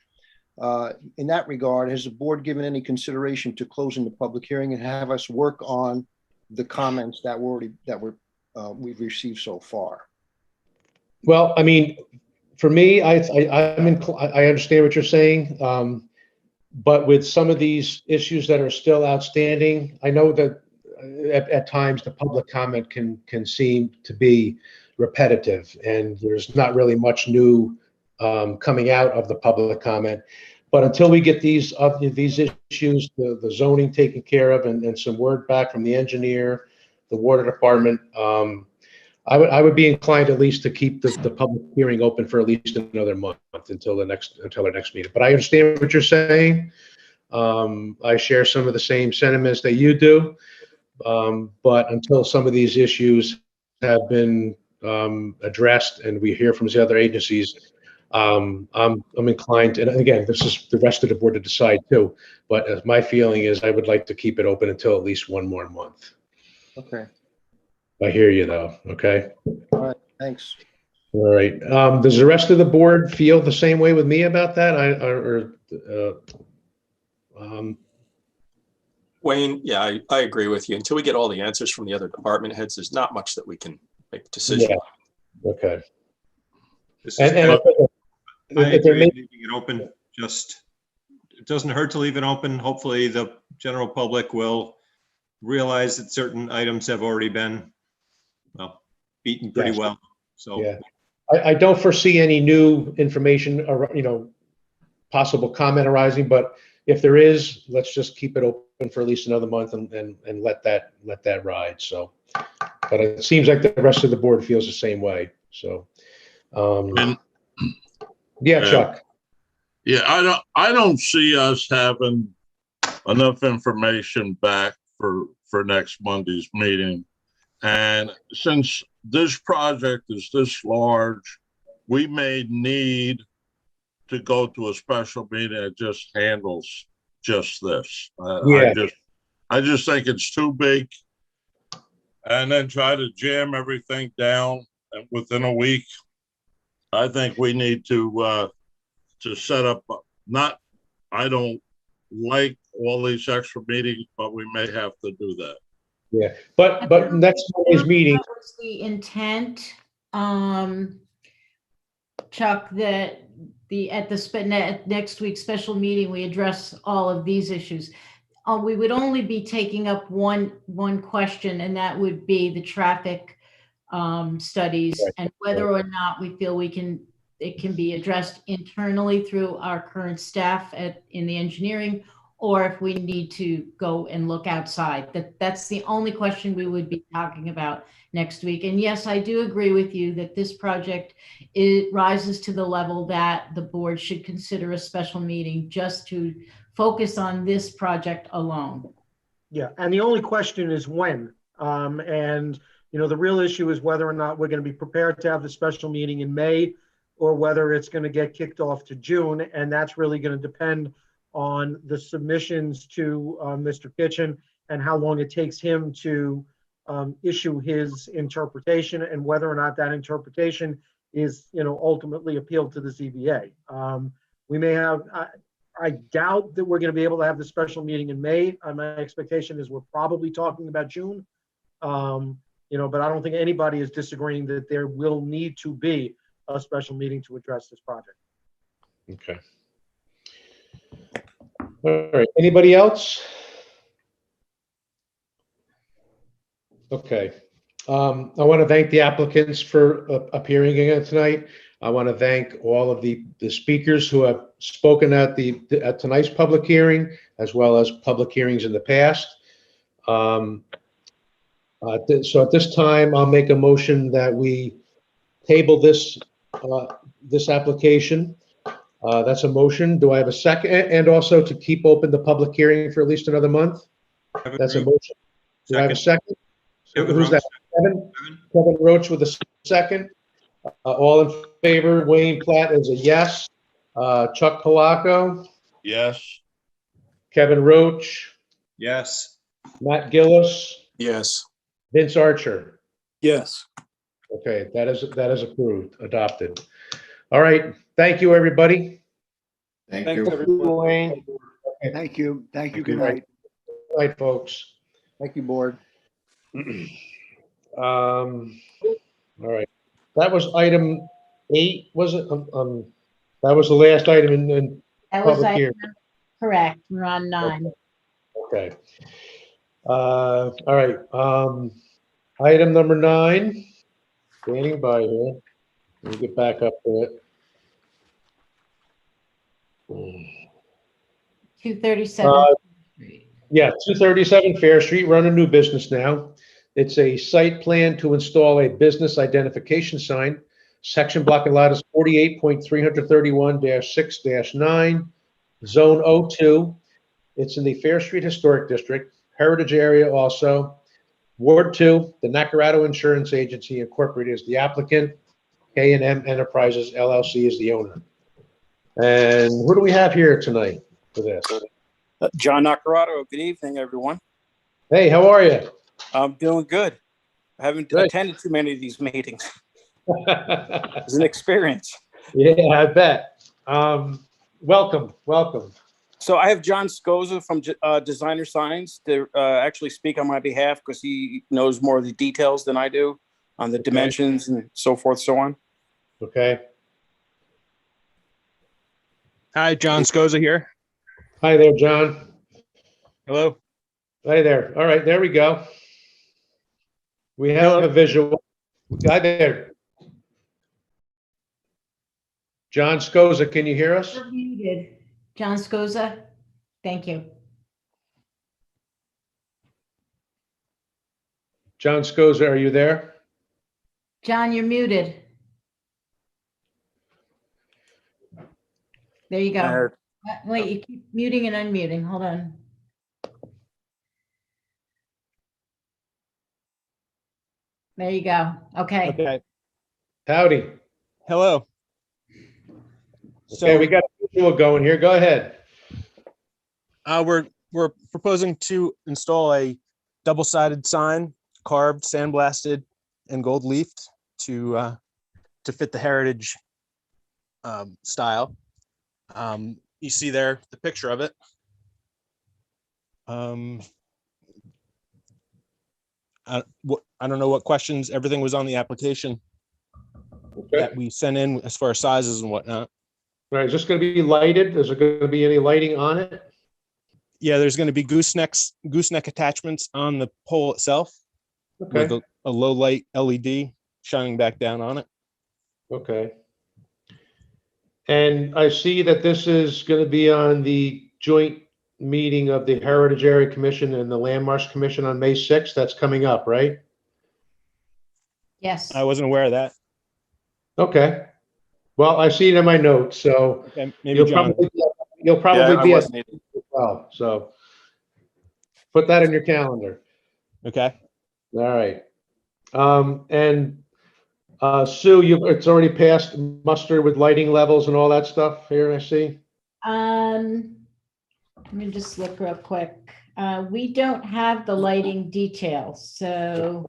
In that regard, has the board given any consideration to closing the public hearing and have us work on the comments that we've received so far? Well, I mean, for me, I understand what you're saying, but with some of these issues that are still outstanding, I know that at times the public comment can seem to be repetitive, and there's not really much new coming out of the public comment. But until we get these issues, the zoning taken care of, and some word back from the engineer, the water department, I would be inclined at least to keep the public hearing open for at least another month until our next meeting. But I understand what you're saying. I share some of the same sentiments that you do. But until some of these issues have been addressed and we hear from the other agencies, I'm inclined, and again, this is the rest of the board to decide too, but my feeling is I would like to keep it open until at least one more month. Okay, I hear you though, okay? all right, thanks. All right, does the rest of the board feel the same way with me about that? Wayne, yeah, I agree with you. Until we get all the answers from the other department heads, there's not much that we can make a decision. Yeah. Okay. I agree, leaving it open. Just, it doesn't hurt to leave it open. Hopefully the general public will realize that certain items have already been, well, beaten pretty well. So yeah, I don't foresee any new information or, possible comment arising, but if there is, let's just keep it open for at least another month and let that ride. So, but it seems like the rest of the board feels the same way. So, yeah, Chuck. Yeah, I don't see us having enough information back for next Monday's meeting. And since this project is this large, we may need to go to a special meeting that just handles just this. I just think it's too big. And then try to jam everything down within a week. I think we need to set up, I don't like all these extra meetings, but we may have to do that. Yeah, but next Monday's meeting. That was the intent, Chuck, that at next week's special meeting, we address all of these issues. We would only be taking up one question, and that would be the traffic studies, right, and whether or not we feel it can be addressed internally through our current staff in the engineering, or if we need to go and look outside. That's the only question we would be talking about next week. And yes, I do agree with you that this project, it rises to the level that the board should consider a special meeting just to focus on this project alone. Yeah, and the only question is when. And the real issue is whether or not we're going to be prepared to have the special meeting in May, or whether it's going to get kicked off to June. And that's really going to depend on the submissions to Mr. Kitchen and how long it takes him to issue his interpretation, and whether or not that interpretation is, ultimately appealed to the ZBA. We may have, I doubt that we're going to be able to have the special meeting in May. My expectation is we're probably talking about June. But I don't think anybody is disagreeing that there will need to be a special meeting to address this project. Okay. All right. Anybody else? Okay. I want to thank the applicants for appearing again tonight. I want to thank all of the speakers who have spoken at tonight's public hearing, as well as public hearings in the past. So at this time, I'll make a motion that we table this application. That's a motion. Do I have a second? And also to keep open the public hearing for at least another month. That's a motion. Do I have a second? Who's that? Kevin Roach with a second. All in favor? Wayne Platt is a yes. Chuck Palaco? Yes. Kevin Roach? Yes. Matt Gillis? Yes. Vince Archer? Yes. Okay, that is approved, adopted. All right, thank you, everybody. Thank Thanks, you. everyone. Wayne. Okay. Thank you. Thank you. Thank you. Good night. Good night, folks. Thank you, board. All right, that was item 8, was it? That was the last item in That was public hearing. correct. We're on 9. Okay. All right. Item number 9, standing by here. Let me get back up to it. 237. Yeah, 237 Fair Street. We're on a new business now. It's a site plan to install a business identification sign. Section block and lot is 48.331-6-9, Zone 02. It's in the Fair Street Historic District, Heritage Area also. Ward 2, the Nacarado Insurance Agency Incorporated is the applicant. K&M Enterprises LLC is the owner. And who do we have here tonight for this? John Nacarado. Good evening, everyone. Hey, how are you? I'm doing good. I haven't attended too many of these meetings. It's an experience. Yeah, I bet. Welcome. So I have John Scosa from Designer Signs to actually speak on my behalf because he knows more of the details than I do on the dimensions and so forth, so on. Okay. Hi, John Scosa here. Hi there, John. Hello. Hi there. All right, there we go. We have a visual. Hi there. John Scosa, can you hear us? You're muted. John Scosa, thank you. John Scosa, are you there? John, you're muted. There you go. Wait, you keep muting and unmuting. Hold on. There you go. Okay. Okay. Howdy. Hello. Okay, we got a visual going here. Go ahead. We're proposing to install a double-sided sign, carved, sandblasted, and gold leafed to fit the heritage style. You see there the picture of it. I don't know what questions. Everything was on the application that we sent in as far as sizes and whatnot. All right, is this going to be lighted? Is there going to be any lighting on it? Yeah, there's going to be gooseneck attachments on the pole itself, with a low light LED shining back down on it. Okay. And I see that this is going to be on the joint meeting of the Heritage Area Commission and the Landmarks Commission on May 6th. That's coming up, right? Yes. I wasn't aware of that. Okay. Well, I see it in my notes, so okay, maybe you'll probably be at wasn't as well. So put that in your calendar. Okay. All right. And Sue, it's already passed muster with lighting levels and all that stuff here, I see. Let me just look real quick. We don't have the lighting details, so.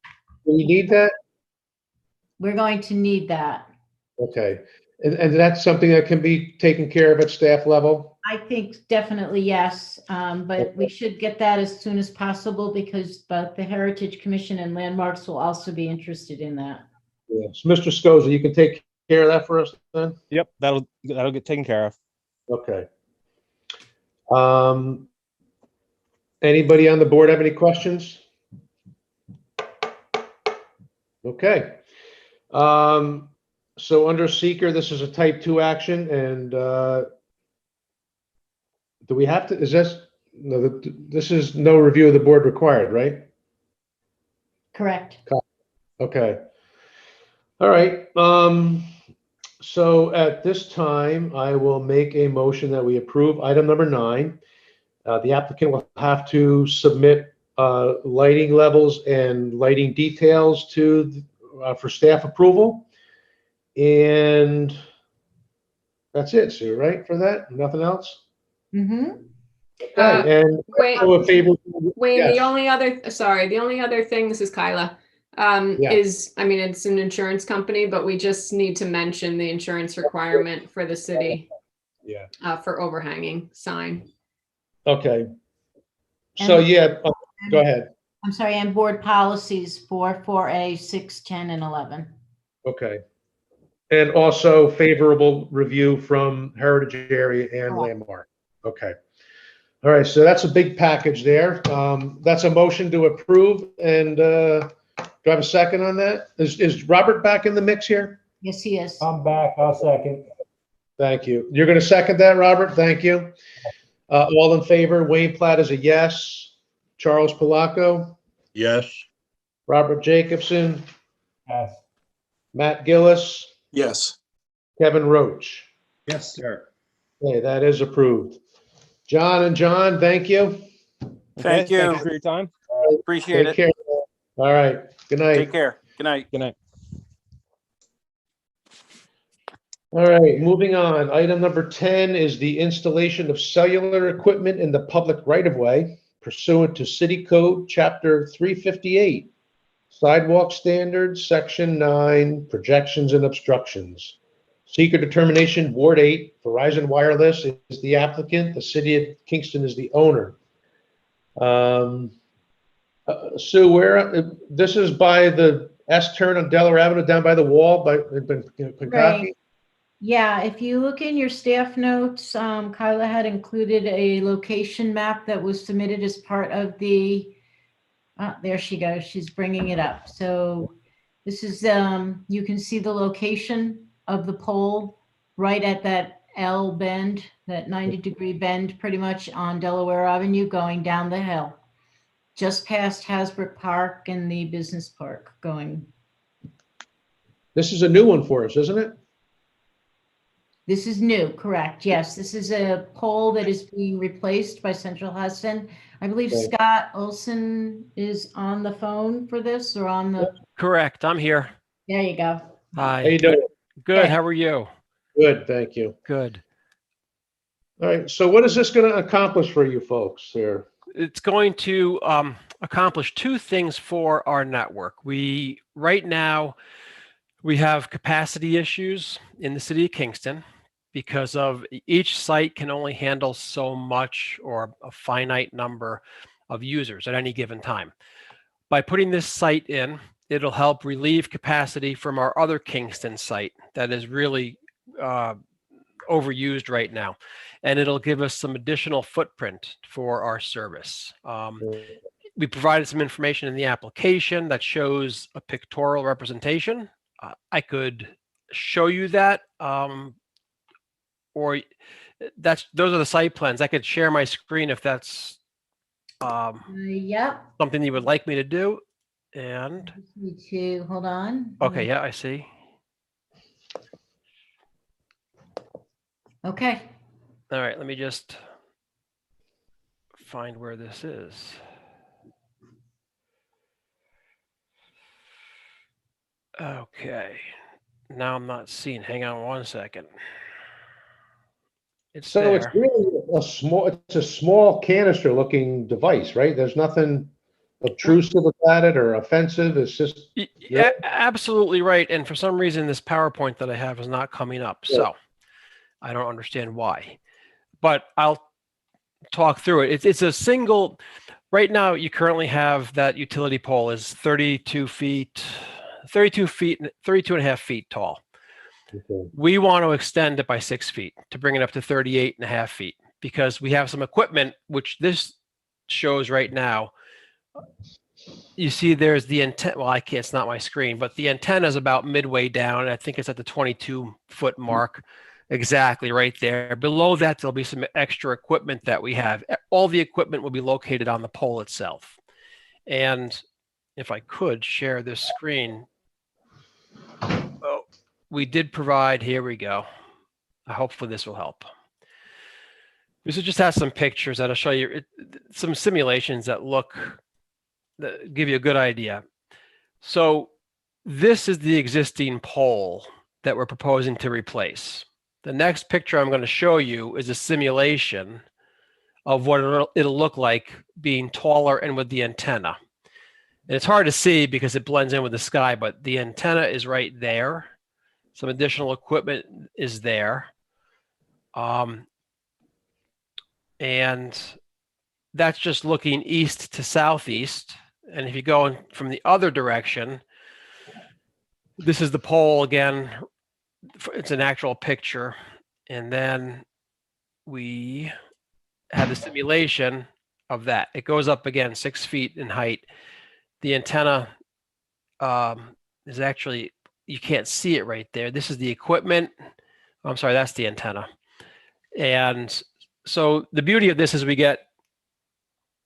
Do we need that? We're going to need that. Okay. And that's something that can be taken care of at staff level? I think definitely yes, but we should get that as soon as possible because both the Heritage Commission and Landmarks will also be interested in that. Yes. Mr. Scosa, you can take care of that for us then? Yep, that'll get taken care of. Okay. Anybody on the board have any questions? Okay. So under seeker, this is a type 2 action, and do we have to, is this, no, this is no review of the board required, right? Correct. Okay. All right. So at this time, I will make a motion that we approve item number 9. The applicant will have to submit lighting levels and lighting details to for staff approval. And that's it, Sue, right, for that? Nothing else? Mm-hmm. Okay, and Wayne, yes. the only other thing, this is Kyla, is, I mean, it's an insurance company, but we just need to mention the insurance requirement for the city. Yeah. For overhanging sign. Okay. So, yeah, go ahead. I'm sorry, and board policies for 4A, 6, 10, and 11. Okay. And also favorable review from Heritage Area and Landmark. Okay. All right, so that's a big package there. That's a motion to approve, and do I have a second on that? Is Robert back in the mix here? Yes, he is. I'm back. I'll second. Thank you. You're going to second that, Robert? Thank you. All in favor? Wayne Platt is a yes. Charles Palaco? Yes. Robert Jacobson? Yes. Matt Gillis? Yes. Kevin Roach? Yes, sir. Okay, that is approved. John and John, thank you. Thank you. Thank you for your time. Appreciate Take it. care. All right. Good night. Take care. Good night. Good night. All right, moving on. Item number 10 is the installation of cellular equipment in the public right-of-way pursuant to City Code, Chapter 358, Sidewalk Standards, Section 9, Projections and Obstructions. Seeker determination, Ward 8, Verizon Wireless is the applicant. The City of Kingston is the owner. Sue, this is by the S-turn on Delaware Avenue down by the wall by Pankaki? Right. Yeah, if you look in your staff notes, Kyla had included a location map that was submitted as part of the, there she goes, she's bringing it up. So this is, you can see the location of the pole right at that L bend, that 90-degree bend pretty much on Delaware Avenue going down the hill, just past Hasbrook Park and the business park going. This is a new one for us, isn't it? This is new, correct? Yes, this is a pole that is being replaced by Central Hudson. I believe Okay. Scott Olson is on the phone for this or on the, Correct. I'm here. there you go. Hi. How you doing? Good. How are you? Good, thank you. Good. All right, so what is this going to accomplish for you folks here? It's going to accomplish two things for our network. Right now, we have capacity issues in the city of Kingston because of each site can only handle so much or a finite number of users at any given time. By putting this site in, it'll help relieve capacity from our other Kingston site that is really overused right now. And it'll give us some additional footprint for our service. We provided some information in the application that shows a pictorial representation. I could show you that, or those are the site plans. I could share my screen if that's Yep. something you would like me to do. And Need to, hold on. okay, yeah, I see. Okay. All right, let me just find where this is. Okay, now I'm not seeing. Hang on one second. It's So there. it's really it's a small canister looking device, right? There's nothing obtrusive about it or offensive. It's just. Yeah, absolutely right. And for some reason, this PowerPoint that I have is not coming up. Yeah. So I don't understand why, but I'll talk through it. It's a single, right now you currently have that utility pole is 32 and a half feet tall. Okay. We want to extend it by 6 feet to bring it up to 38 and a half feet because we have some equipment, which this shows right now. You see there's the antenna. Well, I can't, it's not my screen, but the antenna is about midway down. I think it's at the 22-foot mark. Exactly right there. Below that, there'll be some extra equipment that we have. All the equipment will be located on the pole itself. And if I could share this screen. Oh, we did provide, here we go. Hopefully this will help. This just has some pictures that'll show you some simulations that give you a good idea. So this is the existing pole that we're proposing to replace. The next picture I'm going to show you is a simulation of what it'll look like being taller and with the antenna. And it's hard to see because it blends in with the sky, but the antenna is right there. Some additional equipment is there. And that's just looking east to southeast. And if you go from the other direction, this is the pole again. It's an actual picture. And then we had the simulation of that. It goes up again 6 feet in height. The antenna is actually, you can't see it right there. This is the equipment. I'm sorry, that's the antenna. And so the beauty of this is we get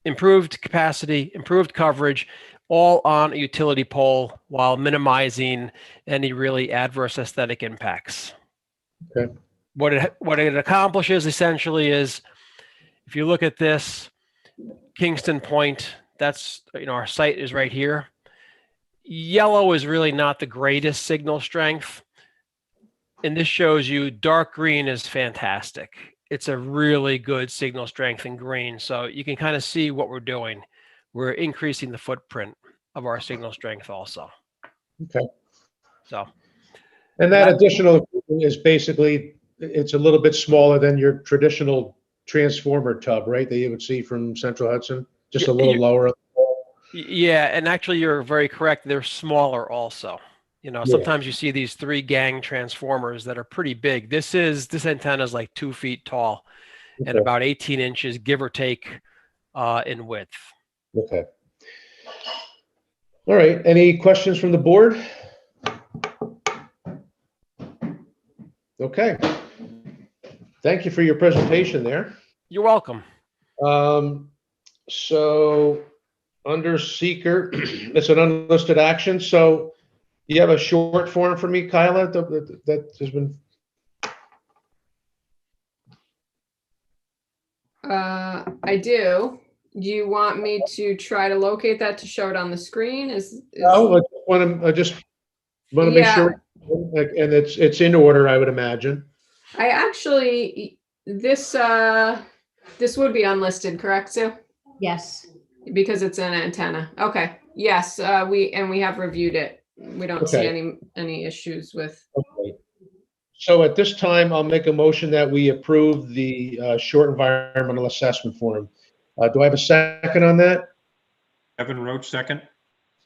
improved capacity, improved coverage, all on a utility pole while minimizing any really adverse aesthetic impacts. Okay. What it accomplishes essentially is, if you look at this, Kingston Point, that's, our site is right here. Yellow is really not the greatest signal strength. And this shows you dark green is fantastic. It's a really good signal strength in green. So you can kind of see what we're doing. We're increasing the footprint of our signal strength also. Okay. So. And that additional equipment is basically, it's a little bit smaller than your traditional transformer tub, right? That you would see from Central Hudson, just a little lower. Yeah, and actually you're very correct. They're smaller also. Sometimes you see these 3-gang transformers that are pretty big. This antenna is like 2 feet tall and about 18 inches, give or take, in width. Okay. All right. Any questions from the board? Okay. Thank you for your presentation there. You're welcome. So under seeker, it's an unlisted action. So you have a short form for me, Kyla, that has been. I do. Do you want me to try to locate that to show it on the screen? No, I just want to make sure, and it's in order, I would imagine. I actually, this would be unlisted, correct, Sue? Yes. Because it's an antenna. Okay. Yes, we have reviewed it. We don't see any issues with. Okay. So at this time, I'll make a motion that we approve the short environmental assessment form. Do I have a second on that? Kevin Roach, second.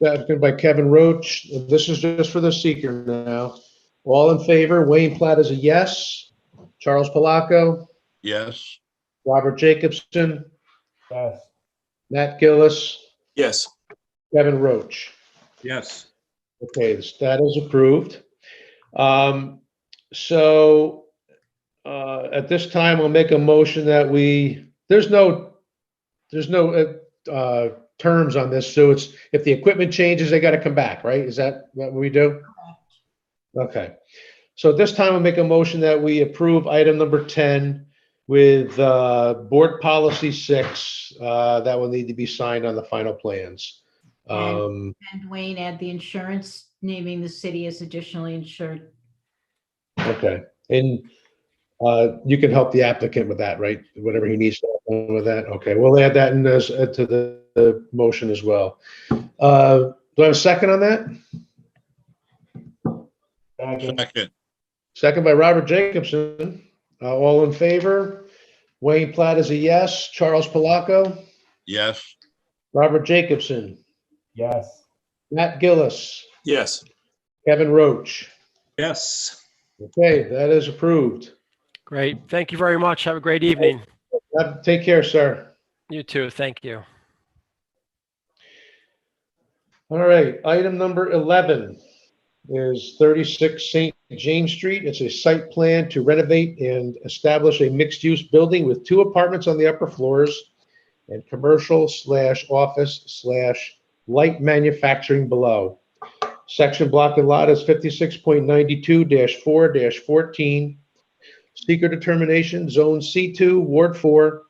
Second by Kevin Roach. This is just for the seeker now. All in favor? Wayne Platt is a yes. Charles Palaco? Yes. Robert Jacobson? Yes. Matt Gillis? Yes. Kevin Roach? Yes. Okay, that is approved. So at this time, I'll make a motion that there's no terms on this. So it's, if the equipment changes, they got to come back, right? Is that what we do? Okay. So at this time, I'll make a motion that we approve item number 10 with board policy 6 that will need to be signed on the final plans. And Wayne, add the insurance, naming the city as additionally insured. Okay. And you can help the applicant with that, right? Whatever he needs to help with that. Okay. We'll add that in to the motion as well. Do I have a second on that? Second. Second by Robert Jacobson. All in favor? Wayne Platt is a yes. Charles Palaco? Yes. Robert Jacobson? Yes. Matt Gillis? Yes. Kevin Roach? Yes. Okay, that is approved. Great. Thank you very much. Have a great evening. Take care, sir. You too. Thank you. All right, item number 11 is 36 St. James Street. It's a site plan to renovate and establish a mixed-use building with 2 apartments on the upper floors and commercial/office/light manufacturing below. Section block and lot is 56.92-4-14. Seeker determination, Zone C2, Ward 4.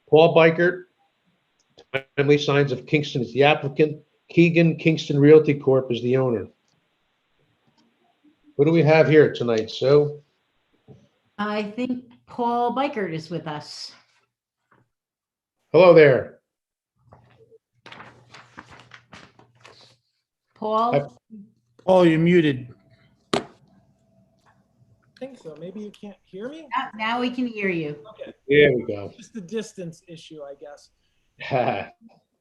Paul Bikert, Timely Signs of Kingston is the applicant. Keegan Kingston Realty Corp is the owner. What do we have here tonight, Sue? I think Paul Bikert is with us. Hello there. Paul? Oh, you're muted. I think so. Maybe you can't hear me? Now we can hear you. Okay. There we go. Just the distance issue, I guess.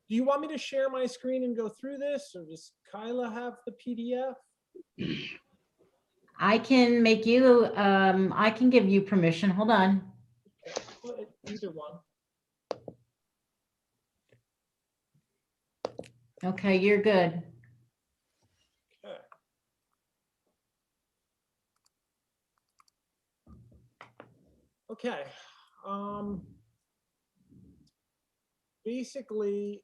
Do you want me to share my screen and go through this, or does Kyla have the PDF? I can make you, I can give you permission. Hold on. Either one. Okay, you're good. Okay. Basically,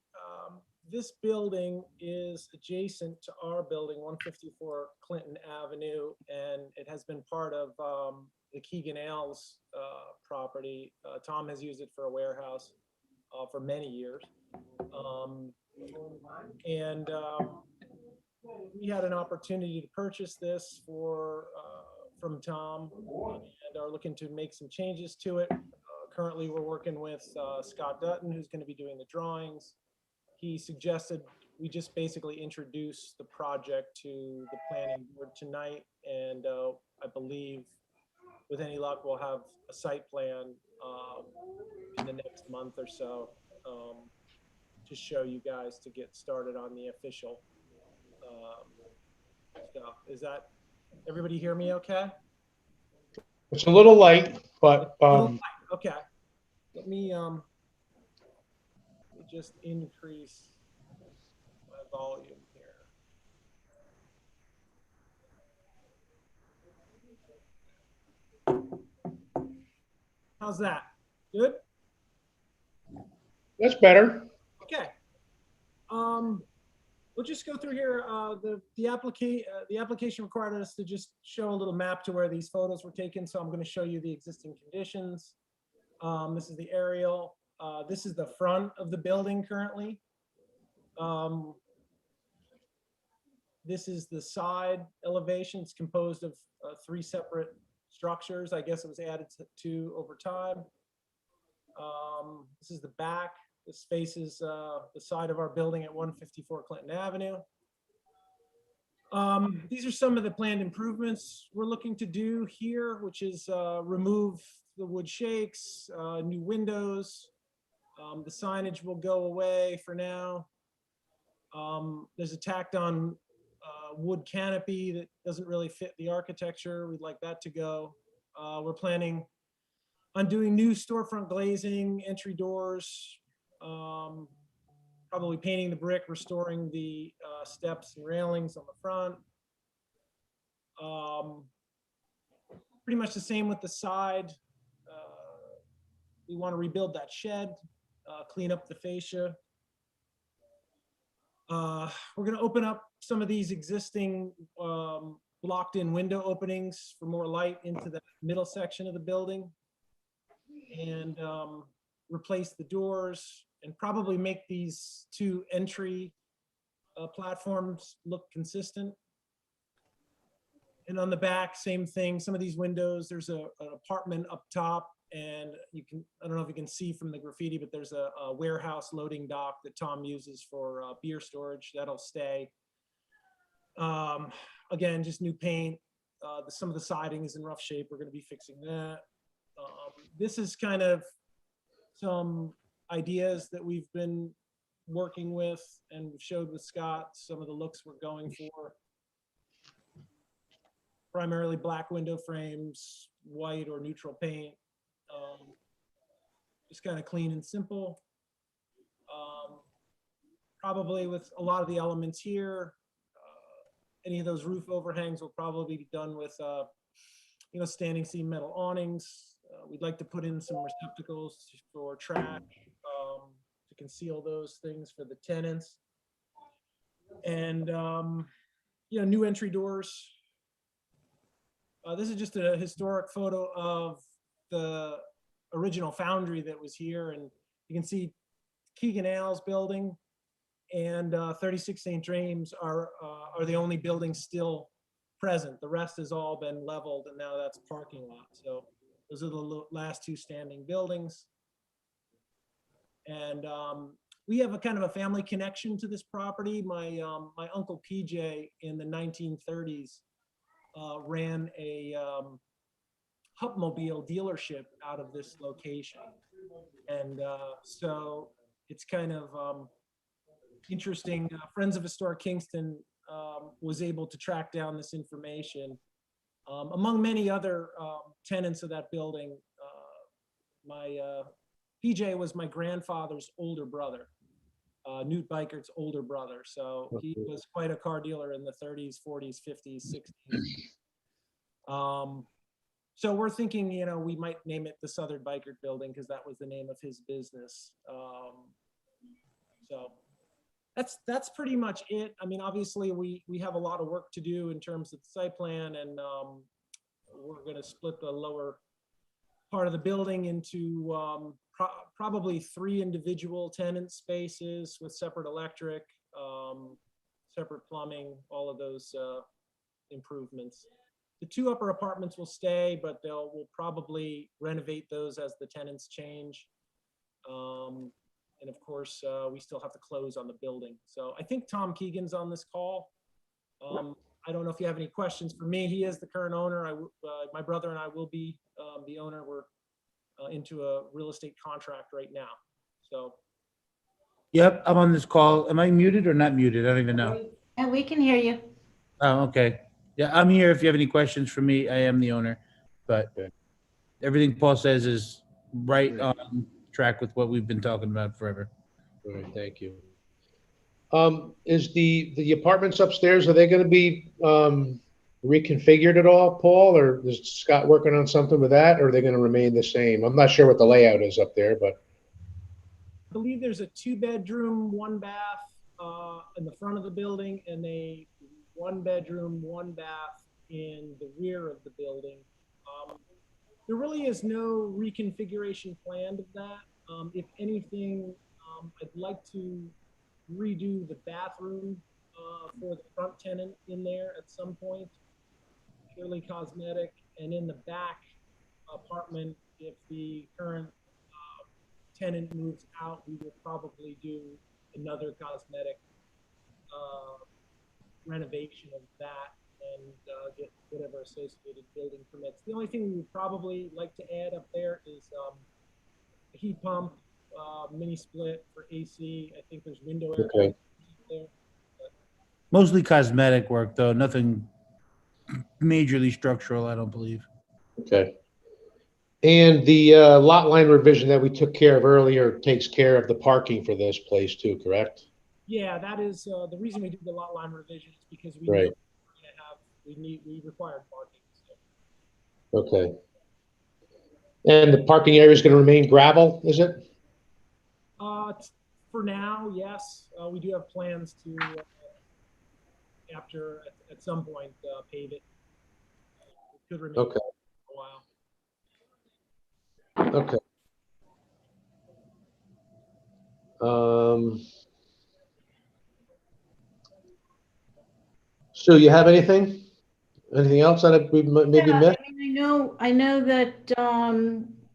this building is adjacent to our building, 154 Clinton Avenue, and it has been part of the Keegan Ailes property. Tom has used it for a warehouse for many years. We had an opportunity to purchase this from Tom and are looking to make some changes to it. Currently, we're working with Scott Dutton, who's going to be doing the drawings. He suggested we just basically introduce the project to the planning board tonight, and I believe with any luck, we'll have a site plan in the next month or so to show you guys to get started on the official stuff. Is that, everybody hear me okay? It's a little light, but Okay. Let me just increase my volume here. How's that? Good? that's better. Okay. We'll just go through here. The application required us to just show a little map to where these photos were taken. So I'm going to show you the existing conditions. This is the aerial. This is the front of the building currently. This is the side elevation. It's composed of 3 separate structures. I guess it was added to over time. This is the back. This faces the side of our building at 154 Clinton Avenue. These are some of the planned improvements we're looking to do here, which is remove the wood shakes, new windows. The signage will go away for now. There's a tacked on wood canopy that doesn't really fit the architecture. We'd like that to go. We're planning on doing new storefront glazing, entry doors, probably painting the brick, restoring the steps and railings on the front. Pretty much the same with the side. We want to rebuild that shed, clean up the fascia. We're going to open up some of these existing blocked-in window openings for more light into the middle section of the building, and replace the doors, and probably make these 2 entry platforms look consistent. And on the back, same thing. Some of these windows, there's an apartment up top, and you can, I don't know if you can see from the graffiti, but there's a warehouse loading dock that Tom uses for beer storage. That'll stay. Again, just new paint. Some of the siding is in rough shape. We're going to be fixing that. This is kind of some ideas that we've been working with and showed with Scott some of the looks we're going for. Primarily black window frames, white or neutral paint. Just kind of clean and simple. Probably with a lot of the elements here, any of those roof overhangs will probably be done with standing seam metal awnings. We'd like to put in some receptacles for trash to conceal those things for the tenants. And, new entry doors. This is just a historic photo of the original foundry that was here. And you can see Keegan Ailes building and 36 St. James are the only buildings still present. The rest has all been leveled, and now that's parking lot. So those are the last 2 standing buildings. And we have a kind of a family connection to this property. My uncle PJ in the 1930s ran a Hupmobile dealership out of this location. And so it's kind of interesting. Friends of Historic Kingston was able to track down this information. Among many other tenants of that building, my PJ was my grandfather's older brother. Newt Bikert's older brother. So he was quite a car dealer in the 30s, 40s, 50s, 60s. So we're thinking, we might name it the Southern Bikert Building because that was the name of his business. So that's pretty much it. I mean, obviously we have a lot of work to do in terms of the site plan, and we're going to split the lower part of the building into probably 3 individual tenant spaces with separate electric, separate plumbing, all of those improvements. The 2 upper apartments will stay, but we'll probably renovate those as the tenants change. And of course, we still have to close on the building. So I think Tom Keegan's on this call. I don't know if you have any questions for me. He is the current owner. My brother and I will be the owner. We're into a real estate contract right now. So. Yep, I'm on this call. Am I muted or not muted? I don't even know. And we can hear you. Oh, okay. Yeah, I'm here. If you have any questions for me, I am the owner. But everything Paul says is right on track with what we've been talking about forever. All right, thank you. Is the apartments upstairs, are they going to be reconfigured at all, Paul, or is Scott working on something with that, or are they going to remain the same? I'm not sure what the layout is up there, but. I believe there's a 2-bedroom, 1 bath in the front of the building, and a 1-bedroom, 1 bath in the rear of the building. There really is no reconfiguration planned of that. If anything, I'd like to redo the bathroom for the front tenant in there at some point, purely cosmetic. And in the back apartment, if the current tenant moves out, we will probably do another cosmetic renovation of that and get whatever associated building permits. The only thing we would probably like to add up there is a heat pump, mini split for AC. I think there's window air Okay. there. Mostly cosmetic work, though. Nothing majorly structural, I don't believe. Okay. And the lot line revision that we took care of earlier takes care of the parking for this place too, correct? Yeah, that is the reason we did the lot line revision is because we Right. we required parking. So. Okay. And the parking area is going to remain gravel, is it? For now, yes. We do have plans to at some point pave it. It could remain Okay. for a while. Okay. Sue, you have anything? Anything else that we maybe missed? I mean, I know that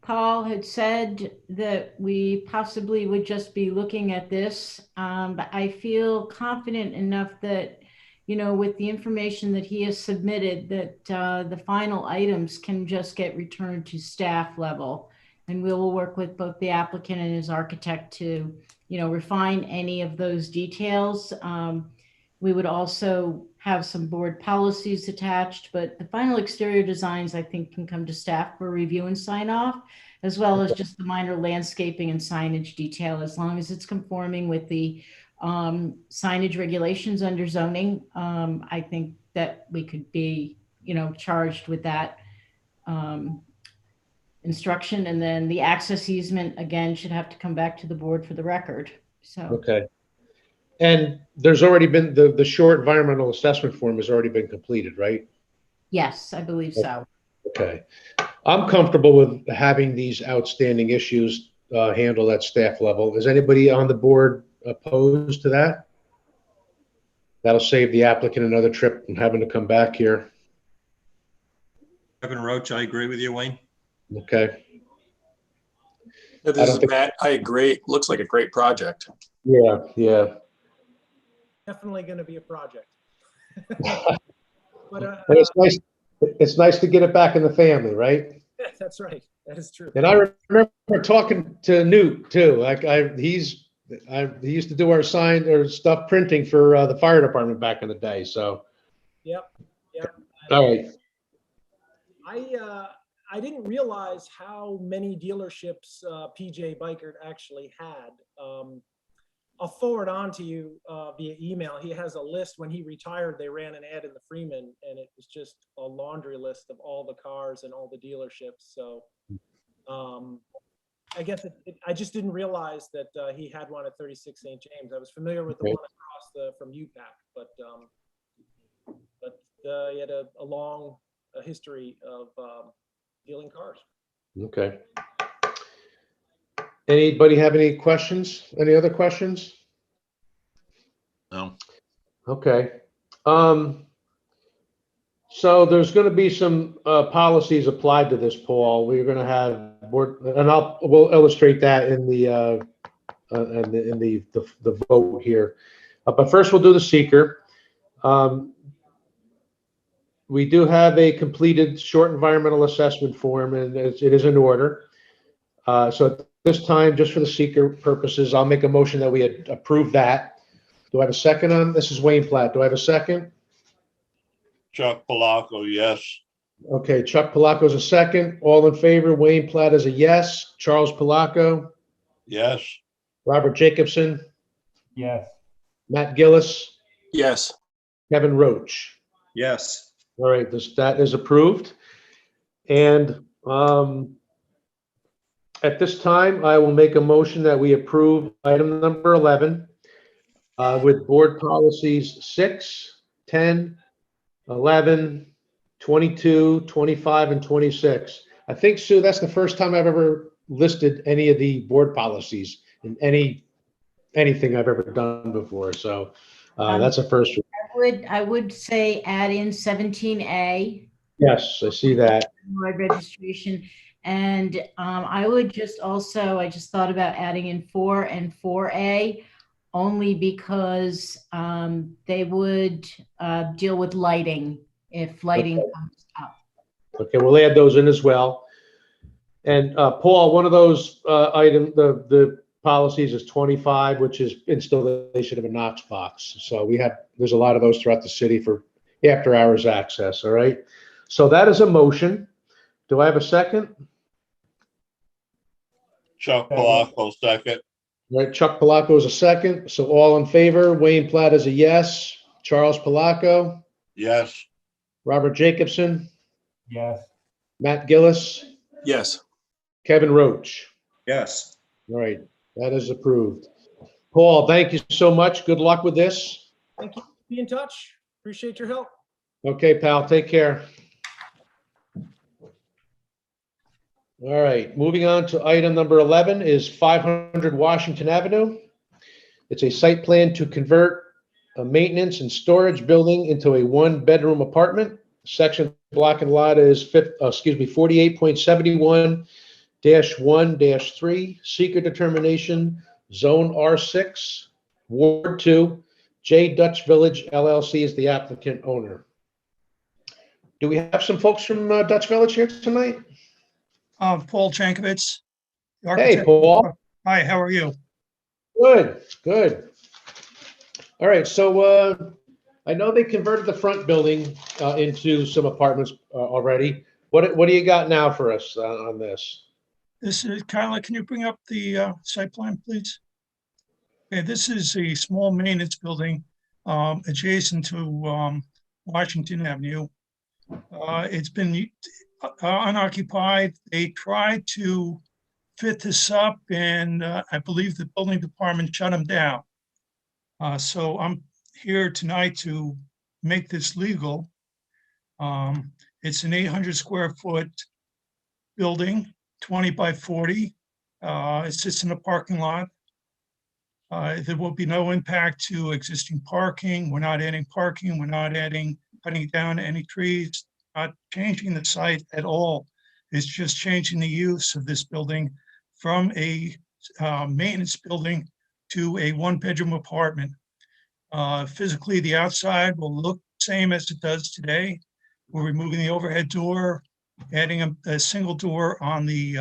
Paul had said that we possibly would just be looking at this, but I feel confident enough that, with the information that he has submitted, that the final items can just get returned to staff level. And we will work with both the applicant and his architect to, refine any of those details. We would also have some board policies attached, but the final exterior designs, I think, can come to staff for review and sign off, as well as just the minor landscaping and signage detail, as long as it's conforming with the signage regulations under zoning. I think that we could be, charged with that instruction. And then the access easement, again, should have to come back to the board for the record. So. Okay. And there's already been, the short environmental assessment form has already been completed, right? Yes, I believe so. Okay. I'm comfortable with having these outstanding issues handled at staff level. Is anybody on the board opposed to that? That'll save the applicant another trip and having to come back here. Kevin Roach, I agree with you, Wayne. Okay. Yeah, this is Matt. I agree. Looks like a great project. Yeah, yeah. Definitely going to be a project. But And it's nice to get it back in the family, right? that's right. That is true. And I remember talking to Newt too. Like he used to do our sign or stuff printing for the fire department back in the day. So. Yep. All right. I didn't realize how many dealerships PJ Bikert actually had. I'll forward on to you via email. He has a list. When he retired, they ran an ad in the Freeman, and it was just a laundry list of all the cars and all the dealerships. So I guess I just didn't realize that he had one at 36 St. James. I was familiar with the one across from UPAC, but he had a long history of dealing cars. Okay. Anybody have any questions? Any other questions? No. Okay. So there's going to be some policies applied to this, Paul. We're going to have board, and we'll illustrate that in the vote here. But first, we'll do the seeker. We do have a completed short environmental assessment form, and it is in order. So at this time, just for the seeker purposes, I'll make a motion that we approve that. Do I have a second on this? Is Wayne Platt. Do I have a second? Chuck Palaco, yes. Okay, Chuck Palaco is a second. All in favor? Wayne Platt is a yes. Charles Palaco? Yes. Robert Jacobson? Yes. Matt Gillis? Yes. Kevin Roach? Yes. All right, that is approved. And at this time, I will make a motion that we approve item number 11 with board policies 6, 10, 11, 22, 25, and 26. I think, Sue, that's the first time I've ever listed any of the board policies in anything I've ever done before. So that's a first. I would say add in 17A. Yes, I see that. Registration. And I would just also, I just thought about adding in 4 and 4A, only because they would deal with lighting if lighting comes up. Okay, we'll add those in as well. And Paul, one of those the policies is 25, which is installation of a Knox box. So there's a lot of those throughout the city for after hours access. All right. So that is a motion. Do I have a second? Chuck Palaco, second. All right, Chuck Palaco is a second. So all in favor, Wayne Platt is a yes. Charles Palaco? Yes. Robert Jacobson? Yes. Matt Gillis? Yes. Kevin Roach? Yes. All right, that is approved. Paul, thank you so much. Good luck with this. Thank you. Be in touch. Appreciate your help. Okay, pal, take care. All right, moving on to item number 11 is 500 Washington Avenue. It's a site plan to convert a maintenance and storage building into a one-bedroom apartment. Section block and lot is 48.71-1-3, seeker determination, zone R6, Ward 2, J Dutch Village LLC is the applicant owner. Do we have some folks from Dutch Village here tonight? Paul Jankovich. Hey, Paul. Hi, how are you? Good, good. All right, so I know they converted the front building into some apartments already. What do you got now for us on this? This is Kyla. Can you bring up the site plan, please? Okay, this is a small maintenance building adjacent to Washington Avenue. It's been unoccupied. They tried to fit this up, and I believe the building department shut them down. So I'm here tonight to make this legal. It's an 800 square foot building, 20 by 40. It sits in a parking lot. There will be no impact to existing parking. We're not adding parking. We're not cutting down any trees, not changing the site at all. It's just changing the use of this building from a maintenance building to a one-bedroom apartment. Physically, the outside will look the same as it does today. We're removing the overhead door, adding a single door on the,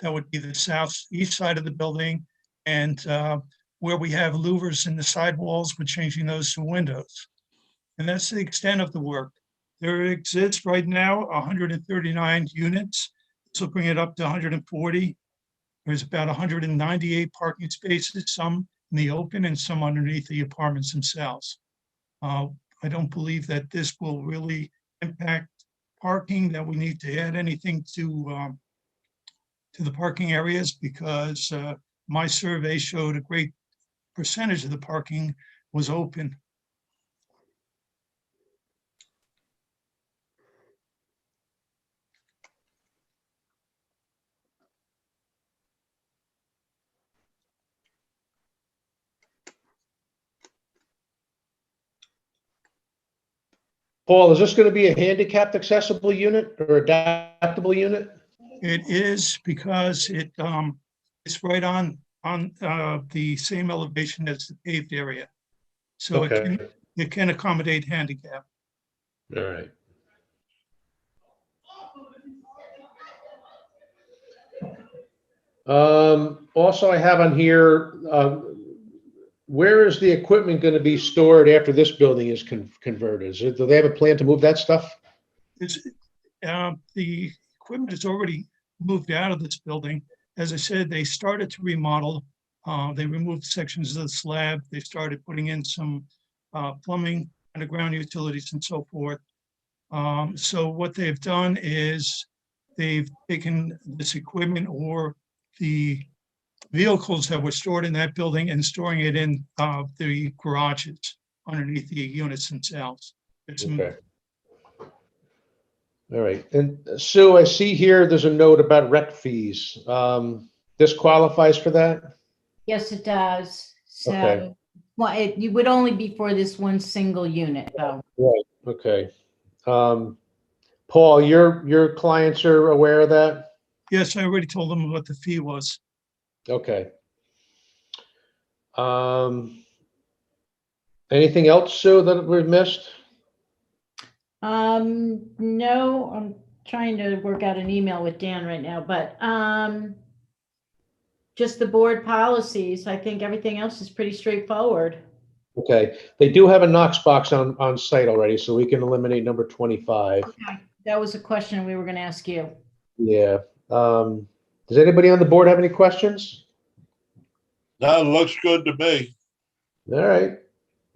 that would be the southeast side of the building. And where we have louvers in the sidewalls, we're changing those to windows. And that's the extent of the work. There exists right now 139 units. This will bring it up to 140. There's about 198 parking spaces, some in the open and some underneath the apartments themselves. I don't believe that this will really impact parking, that we need to add anything to the parking areas, because my survey showed a great percentage of the parking was open. Paul, is this going to be a handicapped accessible unit or adaptable unit? It is, because it's right on the same elevation as the paved area. So Okay. it can accommodate handicap. All right. Also, I have on here, where is the equipment going to be stored after this building is converted? Do they have a plan to move that stuff? The equipment is already moved out of this building. As I said, they started to remodel. They removed sections of the slab. They started putting in some plumbing, underground utilities, and so forth. So what they've done is they've taken this equipment or the vehicles that were stored in that building and storing it in the garages underneath the units themselves. Okay. All right. And Sue, I see here there's a note about rec fees. This qualifies for that? Yes, it does. Okay. So, well, you would only be for this one single unit, though. Right. Okay. Paul, your clients are aware of that? Yes, I already told them what the fee was. Okay. Anything else, Sue, that we've missed? No, I'm trying to work out an email with Dan right now, but just the board policies. I think everything else is pretty straightforward. Okay. They do have a Knox box on site already, so we can eliminate number 25. Okay. That was a question we were going to ask you. Yeah. Does anybody on the board have any questions? That looks good to me. All right.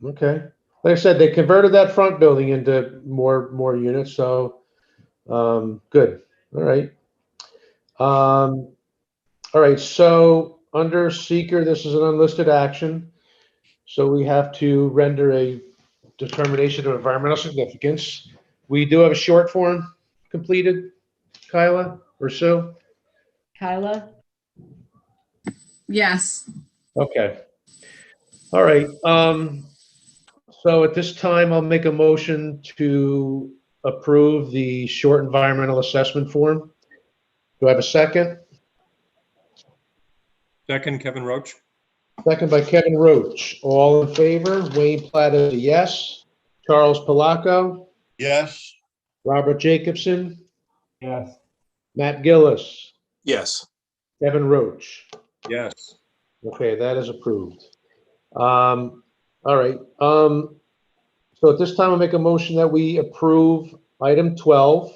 Okay. Like I said, they converted that front building into more units, so good. All right. All right. So under seeker, this is an unlisted action. So we have to render a determination of environmental significance. We do have a short form completed, Kyla or Sue? Kyla? Yes. Okay. All right. So at this time, I'll make a motion to approve the short environmental assessment form. Do I have a second? Second, Kevin Roach. Second by Kevin Roach. All in favor? Wayne Platt is a yes. Charles Palaco? Yes. Robert Jacobson? Yes. Matt Gillis? Yes. Kevin Roach? Yes. Okay, that is approved. All right. So at this time, I'll make a motion that we approve item 12.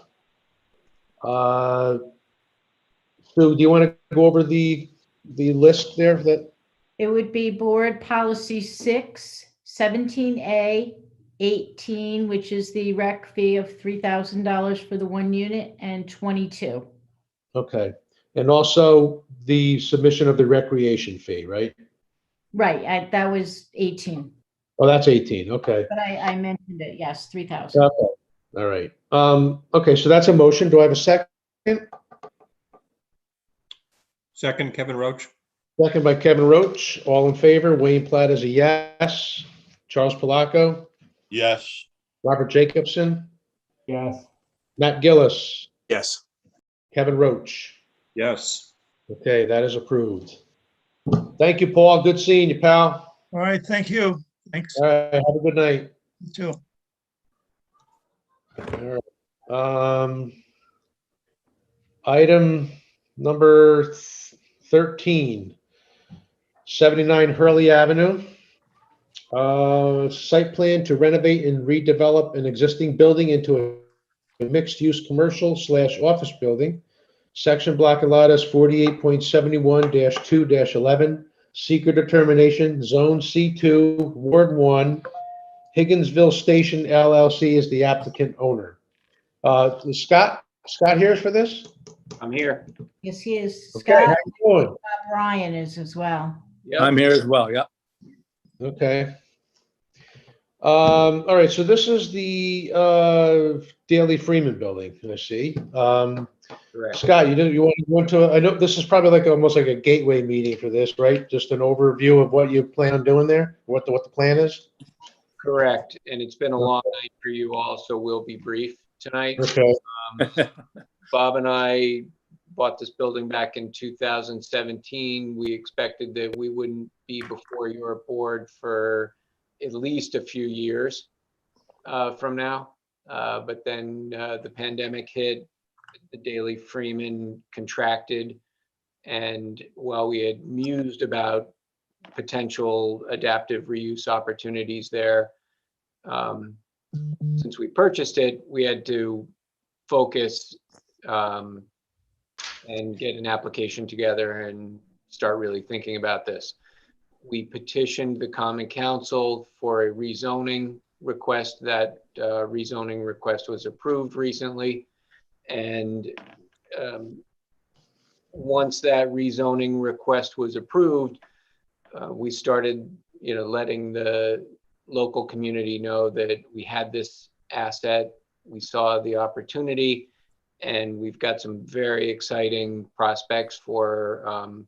Sue, do you want to go over the list there that? It would be board policy 6, 17A, 18, which is the rec fee of $3,000 for the one unit, and 22. Okay. And also the submission of the recreation fee, right? Right, that was 18, Oh, that's 18. Okay. but I mentioned it, yes, 3,000. Okay. All right. Okay, so that's a motion. Do I have a second? Second, Kevin Roach. Second by Kevin Roach. All in favor? Wayne Platt is a yes. Charles Palaco? Yes. Robert Jacobson? Yes. Matt Gillis? Yes. Kevin Roach? Yes. Okay, that is approved. Thank you, Paul. Good seeing you, pal. All right, thank you. Thanks. All right, have a good night. You too. All right. Item number 13, 79 Hurley Avenue. Site plan to renovate and redevelop an existing building into a mixed-use commercial/office building. Section block and lot is 48.71-2-11. Seeker determination, Zone C2, Ward 1, Higginsville Station LLC is the applicant owner. Is Scott here for this? I'm here. Yes, he is. Okay, how Scott, you doing? Brian is as well. I'm here as well. Yep. Okay. All right, so this is the Daley Freeman building, I see. Correct. Scott, you want to, I know this is probably like almost like a gateway meeting for this, right? Just an overview of what you plan on doing there, what the plan is? Correct. And it's been a long night for you all, so we'll be brief tonight. Okay. Bob and I bought this building back in 2017. We expected that we wouldn't be before your board for at least a few years from now. But then the pandemic hit, the Daley Freeman contracted. And while we had mused about potential adaptive reuse opportunities there, since we purchased it, we had to focus and get an application together and start really thinking about this. We petitioned the Common Council for a rezoning request. That rezoning request was approved recently. And once that rezoning request was approved, we started, letting the local community know that we had this asset. We saw the opportunity, and we've got some very exciting prospects for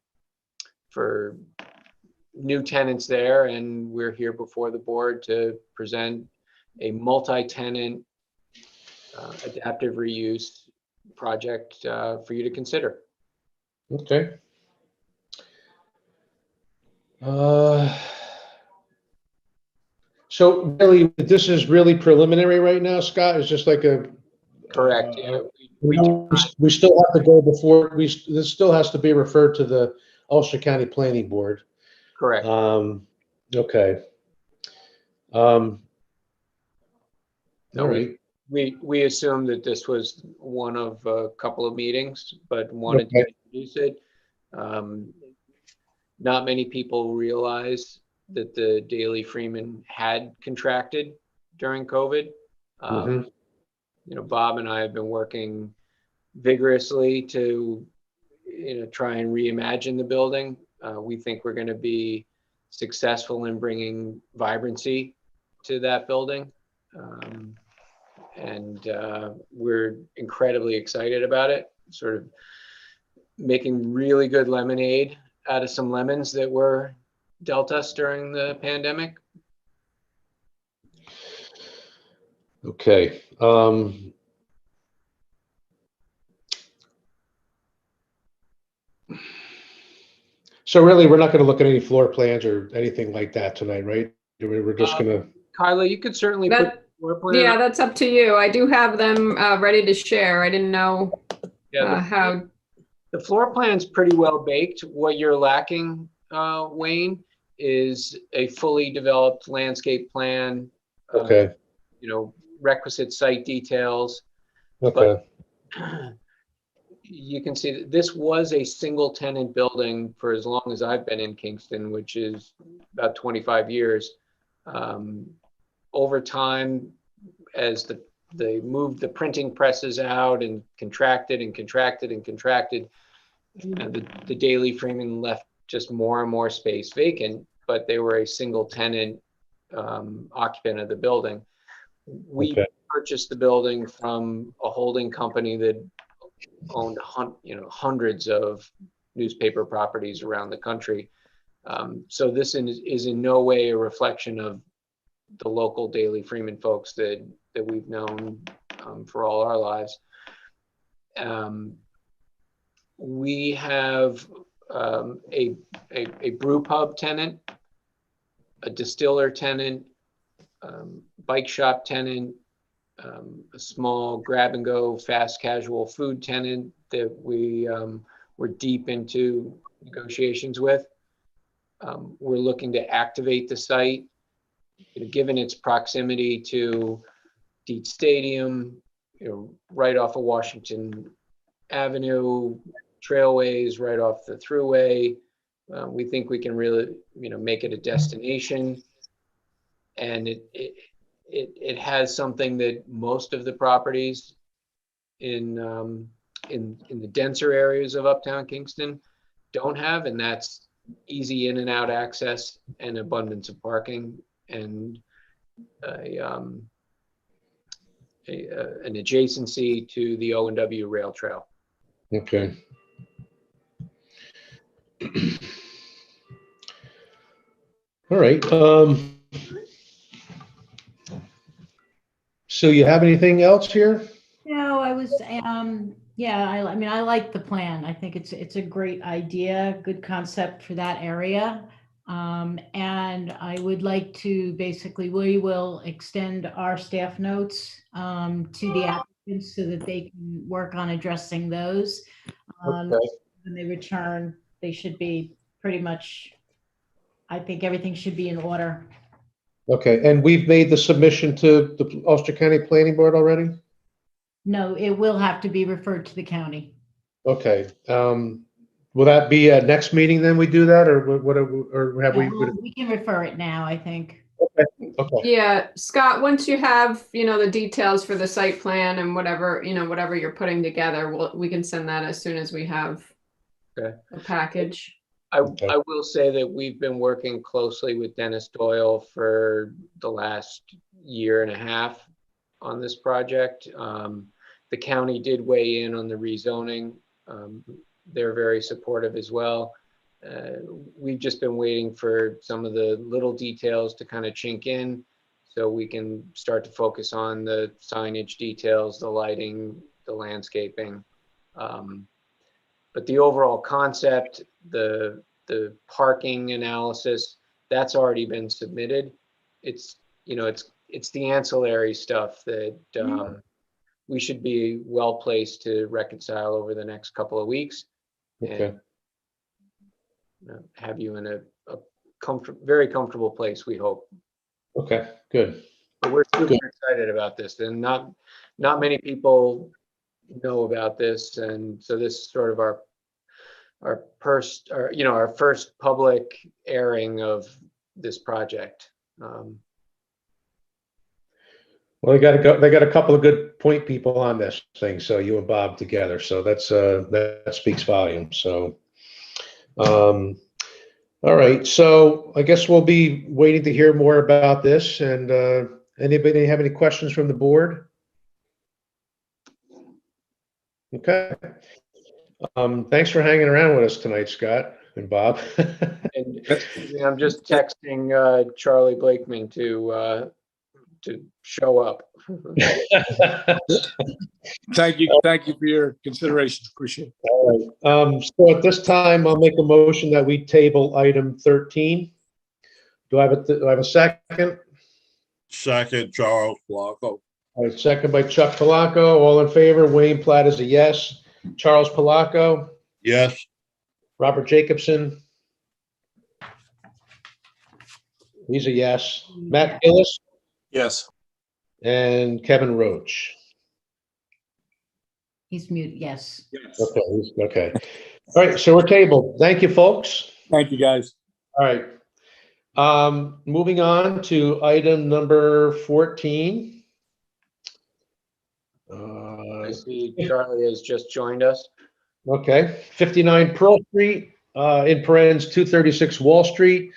new tenants there. And we're here before the board to present a multi-tenant adaptive reuse project for you to consider. Okay. So really, this is really preliminary right now, Scott? It's just like a... Correct. Yeah. We still have to go before, this still has to be referred to the Ulster County Planning Board. Correct. Okay. All right. We assumed that this was one of a couple of meetings, but wanted to introduce it. Not many people realize that the Daley Freeman had contracted during COVID. Bob and I have been working vigorously to, try and reimagine the building. We think we're going to be successful in bringing vibrancy to that building. And we're incredibly excited about it, sort of making really good lemonade out of some lemons that were dealt us during the pandemic. Okay. So really, we're not going to look at any floor plans or anything like that tonight, right? We're just going to... Kyla, you could certainly put the floor plan Yeah, up. that's up to you. I do have them ready to share. I didn't know how. The floor plan's pretty well baked. What you're lacking, Wayne, is a fully developed landscape plan. Okay. Requisite site details. Okay. But you can see that this was a single tenant building for as long as I've been in Kingston, which is about 25 years. Over time, as they moved the printing presses out and contracted and contracted and contracted, the Daley Freeman left just more and more space vacant, but they were a single tenant occupant of the building. We purchased the building from a holding company that owned hundreds of newspaper properties around the country. So this is in no way a reflection of the local Daley Freeman folks that we've known for all our lives. We have a brew pub tenant, a distiller tenant, bike shop tenant, a small grab and go fast casual food tenant that we were deep into negotiations with. We're looking to activate the site, given its proximity to Dietz Stadium, right off of Washington Avenue, trailways right off the thruway, We think we can really, make it a destination. And it has something that most of the properties in the denser areas of Uptown Kingston don't have, and that's easy in and out access and abundance of parking and an adjacency to the O&W rail trail. Okay. All right. So you have anything else here? No, I was, yeah, I mean, I like the plan. I think it's a great idea, good concept for that area. And I would like to basically, we will extend our staff notes to the applicants so that they can work on addressing those. Okay. When they return, they should be pretty much, I think everything should be in order. Okay, and we've made the submission to the Ulster County Planning Board already? No, it will have to be referred to the county. Okay, will that be a next meeting then we do that, or what, or have we? We can refer it now, I think. Okay. Yeah, Scott, once you have, the details for the site plan and whatever, whatever you're putting together, we can send that as soon as we have Okay. a package. I will say that we've been working closely with Dennis Doyle for the last year and a half on this project. The county did weigh in on the rezoning. They're very supportive as well. We've just been waiting for some of the little details to kind of chink in so we can start to focus on the signage details, the lighting, the landscaping. But the overall concept, the parking analysis, that's already been submitted. It's the ancillary stuff that we should be well placed to reconcile over the next couple of weeks. Okay. And have you in a very comfortable place, we hope. Okay, good. But we're super excited about this, and not many people know about this, and so this is sort of our first public airing of this project. Well, they got a couple of good point people on this thing, so you and Bob together, so that's that speaks volumes. So all right, so I guess we'll be waiting to hear more about this. And anybody have any questions from the board? Okay. Thanks for hanging around with us tonight, Scott and Bob. And I'm just texting Charlie Blakeman to show up. Thank you for your consideration. Appreciate it. All right. So at this time, I'll make a motion that we table item 13. Do I have a second? Second, Charles Palacco. All right, second by Chuck Palacco. All in favor? Wayne Platt is a yes. Charles Palacco? Yes. Robert Jacobson? He's a yes. Matt Gillis? Yes. And Kevin Roach? He's muted, yes. Okay, okay. All right, so we're tabled. Thank you, folks. Thank you, guys. All right. Moving on to item number 14. I see Charlie has just joined us. Okay, 59 Pearl Street, in parentheses 236 Wall Street.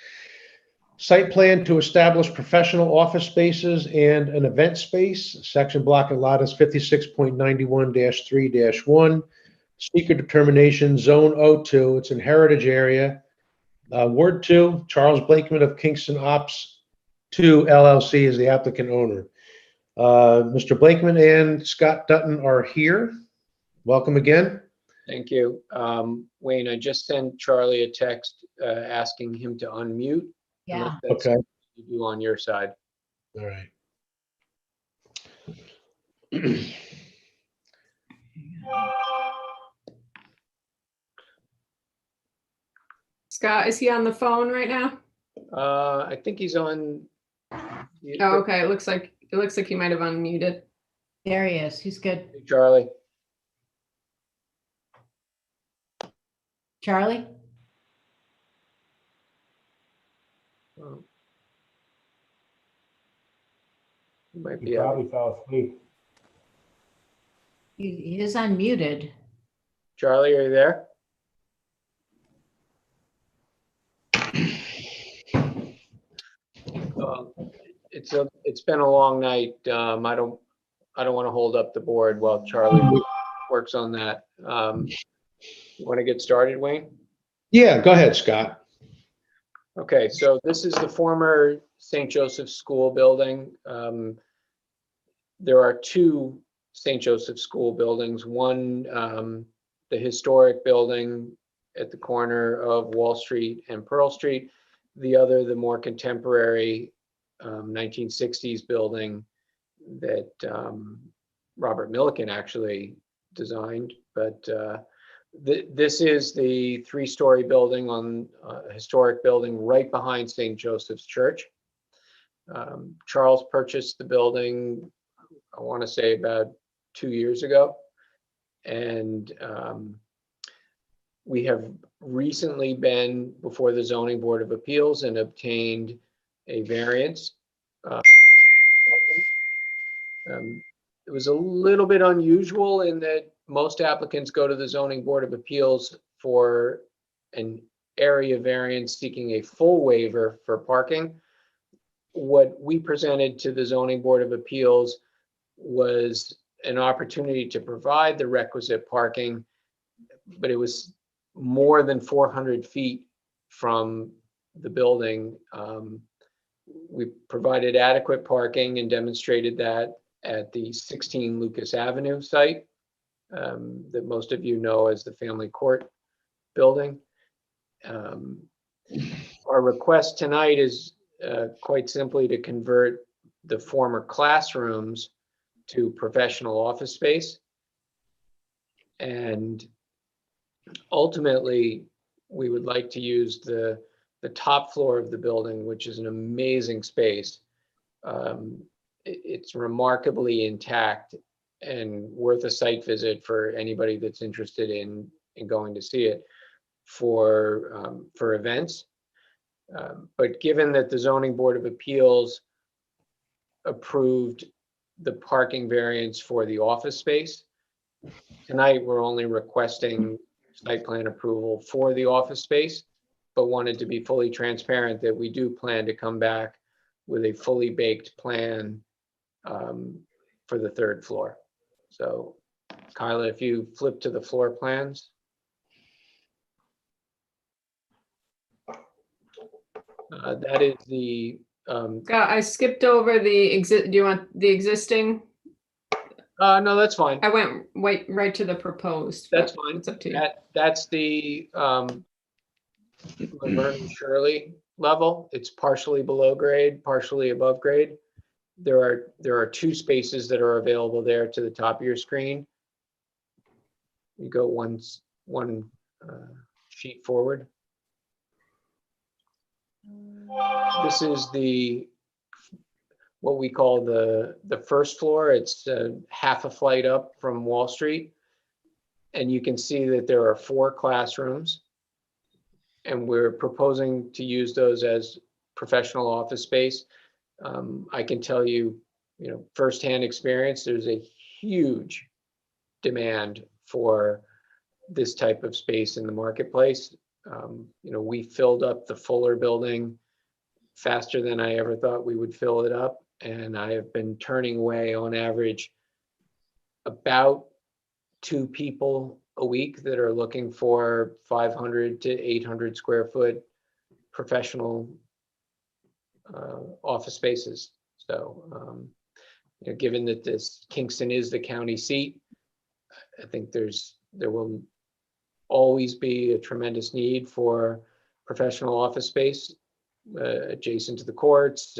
Site plan to establish professional office spaces and an event space. Section block and lot is 56.91-3-1. Seeker determination, Zone O2. It's in Heritage Area. Ward 2, Charles Blakeman of Kingston Ops 2 LLC is the applicant owner. Mr. Blakeman and Scott Dutton are here. Welcome again. Thank you. Wayne, I just sent Charlie a text asking him to unmute. Yeah. That's Okay. you do on your side. All right. Scott, is he on the phone right now? I think he's on. Oh, okay. It looks like he might have unmuted. There he is. He's good. Charlie. Charlie? Might He be probably fell asleep. He is unmuted. Charlie, are you there? It's been a long night. I don't want to hold up the board while Charlie works on that. You want to get started, Wayne? Yeah, go ahead, Scott. Okay, so this is the former St. Joseph's School building. There are two St. Joseph's School buildings. One, the historic building at the corner of Wall Street and Pearl Street. The other, the more contemporary 1960s building that Robert Milliken actually designed. But this is the three-story building on a historic building right behind St. Joseph's Church. Charles purchased the building, I want to say about 2 years ago. And we have recently been before the Zoning Board of Appeals and obtained a variance. It was a little bit unusual in that most applicants go to the Zoning Board of Appeals for an area variance seeking a full waiver for parking. What we presented to the Zoning Board of Appeals was an opportunity to provide the requisite parking, but it was more than 400 feet from the building. We provided adequate parking and demonstrated that at the 16 Lucas Avenue site that most of you know as the Family Court building. Our request tonight is quite simply to convert the former classrooms to professional office space. And ultimately, we would like to use the top floor of the building, which is an amazing space. It's remarkably intact and worth a site visit for anybody that's interested in going to see it for events. But given that the Zoning Board of Appeals approved the parking variance for the office space, tonight we're only requesting site plan approval for the office space, but wanted to be fully transparent that we do plan to come back with a fully baked plan for the third floor. So Kyla, if you flip to the floor plans. That is the Scott, I skipped over the do you want the existing? No, that's fine. I went right to the proposed. That's fine. It's up to you. That's the Laverne Shirley level. It's partially below grade, partially above grade. There are two spaces that are available there to the top of your screen. You go one sheet forward. This is what we call the first floor. It's half a flight up from Wall Street. And you can see that there are 4 classrooms. And we're proposing to use those as professional office space. I can tell you, firsthand experience, there's a huge demand for this type of space in the marketplace. We filled up the Fuller building faster than I ever thought we would fill it up. And I have been turning away on average about 2 people a week that are looking for 500 to 800 square foot professional office spaces. So, given that Kingston is the county seat, I think there will always be a tremendous need for professional office space adjacent to the courts.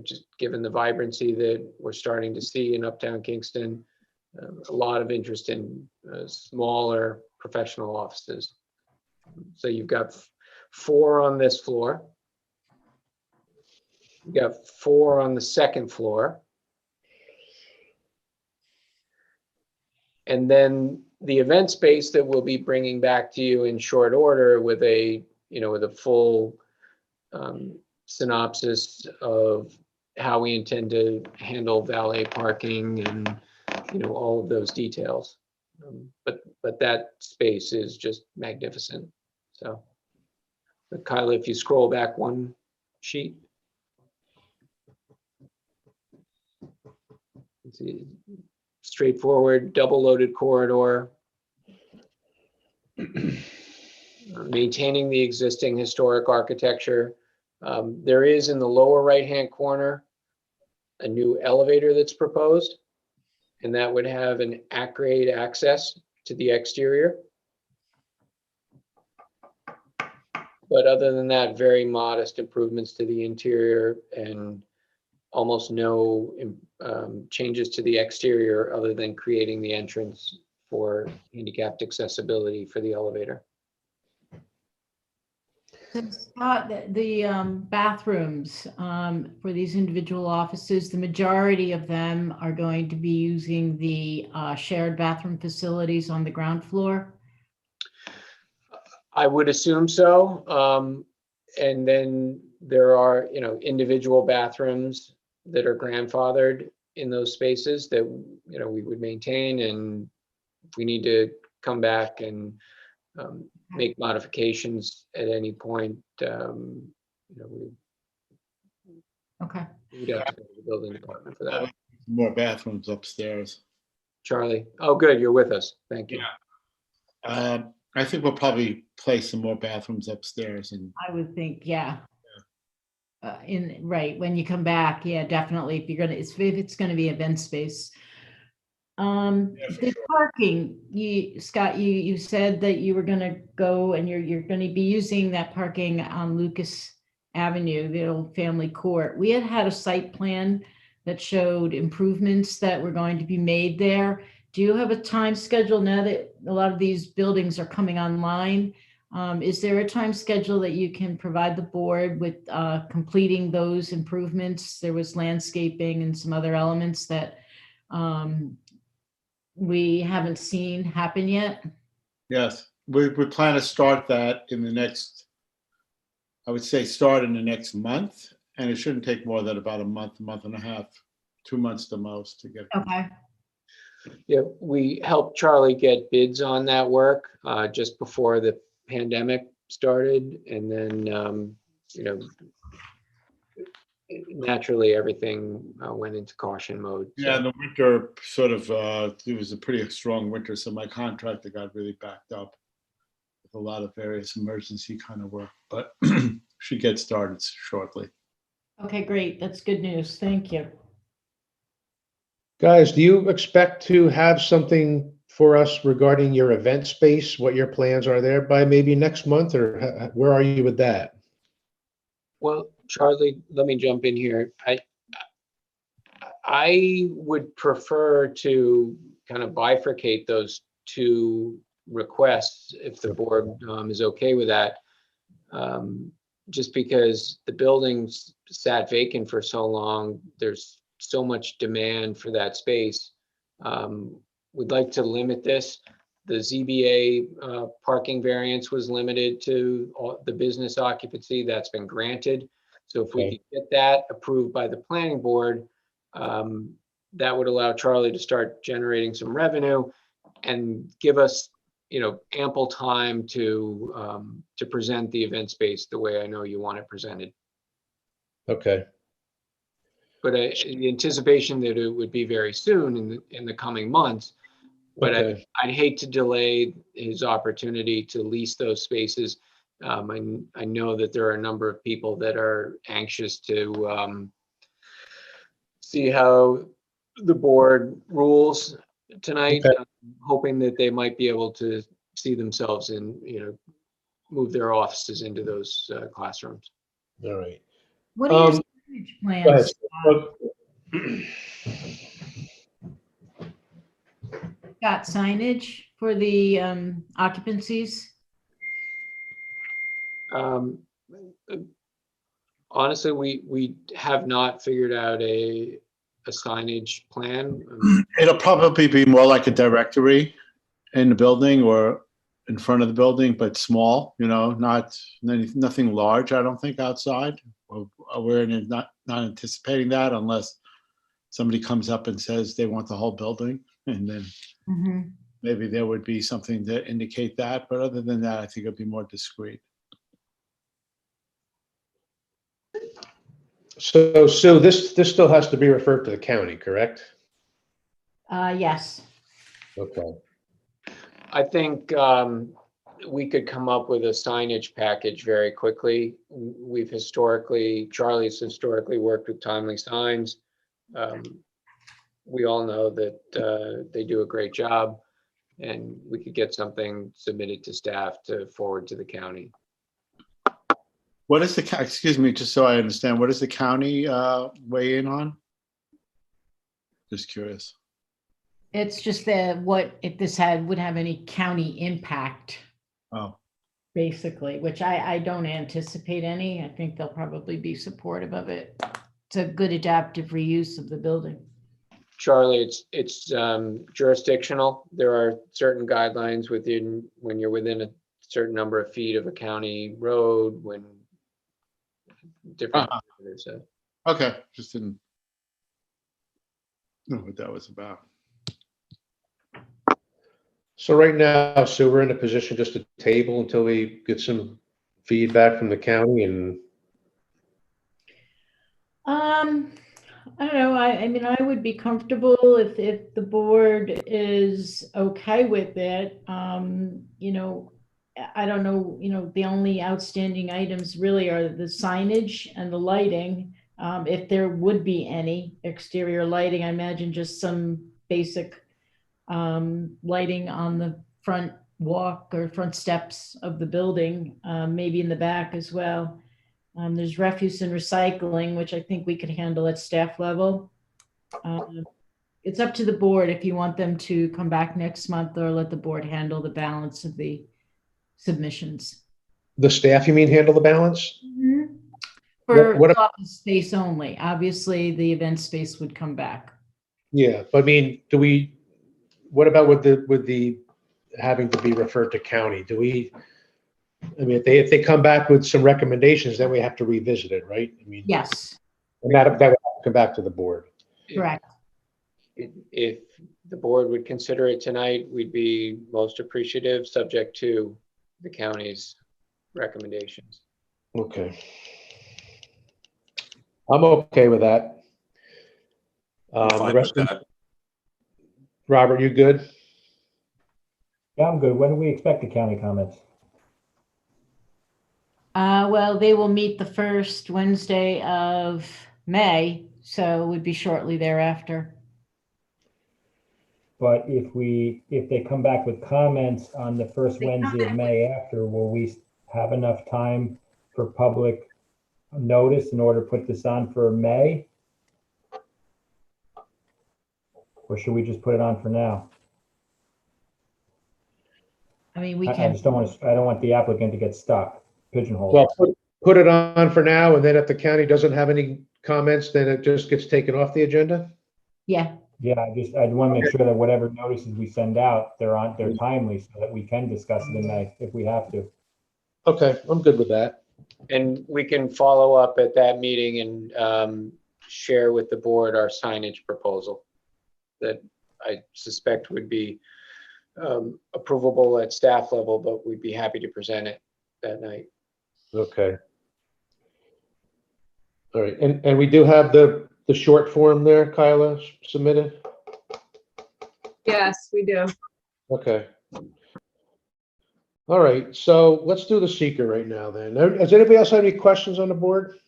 Just given the vibrancy that we're starting to see in Uptown Kingston, a lot of interest in smaller professional offices. So you've got 4 on this floor. You've got 4 on the second floor. And then the event space that we'll be bringing back to you in short order with a full synopsis of how we intend to handle valet parking and, all of those details. But that space is just magnificent. So, but Kyla, if you scroll back one sheet. See, straightforward, double loaded corridor. Maintaining the existing historic architecture. There is in the lower right-hand corner a new elevator that's proposed, and that would have an at-grade access to the exterior. But other than that, very modest improvements to the interior and almost no changes to the exterior other than creating the entrance for handicapped accessibility for the elevator. So Scott, the bathrooms for these individual offices, the majority of them are going to be using the shared bathroom facilities on the ground floor? I would assume so. And then there are, individual bathrooms that are grandfathered in those spaces that, we would maintain. And if we need to come back and make modifications at any point, Okay. we'd have to go to the building department for that. More bathrooms upstairs. Charlie, oh, good, you're with us. Thank you. I think we'll probably place some more bathrooms upstairs and I would think, yeah. Right, when you come back, yeah, definitely, if it's gonna be event space. The parking, Scott, you said that you were gonna go and you're gonna be using that parking on Lucas Avenue, the old family court. We had a site plan that showed improvements that were going to be made there. Do you have a time schedule now that a lot of these buildings are coming online? Is there a time schedule that you can provide the board with completing those improvements? There was landscaping and some other elements that we haven't seen happen yet. yes, we plan to start that in the next, I would say start in the next month, and it shouldn't take more than about a month and a half, 2 months the most to get. Okay. Yeah, we helped Charlie get bids on that work just before the pandemic started. And then, naturally everything went into caution mode. So. Yeah, the winter sort of, it was a pretty strong winter, so my contractor got really backed up with a lot of various emergency kind of work, but should get started shortly. Okay, great. That's good news. Thank you. Guys, do you expect to have something for us regarding your event space, what your plans are there by maybe next month, or where are you with that? Well, Charlie, let me jump in here. I would prefer to kind of bifurcate those two requests if the board is okay with that. Just because the building's sat vacant for so long, there's so much demand for that space. We'd like to limit this. The ZBA parking variance was limited to the business occupancy. That's been granted. So if we could get that approved by the planning board, that would allow Charlie to start generating some revenue and give us, ample time to present the event space the way I know you want it presented. Okay. But the anticipation that it would be very soon in the coming months. But Okay. I'd hate to delay his opportunity to lease those spaces. I know that there are a number of people that are anxious to see how the board rules tonight, Okay. hoping that they might be able to see themselves in, move their offices into those classrooms. All right. What are your signage Go ahead. plans? Got signage for the occupancies? Honestly, we have not figured out a signage plan. It'll probably be more like a directory in the building or in front of the building, but small, not nothing large, I don't think, outside. we're not anticipating that unless somebody comes up and says they want the whole building, and then Mhm. maybe there would be something to indicate that. But other than that, I think it'd be more discreet. So Sue, this still has to be referred to the county, correct? Yes. Okay. I think we could come up with a signage package very quickly. Charlie's historically worked with Timely Signs. We all know that they do a great job, and we could get something submitted to staff to forward to the county. What is excuse me, just so I understand, what does the county weigh in on? Just curious. It's just what if this would have any county impact, Oh, basically, which I don't anticipate any. I think they'll probably be supportive of it. It's a good adaptive reuse of the building. Charlie, it's jurisdictional. There are certain guidelines when you're within a certain number of feet of a county road, when different. So. okay, just didn't know what that was about. So right now, Sue, we're in a position just to table until we get some feedback from the county and. I don't know. I mean, I would be comfortable if the board is okay with it. You know, I don't know, you know, the only outstanding items really are the signage and the lighting. If there would be any exterior lighting, I imagine just some basic lighting on the front walk or front steps of the building, maybe in the back as well. There's refuse and recycling, which I think we could handle at staff level. It's up to the board if you want them to come back next month or let the board handle the balance of the submissions. The staff, you mean, handle the balance? Mm-hmm. For What office space only. Obviously, the event space would come back. Yeah, but I mean, what about with the having to be referred to county? I mean, if they come back with some recommendations, then we have to revisit it, right? I mean, yes. And that would have to come back to the board. Correct. If the board would consider it tonight, we'd be most appreciative, subject to the county's recommendations. Okay. I'm okay with that. Fine with that. Robert, you good? Yeah, I'm good. When do we expect the county comments? Well, they will meet the first Wednesday of May, so it would be shortly thereafter. But if they come back with comments on the first Wednesday of May after, will we have enough time for public notice in order to put this on for May? Or should we just put it on for now? I mean, I just don't want the applicant to get stuck, pigeonholed. Well, put it on for now, and then if the county doesn't have any comments, then it just gets taken off the agenda? Yeah. Yeah, I want to make sure that whatever notices we send out, they're timely so that we can discuss it in May if we have to. Okay, I'm good with that. And we can follow up at that meeting and share with the board our signage proposal that I suspect would be approvable at staff level, but we'd be happy to present it that night. Okay. All right, and we do have the short form there, Kyla, submitted? Yes, we do. Okay. All right, so let's do the seeker right now then. Does anybody else have any questions on the board?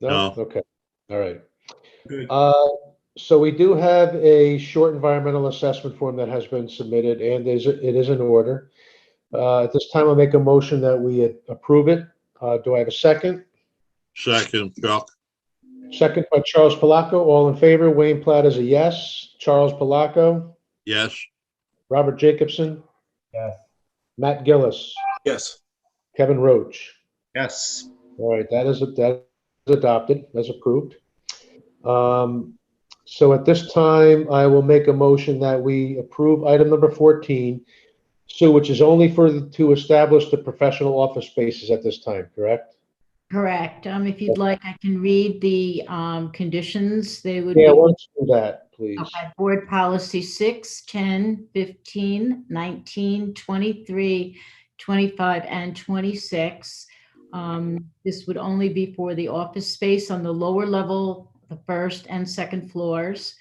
No? Okay, all right. Good. So we do have a short environmental assessment form that has been submitted, and it is in order. At this time, I'll make a motion that we approve it. Do I have a second? Second, Chuck. Second by Charles Palaco. All in favor? Wayne Platt is a yes. Charles Palaco? Yes. Robert Jacobson? Yes. Matt Gillis? Yes. Kevin Roach? Yes. All right, that is adopted, that's approved. So at this time, I will make a motion that we approve item number 14, Sue, which is only to establish the professional office spaces at this time, correct? Correct. If you'd like, I can read the conditions. They would Yeah, be. let's do that, please. Okay, board policy 6, 10, 15, 19, 23, 25, and 26. This would only be for the office space on the lower level, the first and second floors.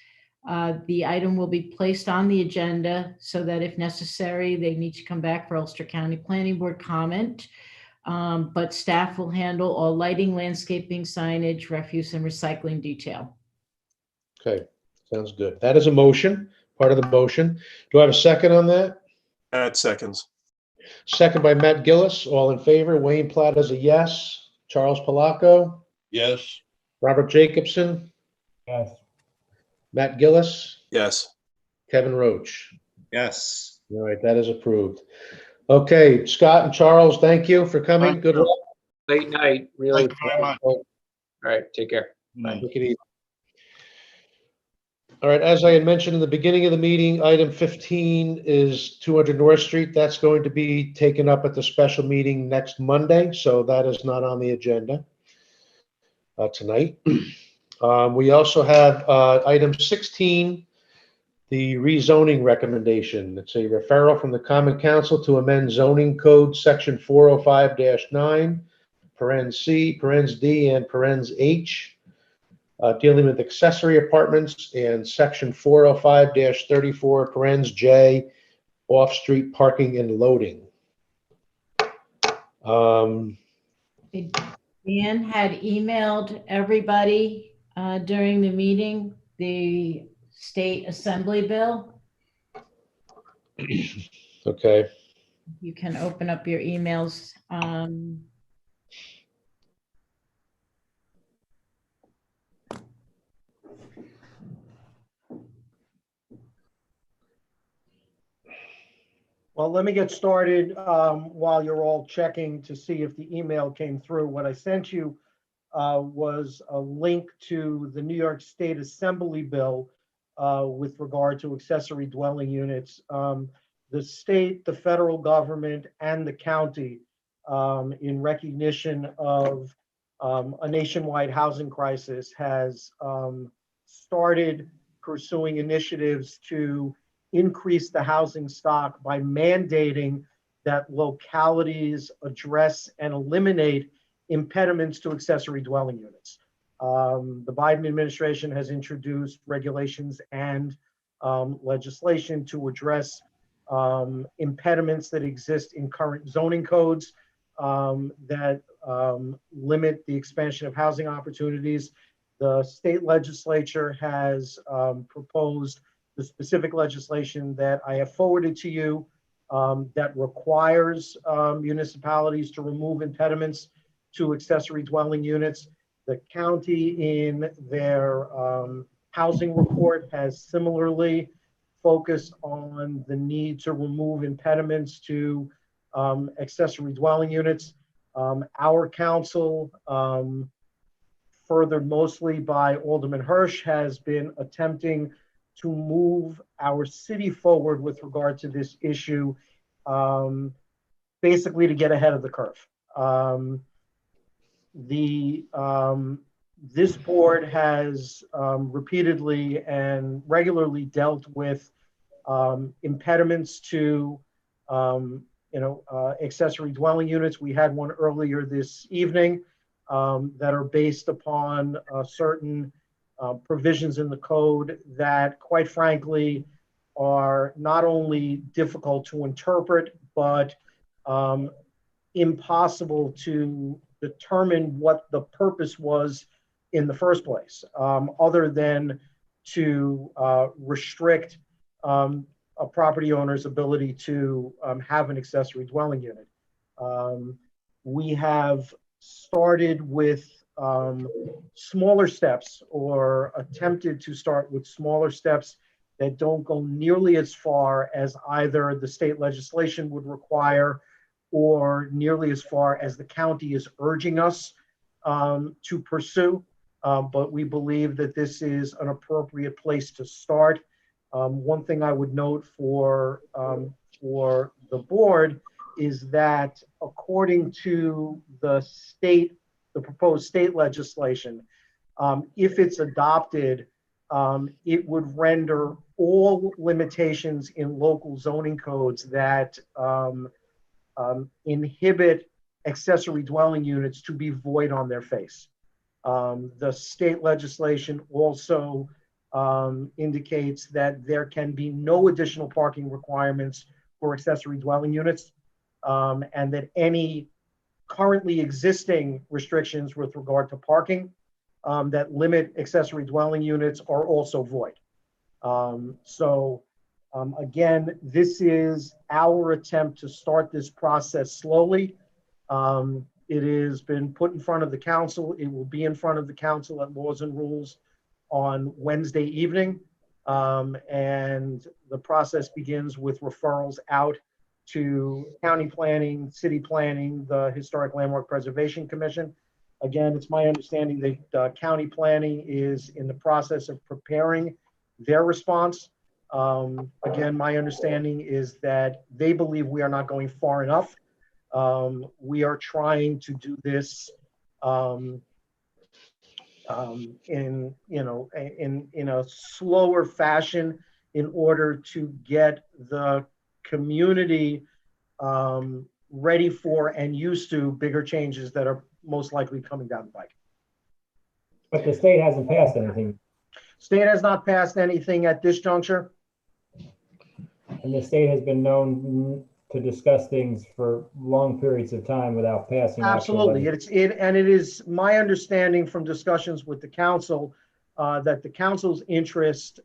The item will be placed on the agenda so that if necessary, they need to come back for Ulster County Planning Board comment. But staff will handle all lighting, landscaping, signage, refuse, and recycling detail. Okay, sounds good. That is a motion, part of the motion. Do I have a second on that? Add seconds. Second by Matt Gillis. All in favor? Wayne Platt is a yes. Charles Palaco? Yes. Robert Jacobson? Yes. Matt Gillis? Yes. Kevin Roach? Yes. All right, that is approved. Okay, Scott and Charles, thank you for coming. Thank Good you. luck. Late night, really. Thank you very much. All right, take care. Take it easy. All right, as I had mentioned in the beginning of the meeting, item 15 is 200 North Street. That's going to be taken up at the special meeting next Monday, so that is not on the agenda tonight. We also have item 16, the rezoning recommendation. It's a referral from the Common Council to amend zoning code section 405-9, parens C, parens D, and parens H. Dealing with accessory apartments, and section 405-34, parens J, off-street parking and loading. Dan had emailed everybody during the meeting the state assembly bill. Okay. You can open up your emails. Well, let me get started while you're all checking to see if the email came through. What I sent you was a link to the New York State Assembly bill with regard to accessory dwelling units. The state, the federal government, and the county, in recognition of a nationwide housing crisis, has started pursuing initiatives to increase the housing stock by mandating that localities address and eliminate impediments to accessory dwelling units. The Biden administration has introduced regulations and legislation to address impediments that exist in current zoning codes that limit the expansion of housing opportunities. The state legislature has proposed the specific legislation that I have forwarded to you that requires municipalities to remove impediments to accessory dwelling units. The county, in their housing report, has similarly focused on the need to remove impediments to accessory dwelling units. Our council, furthered mostly by Alderman Hirsch, has been attempting to move our city forward with regard to this issue, basically to get ahead of the curve. This board has repeatedly and regularly dealt with impediments to accessory dwelling units. We had one earlier this evening that are based upon certain provisions in the code that, quite frankly, are not only difficult to interpret, but impossible to determine what the purpose was in the first place, other than to restrict a property owner's ability to have an accessory dwelling unit. We have started with smaller steps, or attempted to start with smaller steps that don't go nearly as far as either the state legislation would require or nearly as far as the county is urging us to pursue. But we believe that this is an appropriate place to start. One thing I would note for the board is that according to the the proposed state legislation, if it's adopted, it would render all limitations in local zoning codes that inhibit accessory dwelling units to be void on their face. The state legislation also indicates that there can be no additional parking requirements for accessory dwelling units, and that any currently existing restrictions with regard to parking that limit accessory dwelling units are also void. Again, this is our attempt to start this process slowly. It has been put in front of the council. It will be in front of the council at Laws and Rules on Wednesday evening. And the process begins with referrals out to county planning, city planning, the Historic Landmark Preservation Commission. Again, it's my understanding that county planning is in the process of preparing their response. Again, my understanding is that they believe we are not going far enough. We are trying to do this in a slower fashion in order to get the community ready for and used to bigger changes that are most likely coming down the pike. But the state hasn't passed anything. State has not passed anything at this juncture. And the state has been known to discuss things for long periods of time without passing. Absolutely. It is my understanding from discussions with the council that the council's interest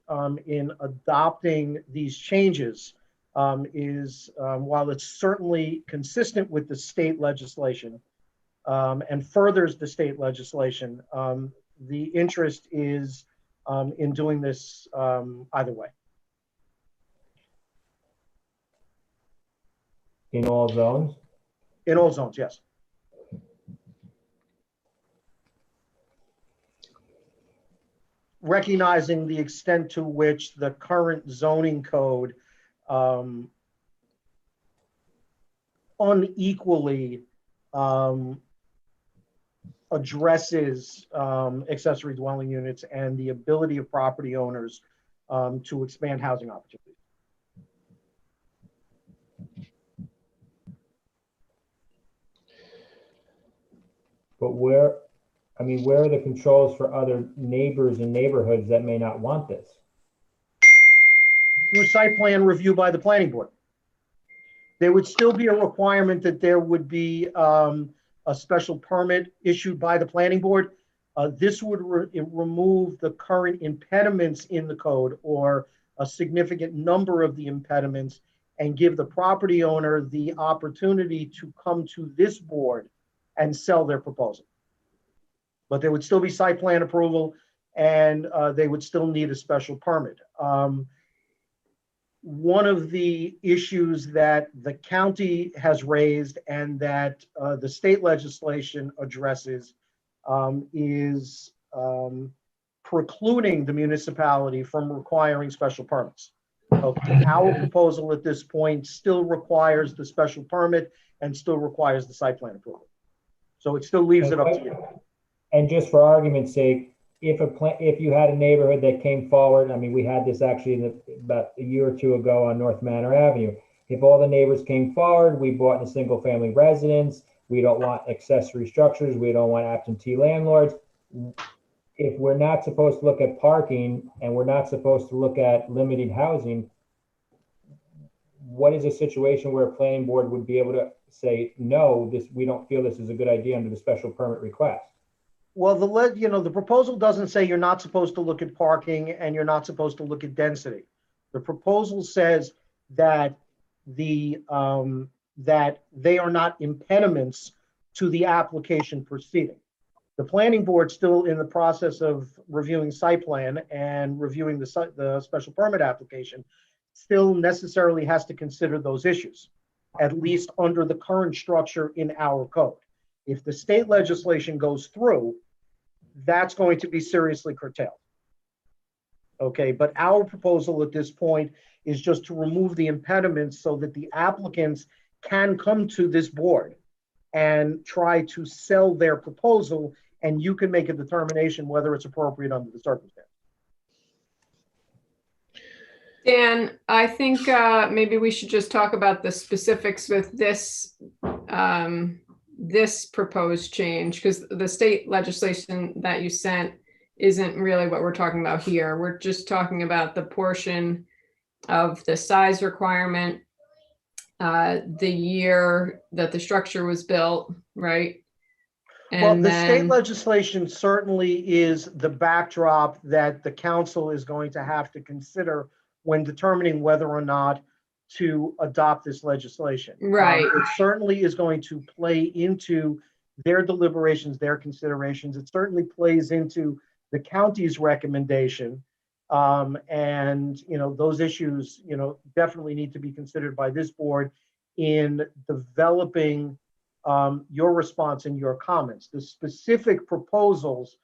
in adopting these changes is, while it's certainly consistent with the state legislation and furthers the state legislation, the interest is in doing this either way. In all zones? In all zones, yes. Recognizing the extent to which the current zoning code unequally addresses accessory dwelling units and the ability of property owners to expand housing opportunities. But where are the controls for other neighbors and neighborhoods that may not want this? Through site plan review by the planning board. There would still be a requirement that there would be a special permit issued by the planning board. This would remove the current impediments in the code or a significant number of the impediments and give the property owner the opportunity to come to this board and sell their proposal. But there would still be site plan approval and they would still need a special permit. One of the issues that the county has raised and that the state legislation addresses is precluding the municipality from requiring special permits. Okay. Our proposal at this point still requires the special permit and still requires the site plan approval. So it still leaves it up to you. And just for argument's sake, if you had a neighborhood that came forward, I mean, we had this actually about a year or two ago on North Manor Avenue. If all the neighbors came forward, we bought a single family residence, we don't want accessory structures, we don't want absentee landlords. If we're not supposed to look at parking and we're not supposed to look at limited housing, what is a situation where a planning board would be able to say, no, we don't feel this is a good idea under the special permit request? Well, the proposal doesn't say you're not supposed to look at parking and you're not supposed to look at density. The proposal says that that they are not impediments to the application proceeding. The planning board still in the process of reviewing site plan and reviewing the special permit application still necessarily has to consider those issues, at least under the current structure in our code. If the state legislation goes through, that's going to be seriously curtailed. Okay, but our proposal at this point is just to remove the impediments so that the applicants can come to this board and try to sell their proposal, and you can make a determination whether it's appropriate under the circumstance. Dan, I think maybe we should just talk about the specifics with this this proposed change, because the state legislation that you sent isn't really what we're talking about here. We're just talking about the portion of the size requirement, the year that the structure was built, right? Well, And the state then, legislation certainly is the backdrop that the council is going to have to consider when determining whether or not to adopt this legislation. Right. It certainly is going to play into their deliberations, their considerations. It certainly plays into the county's recommendation. And, you know, those issues, you know, definitely need to be considered by this board in developing your response and your comments. The specific proposals,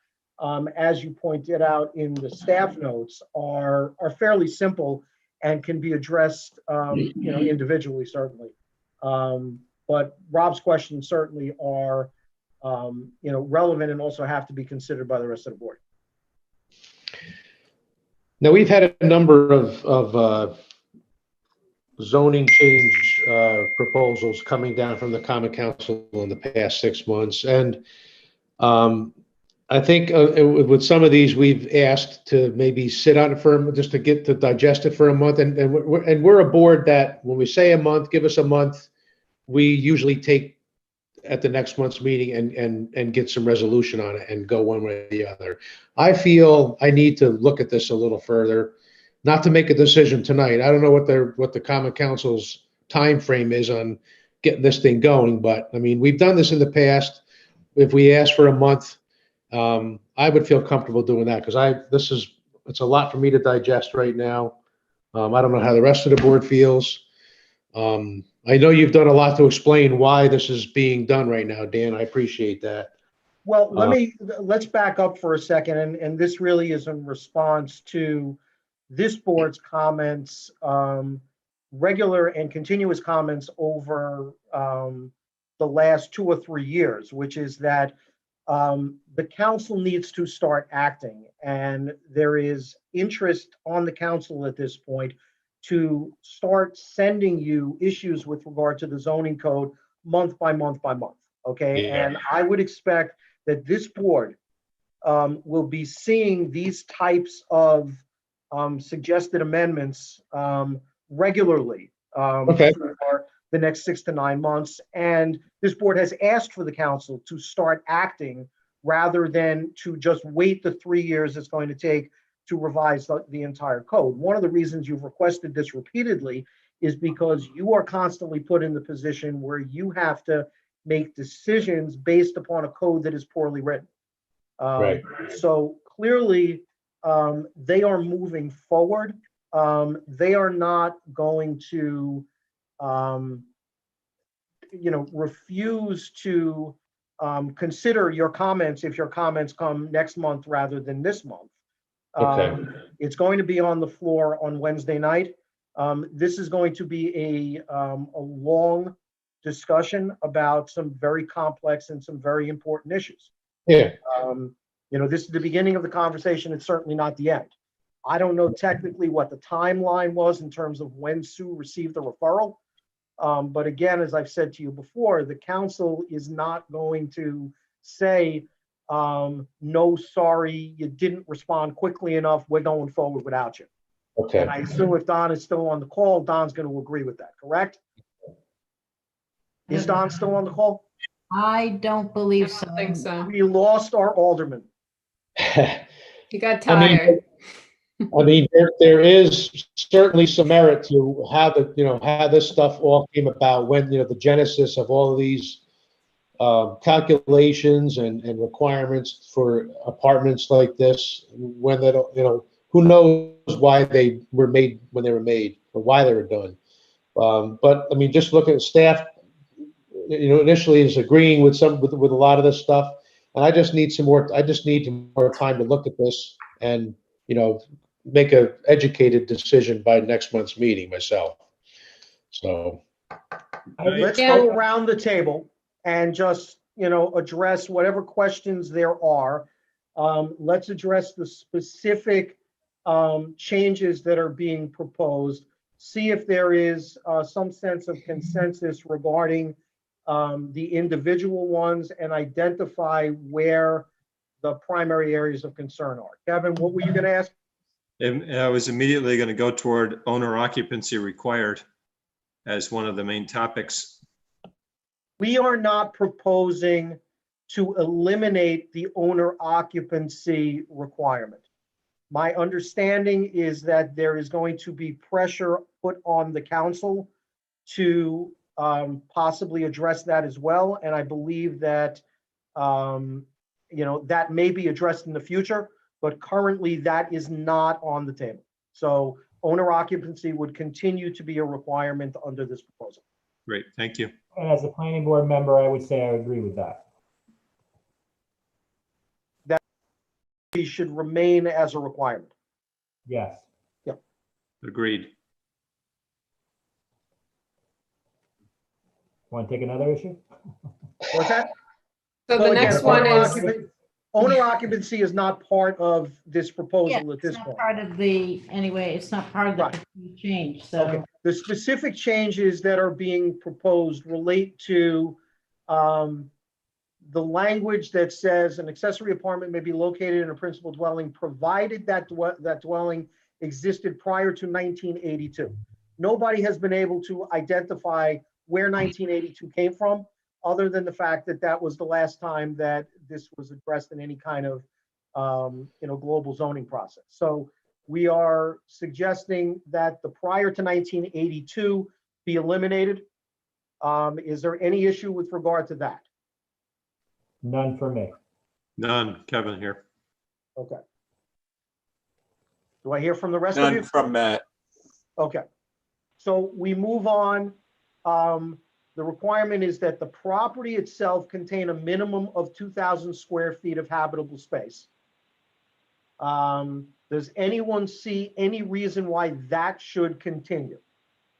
as you pointed out in the staff notes, are fairly simple and can be addressed, you know, individually, certainly. But Rob's questions certainly are, you know, relevant and also have to be considered by the rest of the board. Now, we've had a number of zoning change proposals coming down from the Common Council in the past 6 months. And I think with some of these, we've asked to maybe sit on it for just to get to digest it for a month. And we're a board that when we say a month, give us a month, we usually take at the next month's meeting and get some resolution on it and go one way or the other. I feel I need to look at this a little further, not to make a decision tonight. I don't know what the Common Council's time frame is on getting this thing going, but I mean, we've done this in the past. If we ask for a month, I would feel comfortable doing that because it's a lot for me to digest right now. I don't know how the rest of the board feels. I know you've done a lot to explain why this is being done right now, Dan. I appreciate that. Well, let's back up for a second, and this really is in response to this board's comments, regular and continuous comments over the last 2 or 3 years, which is that the council needs to start acting, and there is interest on the council at this point to start sending you issues with regard to the zoning code month by month by month, okay? Yeah. And I would expect that this board will be seeing these types of suggested amendments regularly Okay. for the next 6 to 9 months. And this board has asked for the council to start acting rather than to just wait the 3 years it's going to take to revise the entire code. One of the reasons you've requested this repeatedly is because you are constantly put in the position where you have to make decisions based upon a code that is poorly written. Right. So clearly, they are moving forward. They are not going to, you know, refuse to consider your comments if your comments come next month rather than this month. Okay. It's going to be on the floor on Wednesday night. This is going to be a long discussion about some very complex and some very important issues. Yeah. You know, this is the beginning of the conversation. It's certainly not the end. I don't know technically what the timeline was in terms of when Sue received the referral. But again, as I've said to you before, the council is not going to say, no, sorry, you didn't respond quickly enough. We're going forward without you. Okay. And I assume if Don is still on the call, Don's going to agree with that, correct? Is Don still on the call? I don't believe so. I think so. We lost our alderman. He got I mean, tired. I mean, there is certainly some merit to how how this stuff all came about, when, the genesis of all of these calculations and requirements for apartments like this, when who knows why they were made when they were made or why they were done. But I mean, just looking at staff, initially is agreeing with a lot of this stuff. And I just need more time to look at this and, make a educated decision by next month's meeting myself. So Let's go around the table and just, address whatever questions there are. Let's address the specific changes that are being proposed. See if there is some sense of consensus regarding the individual ones and identify where the primary areas of concern are. Kevin, what were you going to ask? And I was immediately going to go toward owner occupancy required as one of the main topics. We are not proposing to eliminate the owner occupancy requirement. My understanding is that there is going to be pressure put on the council to possibly address that as well. And I believe that, that may be addressed in the future, but currently that is not on the table. So owner occupancy would continue to be a requirement under this proposal. Great, thank you. And as a planning board member, I would say I agree with that. That should remain as a requirement. Yes. Yep. Agreed. Want to take another issue? What's that? So the next one is, Owner occupancy is not part of this Yeah, proposal at this it's not point. part of the, anyway, it's not part of the change, so. Okay. The specific changes that are being proposed relate to the language that says an accessory apartment may be located in a principal dwelling, provided that that dwelling existed prior to 1982. Nobody has been able to identify where 1982 came from, other than the fact that that was the last time that this was addressed in any kind of global zoning process. So we are suggesting that the prior to 1982 be eliminated. Is there any issue with regard to that? None for me. None, Kevin here. Okay. Do I hear from the rest of you? None from Matt. Okay. So we move on. The requirement is that the property itself contain a minimum of 2,000 square feet of habitable space. Does anyone see any reason why that should continue?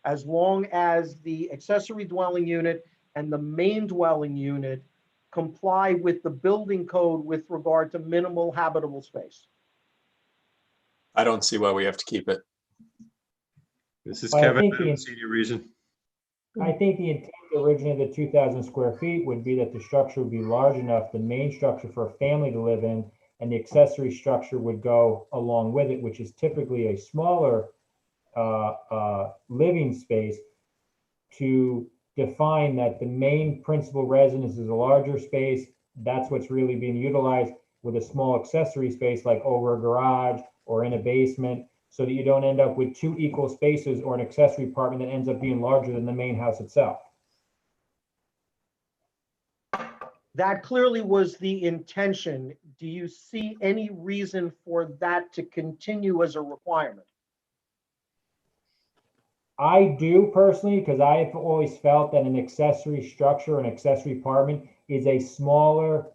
As long as the accessory dwelling unit and the main dwelling unit comply with the building code with regard to minimal habitable space. I don't see why we have to keep it. This is Well, I Kevin. think I the- don't see any reason. I think the intent originally of the 2,000 square feet would be that the structure would be large enough, the main structure for a family to live in, and the accessory structure would go along with it, which is typically a smaller living space, to define that the main principal residence is a larger space. That's what's really being utilized, with a small accessory space like over a garage or in a basement, so that you don't end up with two equal spaces or an accessory apartment that ends up being larger than the main house itself. That clearly was the intention. Do you see any reason for that to continue as a requirement? I do personally, because I have always felt that an accessory structure, an accessory apartment, is a smaller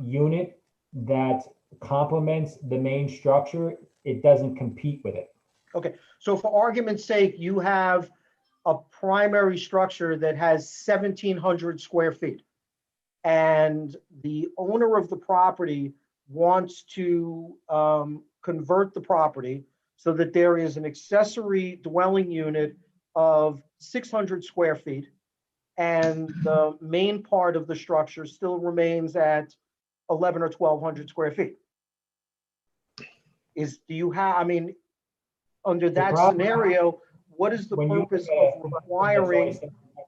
unit that complements the main structure. It doesn't compete with it. Okay, so for argument's sake, you have a primary structure that has 1,700 square feet, and the owner of the property wants to convert the property so that there is an accessory dwelling unit of 600 square feet, and the main part of the structure still remains at 1,100 or 1,200 square feet. Under that scenario, what is the purpose of requiring?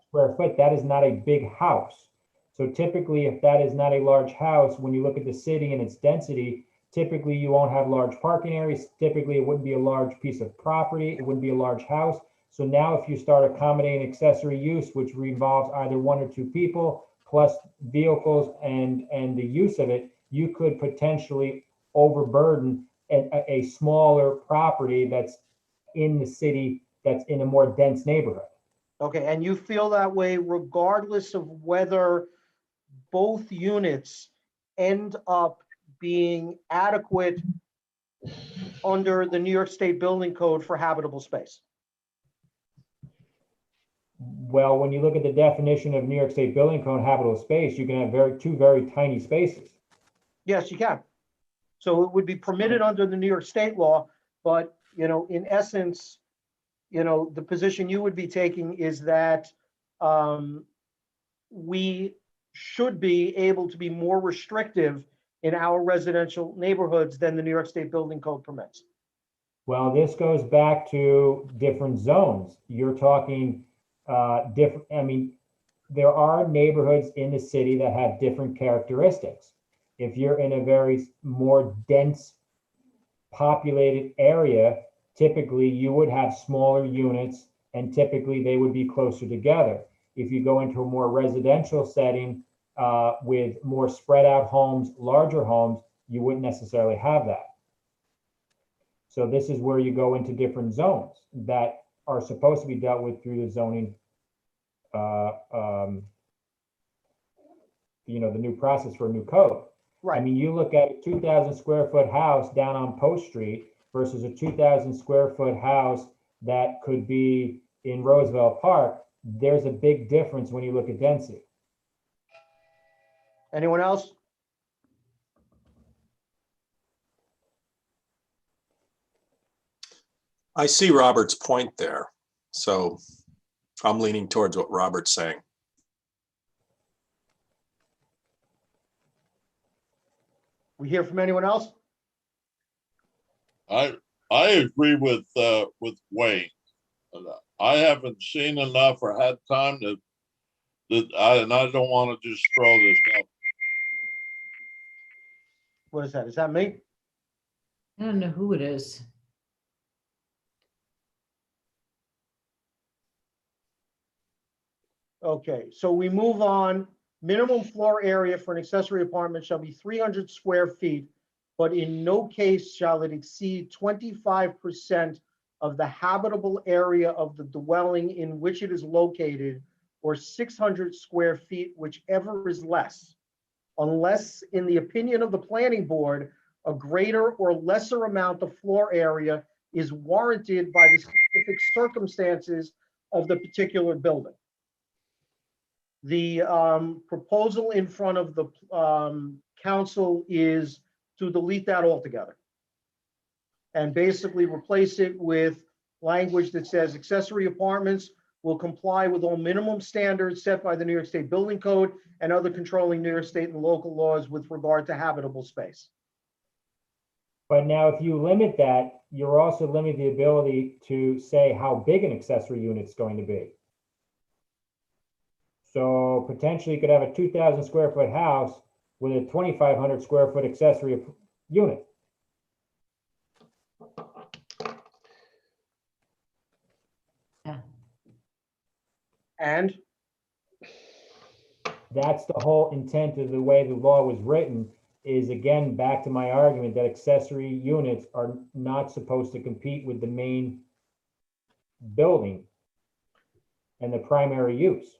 Square foot, that is not a big house. So typically, if that is not a large house, when you look at the city and its density, typically you won't have large parking areas. Typically, it wouldn't be a large piece of property. It wouldn't be a large house. So now if you start accommodating accessory use, which involves either one or two people plus vehicles and the use of it, you could potentially overburden a smaller property that's in the city, that's in a more dense neighborhood. Okay, and you feel that way regardless of whether both units end up being adequate under the New York State Building Code for habitable space? Well, when you look at the definition of New York State Building Code habitable space, you can have two very tiny spaces. Yes, you can. So it would be permitted under the New York State law, but, in essence, the position you would be taking is that we should be able to be more restrictive in our residential neighborhoods than the New York State Building Code permits. Well, this goes back to different zones. You're talking different, there are neighborhoods in the city that have different characteristics. If you're in a very more dense populated area, typically you would have smaller units and typically they would be closer together. If you go into a more residential setting with more spread out homes, larger homes, you wouldn't necessarily have that. So this is where you go into different zones that are supposed to be dealt with through the zoning, the new process for a new code. Right. I mean, you look at a 2,000 square foot house down on Post Street versus a 2,000 square foot house that could be in Roosevelt Park. There's a big difference when you look at density. Anyone else? I see Robert's point there. So I'm leaning towards what Robert's saying. We hear from anyone else? I agree with Wayne. I haven't seen enough or had time and I don't want to just throw this out. What is that? Is that me? I don't know who it is. Okay, so we move on. Minimum floor area for an accessory apartment shall be 300 square feet, but in no case shall it exceed 25% of the habitable area of the dwelling in which it is located, or 600 square feet, whichever is less, unless, in the opinion of the planning board, a greater or lesser amount of floor area is warranted by the specific circumstances of the particular building. The proposal in front of the council is to delete that altogether and basically replace it with language that says accessory apartments will comply with all minimum standards set by the New York State Building Code and other controlling New York State and local laws with regard to habitable space. But now if you limit that, you're also limiting the ability to say how big an accessory unit is going to be. So potentially you could have a 2,000 square foot house with a 2,500 square foot accessory unit. And that's the whole intent of the way the law was written, is again, back to my argument that accessory units are not supposed to compete with the main building and the primary use.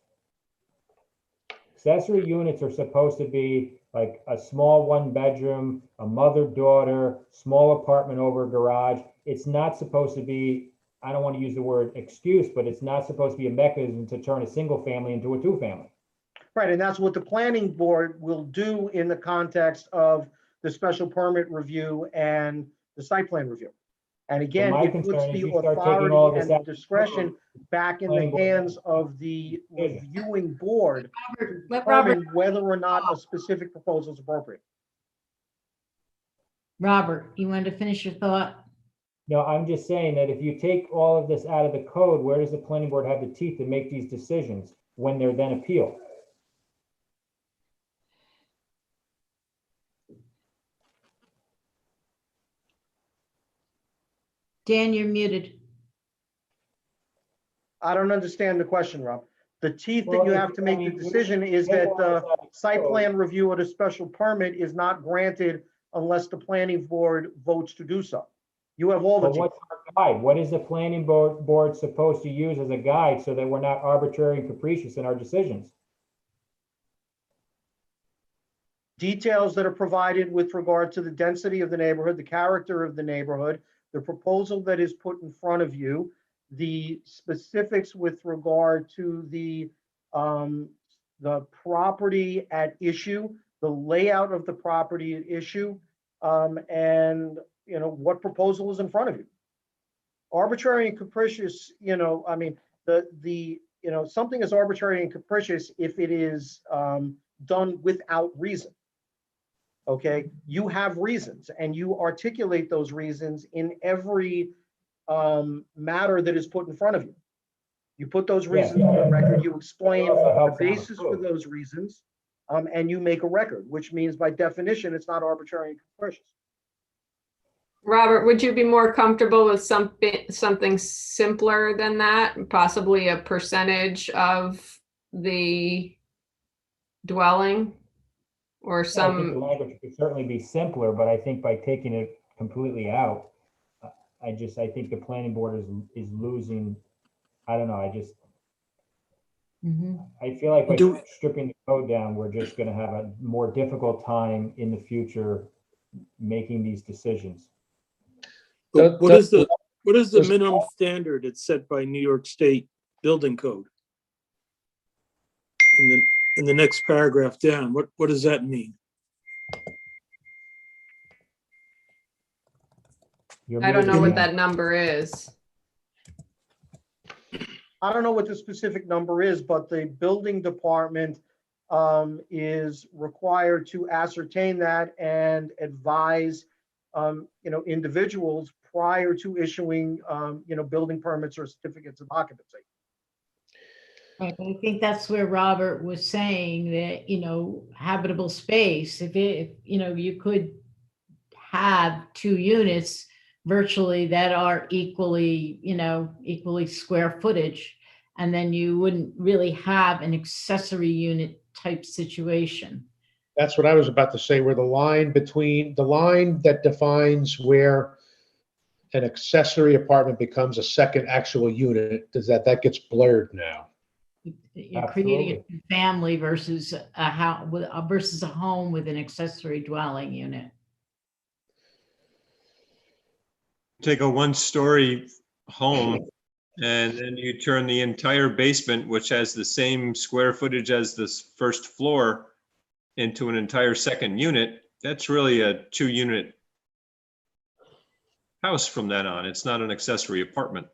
Accessory units are supposed to be like a small one bedroom, a mother-daughter, small apartment over a garage. It's not supposed to be, I don't want to use the word excuse, but it's not supposed to be a mechanism to turn a single family into a two family. right, and that's what the planning board will do in the context of the special permit review and the site plan review. And again, my it puts concern is the you start taking all authority this and out- discretion back in the Planning board. hands of the reviewing board to Let Robert, determine whether or not a specific proposal is appropriate. Robert, you wanted to finish your thought? No, I'm just saying that if you take all of this out of the code, where does the planning board have the teeth to make these decisions when they're then appealed? Dan, you're muted. I don't understand the question, Rob. The teeth that Well, you if- have to I make the mean, decision is take that all the this out of the site code. plan review or the special permit is not granted unless the planning board votes to do so. You have all the But teeth. what's our guide? What is the planning board supposed to use as a guide so that we're not arbitrary and capricious in our decisions? Details that are provided with regard to the density of the neighborhood, the character of the neighborhood, the proposal that is put in front of you, the specifics with regard to the property at issue, the layout of the property at issue, and, you know, what proposal is in front of you. Arbitrary and capricious, you know, I mean, you know, something is arbitrary and capricious if it is done without reason. Okay, you have reasons and you articulate those reasons in every matter that is put in front of you. You put those reasons on the record, you explain the basis for those reasons, and you make a record, which means by definition, it's not arbitrary and capricious. Robert, would you be more comfortable with something simpler than that? Possibly a percentage of the dwelling or I think the some, language could certainly be simpler, but I think by taking it completely out, I think the planning board is losing, I don't know, I feel like by stripping the code down, we're just gonna have a more difficult time in the future making these decisions. What is the minimum standard that's set by New York State Building Code? In the next paragraph down, what does that mean? I don't know what that number is. I don't know what the specific number is, but the building department is required to ascertain that and advise, you know, individuals prior to issuing, you know, building permits or certificates of occupancy. Right, but I think that's where Robert was saying that, you know, habitable space, if you know, you could have 2 units virtually that are equally, you know, equally square footage, and then you wouldn't really have an accessory unit type situation. That's what I was about to say, where the line that defines where an accessory apartment becomes a second actual unit, that gets blurred now. You're creating a family versus a house versus a home with an accessory dwelling unit. Take a 1-story home and then you turn the entire basement, which has the same square footage as this first floor, into an entire second unit. That's really a 2-unit house from then on. It's not an accessory apartment.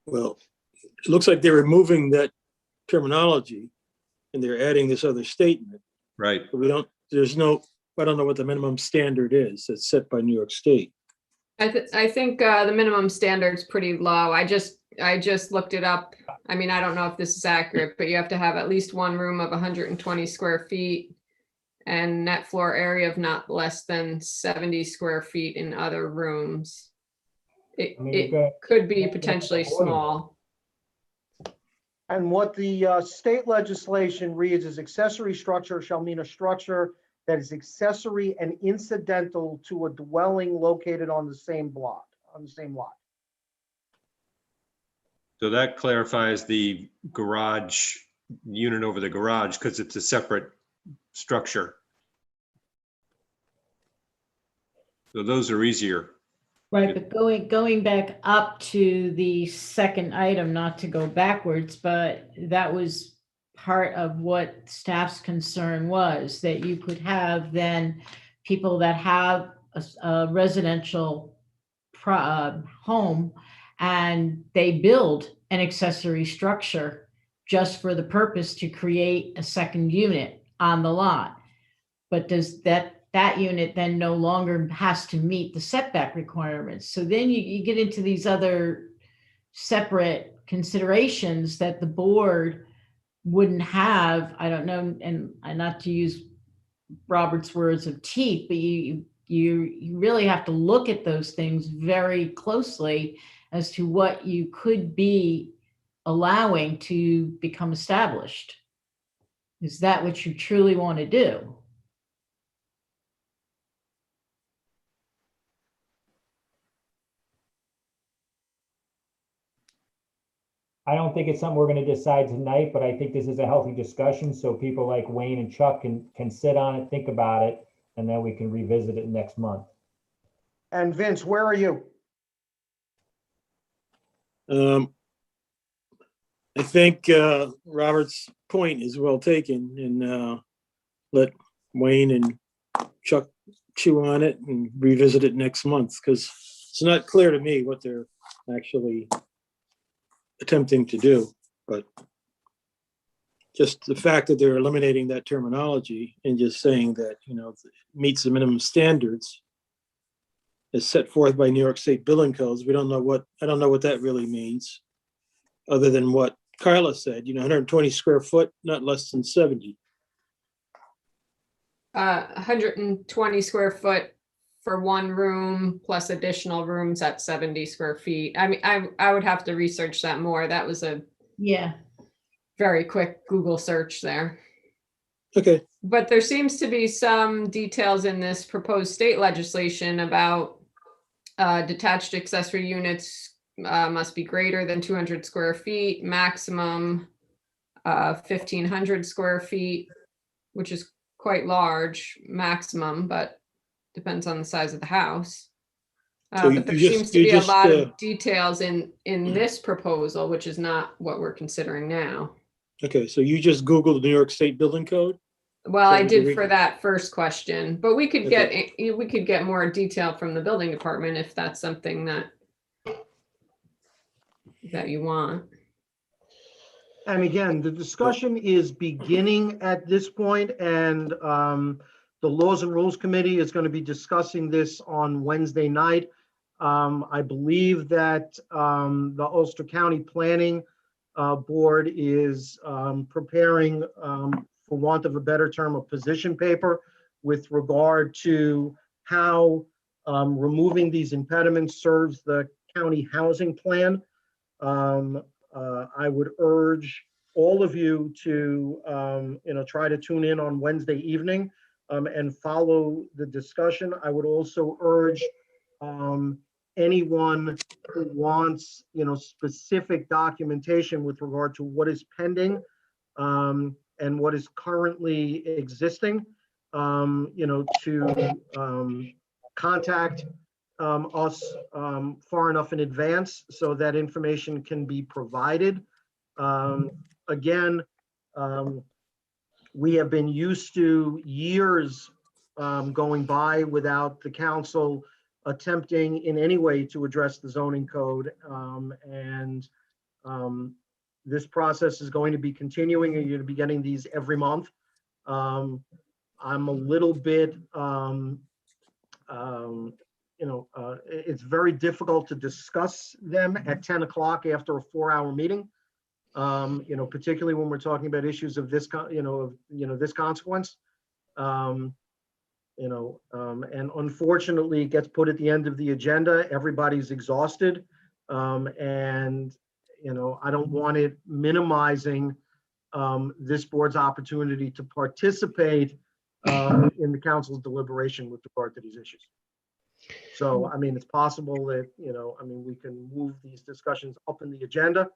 Well, it looks like they're removing that terminology and they're adding this other statement. Right. But I don't know what the minimum standard is that's set by New York State. I think the minimum standard's pretty low. I just looked it up. I mean, I don't know if this is accurate, but you have to have at least 1 room of 120 square feet and net floor area of not less than 70 square feet in other rooms. It could be potentially small. And what the state legislation reads is accessory structure shall mean a structure that is accessory and incidental to a dwelling located on the same block, on the same lot. So that clarifies the garage unit over the garage because it's a separate structure. So those are easier. Right, but going back up to the second item, not to go backwards, but that was part of what staff's concern was, that you could have then people that have a residential home and they build an accessory structure just for the purpose to create a second unit on the lot. But does that unit then no longer has to meet the setback requirements? So then you get into these other separate considerations that the board wouldn't have, I don't know, and not to use Robert's words of teeth, but you really have to look at those things very closely as to what you could be allowing to become established. Is that what you truly want to do? I don't think it's something we're going to decide tonight, but I think this is a healthy discussion. So people like Wayne and Chuck can sit on it, think about it, and then we can revisit it next month. And Vince, where are you? I think Robert's point is well taken, and let Wayne and Chuck chew on it and revisit it next month, because it's not clear to me what they're actually attempting to do. But just the fact that they're eliminating that terminology and just saying that, meets the minimum standards as set forth by New York State building codes, I don't know what that really means, other than what Carla said, 120 square foot, not less than 70. 120 square foot for one room plus additional rooms at 70 square feet. I mean, I would have to research that more. That was a very quick Google search there. Okay. But there seems to be some details in this proposed state legislation about detached accessory units must be greater than 200 square feet, maximum 1,500 square feet, which is quite large maximum, but depends on the size of the house. But there seems to be a lot of details in this proposal, which is not what we're considering now. Okay, so you just Googled the New York State building code? Well, I did for that first question, but we could get more detail from the building department if that's something that you want. And again, the discussion is beginning at this point, and the Laws and Rules Committee is going to be discussing this on Wednesday night. I believe that the Ulster County Planning Board is preparing, for want of a better term, a position paper with regard to how removing these impediments serves the county housing plan. I would urge all of you to, try to tune in on Wednesday evening and follow the discussion. I would also urge anyone who wants, specific documentation with regard to what is pending and what is currently existing, to contact us far enough in advance so that information can be provided. Again, we have been used to years going by without the council attempting in any way to address the zoning code. This process is going to be continuing, and you're going to be getting these every month. I'm a little bit, it's very difficult to discuss them at 10 o'clock after a 4-hour meeting. Particularly when we're talking about issues of this, this consequence. And unfortunately, it gets put at the end of the agenda. Everybody's exhausted, and I don't want it minimizing this board's opportunity to participate in the council's deliberation with regard to these issues. So, I mean, it's possible that, we can move these discussions up in the agenda.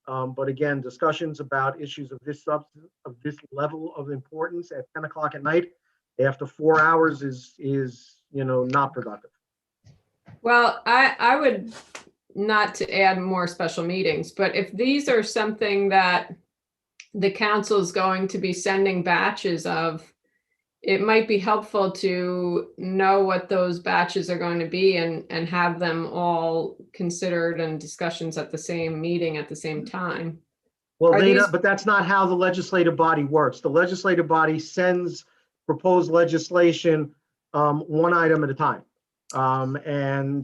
But again, discussions about issues of this substance, of this level of importance at 10 o'clock at night after 4 hours is not productive. Well, I would, not to add more special meetings, but if these are something that the council is going to be sending batches of, it might be helpful to know what those batches are going to be and have them all considered and discussions at the same meeting at the same time. Well, but that's not how the legislative body works. The legislative body sends proposed legislation one item at a time. Either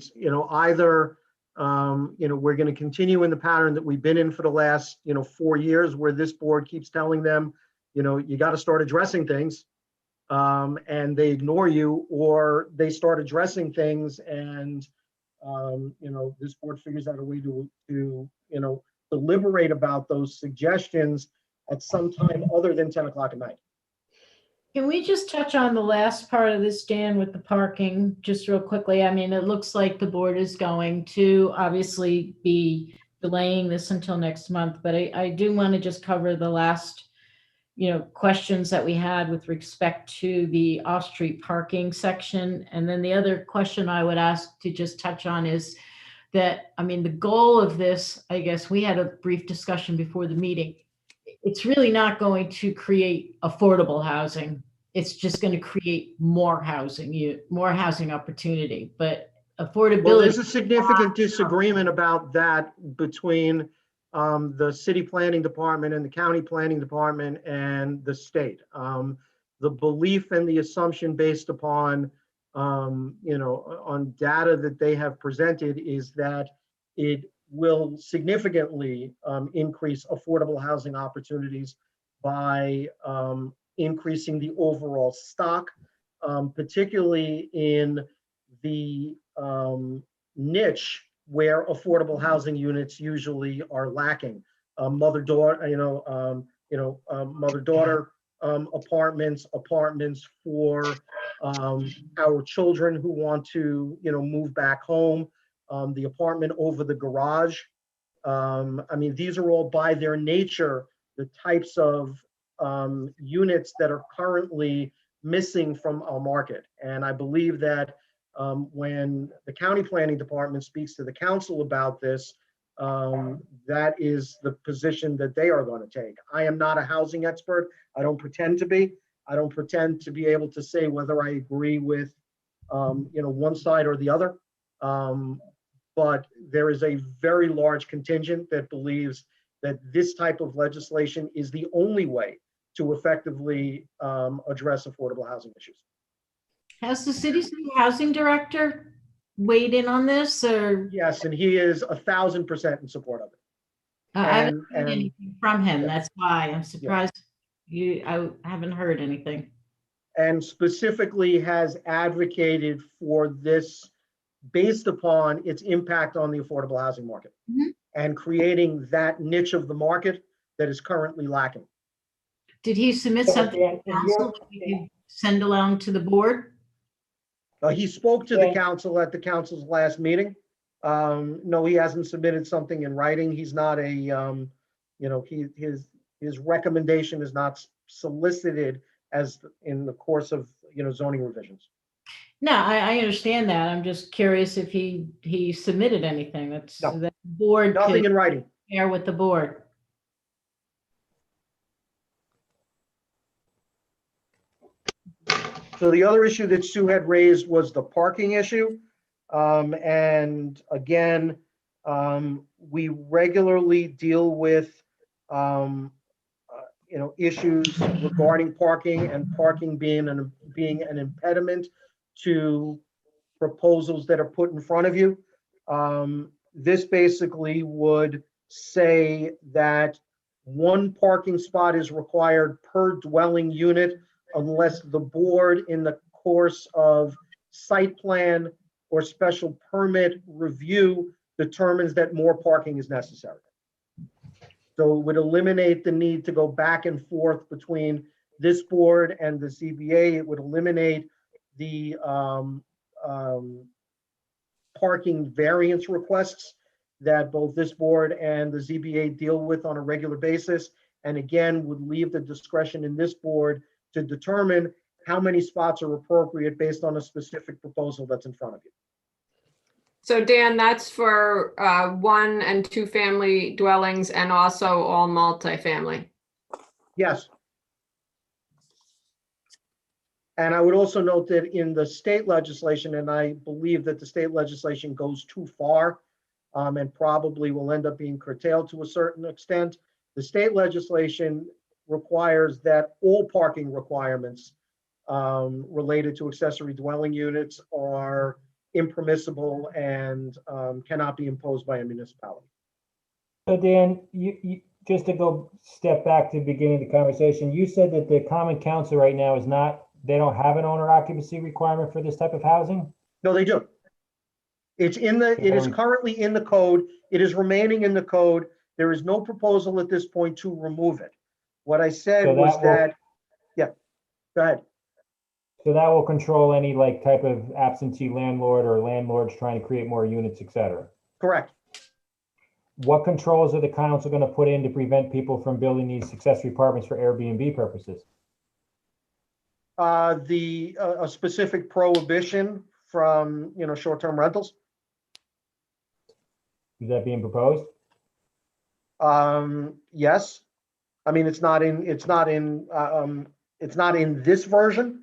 we're going to continue in the pattern that we've been in for the last 4 years, where this board keeps telling them, you got to start addressing things. And they ignore you, or they start addressing things and, this board figures out a way to deliberate about those suggestions at some time other than 10 o'clock at night. Can we just touch on the last part of this, Dan, with the parking, just real quickly? I mean, it looks like the board is going to obviously be delaying this until next month, but I do want to just cover the last questions that we had with respect to the off-street parking section. And then the other question I would ask to just touch on is that, I mean, the goal of this, I guess we had a brief discussion before the meeting. It's really not going to create affordable housing. It's just going to create more housing, more housing opportunity, but Well, affordability. there's a significant disagreement about that between the city planning department and the county planning department and the state. The belief and the assumption based upon, on data that they have presented is that it will significantly increase affordable housing opportunities by increasing the overall stock, particularly in the niche where affordable housing units usually are lacking. Mother-daughter, mother-daughter apartments for our children who want to, move back home, the apartment over the garage. I mean, these are all by their nature the types of units that are currently missing from our market. And I believe that when the county planning department speaks to the council about this, that is the position that they are going to take. I am not a housing expert. I don't pretend to be. I don't pretend to be able to say whether I agree with, one side or the other. But there is a very large contingent that believes that this type of legislation is the only way to effectively address affordable housing issues. Has the city's new housing director weighed in on this, or? Yes, and he is 1,000% in support of it. I haven't heard anything from him. That's why I'm surprised I haven't heard anything. And specifically has advocated for this based upon its impact on the affordable housing market and creating that niche of the market that is currently lacking. Did he submit something to the council that we could send along to the board? He spoke to the council at the council's last meeting. No, he hasn't submitted something in writing. He's not a, his recommendation is not solicited as in the course of, zoning revisions. No, I understand that. I'm just curious if he submitted anything that's that the board Nothing could in writing. share with the board. So the other issue that Sue had raised was the parking issue. And again, we regularly deal with, issues regarding parking and parking being an impediment to proposals that are put in front of you. This basically would say that one parking spot is required per dwelling unit unless the board in the course of site plan or special permit review determines that more parking is necessary. So it would eliminate the need to go back and forth between this board and the ZBA. It would eliminate the parking variance requests that both this board and the ZBA deal with on a regular basis. And again, would leave the discretion in this board to determine how many spots are appropriate based on a specific proposal that's in front of you. So Dan, that's for 1 and 2 family dwellings and also all multifamily. Yes. And I would also note that in the state legislation, and I believe that the state legislation goes too far and probably will end up being curtailed to a certain extent. The state legislation requires that all parking requirements related to accessory dwelling units are impermissible and cannot be imposed by a municipality. So Dan, you just to go step back to the beginning of the conversation, you said that the common council right now is not, they don't have an owner occupancy requirement for this type of housing? No, they do. It is currently in the code. It is remaining in the code. There is no proposal at this point to remove it. What I said was that, yeah, go ahead. So that will control any like type of absentee landlord or landlords trying to create more units, et cetera? Correct. What controls are the council going to put in to prevent people from building these accessory apartments for Airbnb purposes? A specific prohibition from, short-term rentals. Is that being proposed? Yes. I mean, it's not in this version,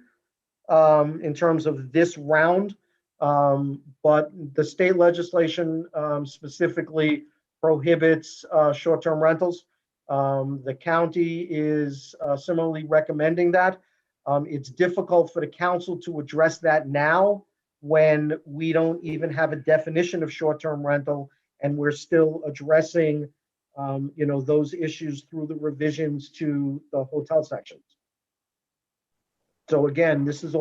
in terms of this round. But the state legislation, specifically prohibits, short-term rentals. The county is, similarly recommending that. It's difficult for the council to address that now when we don't even have a definition of short-term rental, and we're still addressing, those issues through the revisions to the hotel sections. So again, this is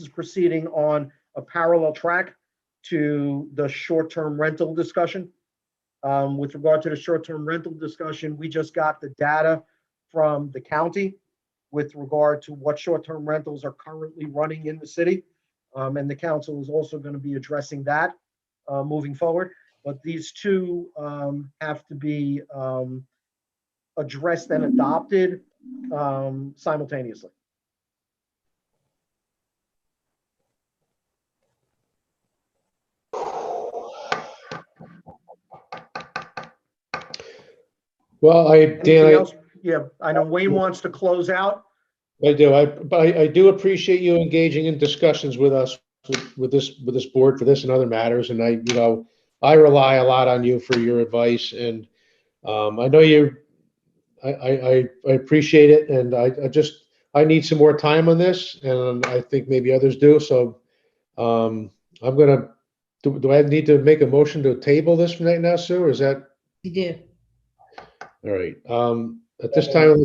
proceeding on a parallel track to the short-term rental discussion. With regard to the short-term rental discussion, we just got the data from the county with regard to what short-term rentals are currently running in the city. And the council is also going to be addressing that moving forward. But these two have to be addressed and adopted simultaneously. Well, Anything else? Yeah, I know Wayne wants to close out. I do. I do appreciate you engaging in discussions with us, with this board for this and other matters. And I rely a lot on you for your advice. And I know I appreciate it. And I need some more time on this, and I think maybe others do. So I'm gonna. Do I need to make a motion to table this right now, Sue? Or is that? You do. All right. At this time,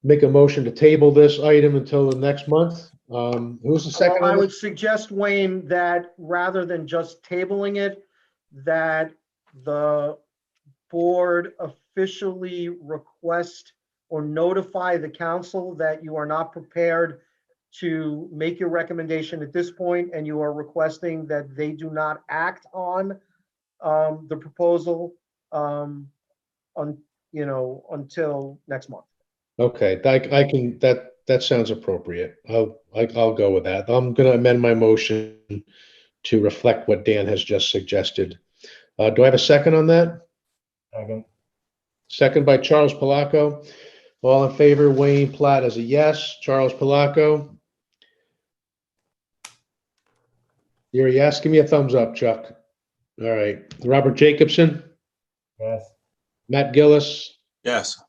make a motion to table this item until the next month. Who's the second? Well, I would suggest, Wayne, that rather than just tabling it, that the board officially request or notify the council that you are not prepared to make your recommendation at this point, and you are requesting that they do not act on the proposal until next month. Okay, I can, that sounds appropriate. I'll go with that. I'm gonna amend my motion to reflect what Dan has just suggested. Do I have a second on that? Second. Second by Charles Palaco. All in favor, Wayne Platt as a yes. Charles Palaco? You're a yes. Give me a thumbs up, Chuck. All right. Robert Jacobson? Yes. Matt Gillis? Yes.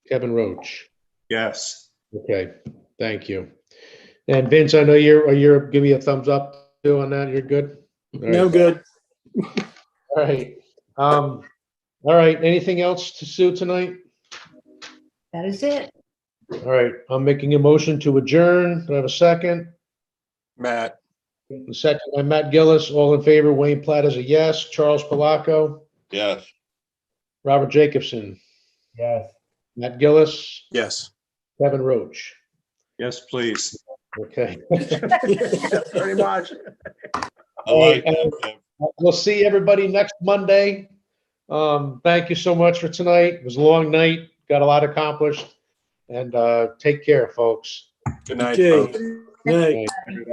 Kevin Roach? Yes. Okay, thank you. And Vince, I know you're give me a thumbs up too on that. You're good? All right. No good. All right. All right. Anything else to Sue tonight? That is it. All right. I'm making a motion to adjourn. Do I have a second? Matt. The second by Matt Gillis. All in favor, Wayne Platt is a yes. Charles Palaco? Yes. Robert Jacobson? Yes. Matt Gillis? Yes. Kevin Roach? Yes, please. Okay. Very much. I like that. We'll see everybody next Monday. Thank you so much for tonight. It was a long night. Got a lot accomplished. And take care, folks. Good night. Okay. folks. Good night. Okay.